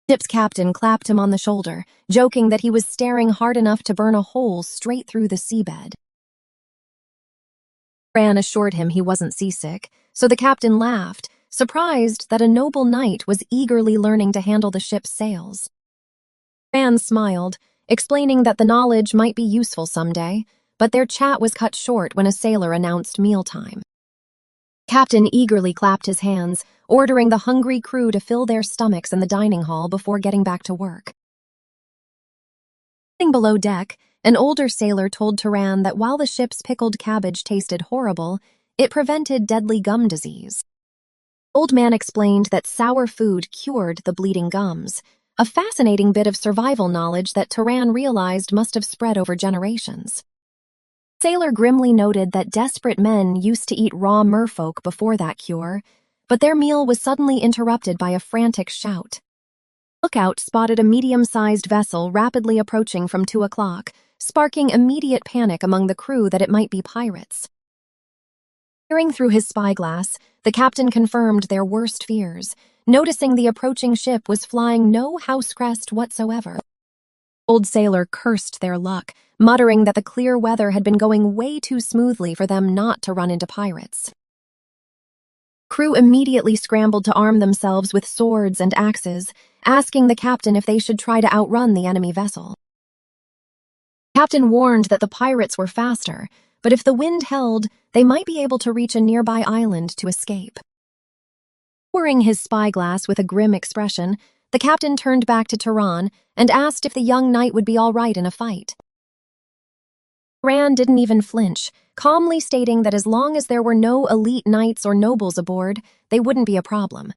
The ship's captain clapped him on the shoulder, joking that he was staring hard enough to burn a hole straight through the seabed. Turan assured him he wasn't seasick, so the captain laughed, surprised that a noble knight was eagerly learning to handle the ship's sails. Turan smiled, explaining that the knowledge might be useful someday, but their chat was cut short when a sailor announced mealtime. The captain eagerly clapped his hands, ordering the hungry crew to fill their stomachs in the dining hall before getting back to work. Sitting below deck, an older sailor told Turan that while the ship's pickled cabbage tasted horrible, it prevented deadly gum disease. The old man explained that sour food cured the bleeding gums, a fascinating bit of survival knowledge that Turan realized must have spread over generations. The sailor grimly noted that desperate men used to eat raw merfolk before that cure, but their meal was suddenly interrupted by a frantic shout. Lookout spotted a medium-sized vessel rapidly approaching from 2 o'clock, sparking immediate panic among the crew that it might be pirates. Peering through his spyglass, the captain confirmed their worst fears, noticing the approaching ship was flying no house crest whatsoever. The old sailor cursed their luck, muttering that the clear weather had been going way too smoothly for them not to run into pirates. Crew immediately scrambled to arm themselves with swords and axes, asking the captain if they should try to outrun the enemy vessel. The captain warned that the pirates were faster, but if the wind held, they might be able to reach a nearby island to escape. Lowering his spyglass with a grim expression, the captain turned back to Turan and asked if the young knight would be all right in a fight. Turan didn't even flinch, calmly stating that as long as there were no elite knights or nobles aboard, they wouldn't be a problem.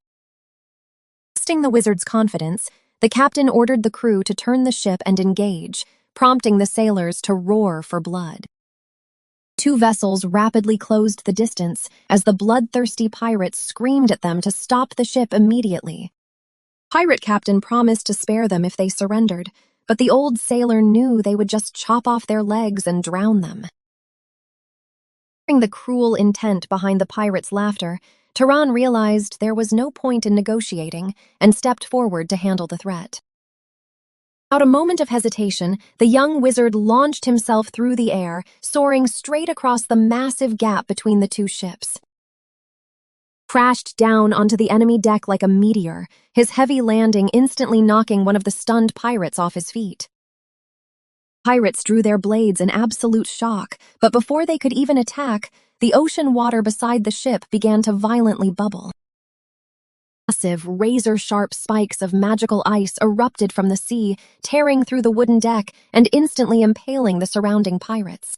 Testing the wizard's confidence, the captain ordered the crew to turn the ship and engage, prompting the sailors to roar for blood. Two vessels rapidly closed the distance as the bloodthirsty pirates screamed at them to stop the ship immediately. Pirate captain promised to spare them if they surrendered, but the old sailor knew they would just chop off their legs and drown them. Hearing the cruel intent behind the pirates' laughter, Turan realized there was no point in negotiating and stepped forward to handle the threat. Without a moment of hesitation, the young wizard launched himself through the air, soaring straight across the massive gap between the two ships. Crashed down onto the enemy deck like a meteor, his heavy landing instantly knocking one of the stunned pirates off his feet. Pirates drew their blades in absolute shock, but before they could even attack, the ocean water beside the ship began to violently bubble. Massive, razor-sharp spikes of magical ice erupted from the sea, tearing through the wooden deck and instantly impaling the surrounding pirates.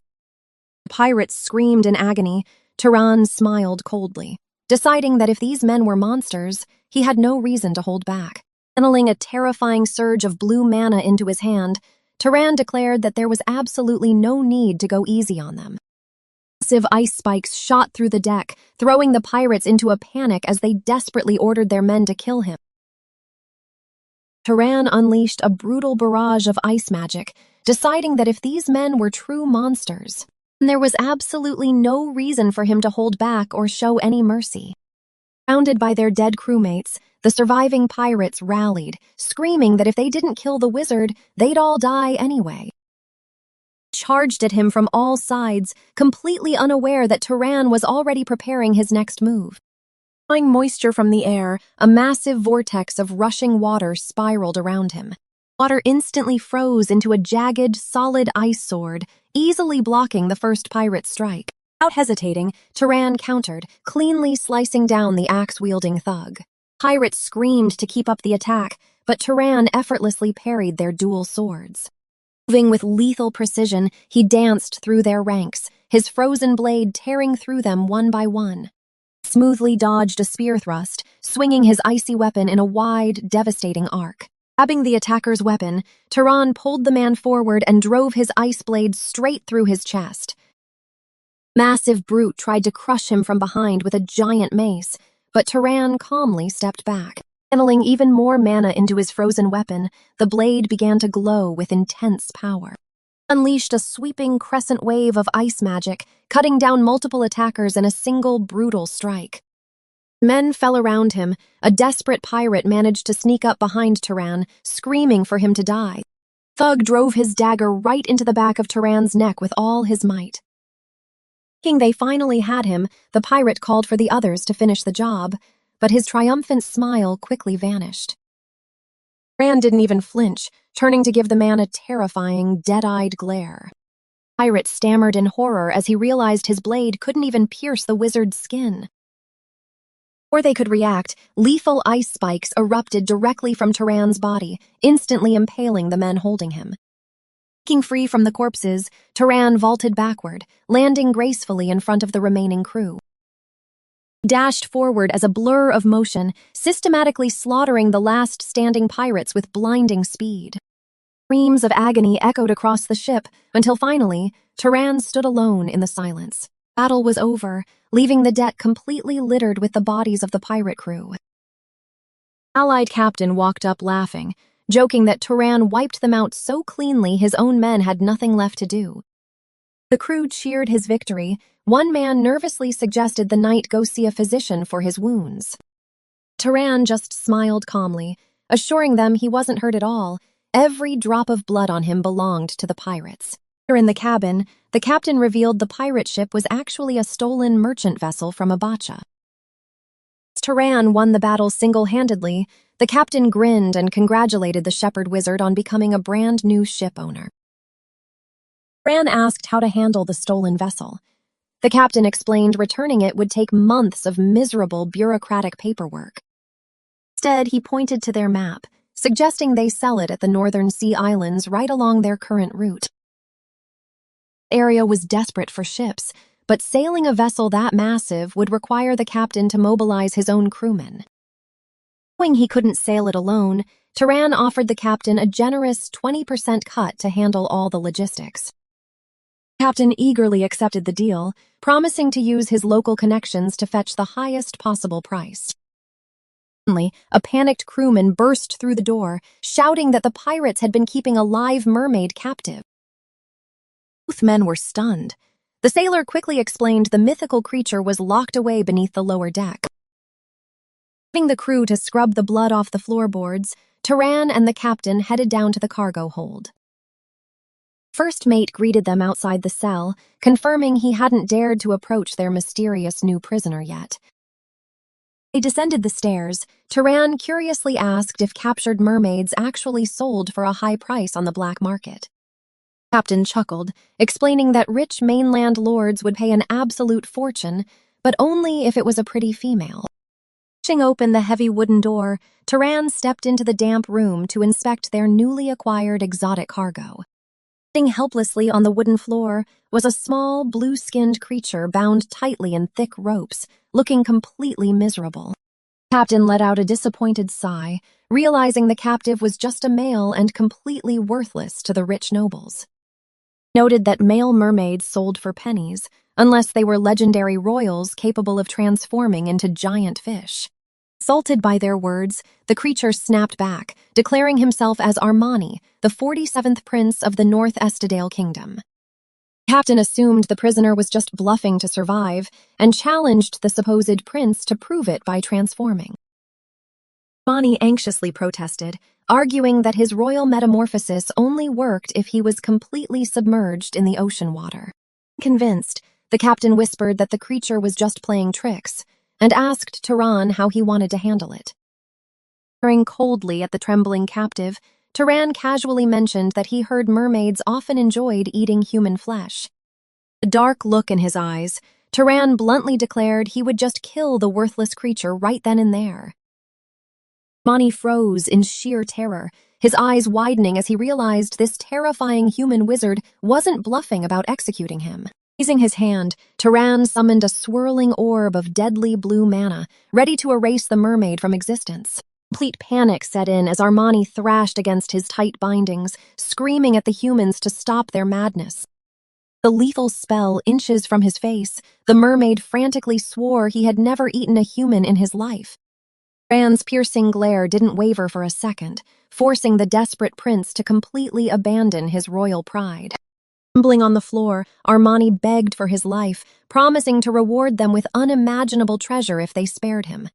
The pirates screamed in agony. Turan smiled coldly, deciding that if these men were monsters, he had no reason to hold back. Channeling a terrifying surge of blue mana into his hand, Turan declared that there was absolutely no need to go easy on them. Massive ice spikes shot through the deck, throwing the pirates into a panic as they desperately ordered their men to kill him. Turan unleashed a brutal barrage of ice magic, deciding that if these men were true monsters, then there was absolutely no reason for him to hold back or show any mercy. Surrounded by their dead crewmates, the surviving pirates rallied, screaming that if they didn't kill the wizard, they'd all die anyway. Charged at him from all sides, completely unaware that Turan was already preparing his next move. Drawing moisture from the air, a massive vortex of rushing water spiraled around him. Water instantly froze into a jagged, solid ice sword, easily blocking the first pirate's strike. Without hesitating, Turan countered, cleanly slicing down the axe-wielding thug. Pirates screamed to keep up the attack, but Turan effortlessly parried their dual swords. Moving with lethal precision, he danced through their ranks, his frozen blade tearing through them one by one. He smoothly dodged a spear thrust, swinging his icy weapon in a wide, devastating arc. Grabbing the attacker's weapon, Turan pulled the man forward and drove his ice blade straight through his chest. Massive brute tried to crush him from behind with a giant mace, but Turan calmly stepped back. Channeling even more mana into his frozen weapon, the blade began to glow with intense power. Unleashed a sweeping crescent wave of ice magic, cutting down multiple attackers in a single brutal strike. Men fell around him. A desperate pirate managed to sneak up behind Turan, screaming for him to die. Thug drove his dagger right into the back of Turan's neck with all his might. Thinking they finally had him, the pirate called for the others to finish the job, but his triumphant smile quickly vanished. Turan didn't even flinch, turning to give the man a terrifying, dead-eyed glare. The pirate stammered in horror as he realized his blade couldn't even pierce the wizard's skin. Before they could react, lethal ice spikes erupted directly from Turan's body, instantly impaling the men holding him. Breaking free from the corpses, Turan vaulted backward, landing gracefully in front of the remaining crew. Dashed forward as a blur of motion, systematically slaughtering the last standing pirates with blinding speed. Screams of agony echoed across the ship until finally, Turan stood alone in the silence. Battle was over, leaving the deck completely littered with the bodies of the pirate crew. Allied captain walked up laughing, joking that Turan wiped them out so cleanly his own men had nothing left to do. The crew cheered his victory. One man nervously suggested the knight go see a physician for his wounds. Turan just smiled calmly, assuring them he wasn't hurt at all. Every drop of blood on him belonged to the pirates. Here in the cabin, the captain revealed the pirate ship was actually a stolen merchant vessel from Abacha. As Turan won the battle single-handedly, the captain grinned and congratulated the shepherd wizard on becoming a brand new ship owner. Turan asked how to handle the stolen vessel. The captain explained returning it would take months of miserable bureaucratic paperwork. Instead, he pointed to their map, suggesting they sell it at the northern sea islands right along their current route. The area was desperate for ships, but sailing a vessel that massive would require the captain to mobilize his own crewmen. Knowing he couldn't sail it alone, Turan offered the captain a generous 20% cut to handle all the logistics. The captain eagerly accepted the deal, promising to use his local connections to fetch the highest possible price. Suddenly, a panicked crewman burst through the door, shouting that the pirates had been keeping a live mermaid captive. Both men were stunned. The sailor quickly explained the mythical creature was locked away beneath the lower deck. Leaving the crew to scrub the blood off the floorboards, Turan and the captain headed down to the cargo hold. First mate greeted them outside the cell, confirming he hadn't dared to approach their mysterious new prisoner yet. They descended the stairs. Turan curiously asked if captured mermaids actually sold for a high price on the black market. The captain chuckled, explaining that rich mainland lords would pay an absolute fortune, but only if it was a pretty female. Pushing open the heavy wooden door, Turan stepped into the damp room to inspect their newly acquired exotic cargo. Sitting helplessly on the wooden floor was a small, blue-skinned creature bound tightly in thick ropes, looking completely miserable. The captain let out a disappointed sigh, realizing the captive was just a male and completely worthless to the rich nobles. He noted that male mermaids sold for pennies, unless they were legendary royals capable of transforming into giant fish. Insulted by their words, the creature snapped back, declaring himself as Armani, the 47th prince of the North Estadale Kingdom. The captain assumed the prisoner was just bluffing to survive and challenged the supposed prince to prove it by transforming. Armani anxiously protested, arguing that his royal metamorphosis only worked if he was completely submerged in the ocean water. Convinced, the captain whispered that the creature was just playing tricks, and asked Turan how he wanted to handle it. Staring coldly at the trembling captive, Turan casually mentioned that he heard mermaids often enjoyed eating human flesh. A dark look in his eyes, Turan bluntly declared he would just kill the worthless creature right then and there. Mani froze in sheer terror, his eyes widening as he realized this terrifying human wizard wasn't bluffing about executing him. Raising his hand, Turan summoned a swirling orb of deadly blue mana, ready to erase the mermaid from existence. Complete panic set in as Armani thrashed against his tight bindings, screaming at the humans to stop their madness. The lethal spell inches from his face, the mermaid frantically swore he had never eaten a human in his life. Turan's piercing glare didn't waver for a second, forcing the desperate prince to completely abandon his royal pride. Trembling on the floor, Armani begged for his life, promising to reward them with unimaginable treasure if they spared him.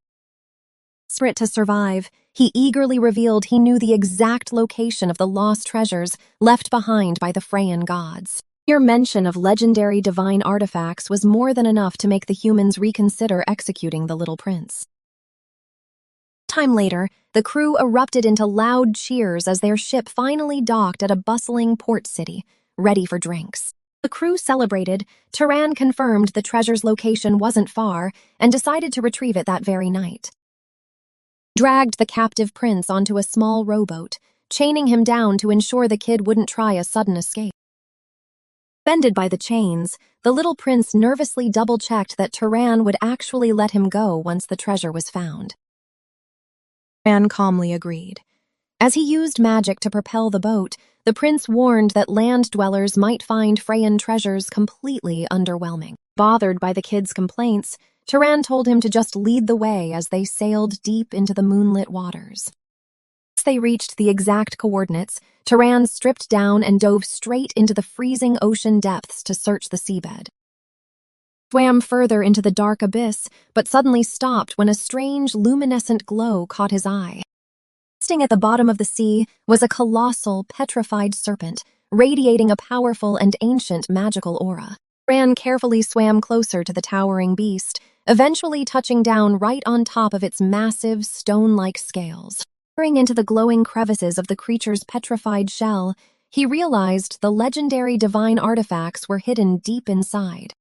Desperate to survive, he eagerly revealed he knew the exact location of the lost treasures left behind by the Freyan gods. Mere mention of legendary divine artifacts was more than enough to make the humans reconsider executing the little prince. Time later, the crew erupted into loud cheers as their ship finally docked at a bustling port city, ready for drinks. The crew celebrated. Turan confirmed the treasure's location wasn't far and decided to retrieve it that very night. He dragged the captive prince onto a small rowboat, chaining him down to ensure the kid wouldn't try a sudden escape. Suspended by the chains, the little prince nervously double-checked that Turan would actually let him go once the treasure was found. Turan calmly agreed. As he used magic to propel the boat, the prince warned that land dwellers might find Freyan treasures completely underwhelming. Bothered by the kid's complaints, Turan told him to just lead the way as they sailed deep into the moonlit waters. Once they reached the exact coordinates, Turan stripped down and dove straight into the freezing ocean depths to search the seabed. He swam further into the dark abyss, but suddenly stopped when a strange luminescent glow caught his eye. Resting at the bottom of the sea was a colossal, petrified serpent, radiating a powerful and ancient magical aura. Turan carefully swam closer to the towering beast, eventually touching down right on top of its massive, stone-like scales. Peering into the glowing crevices of the creature's petrified shell, he realized the legendary divine artifacts were hidden deep inside.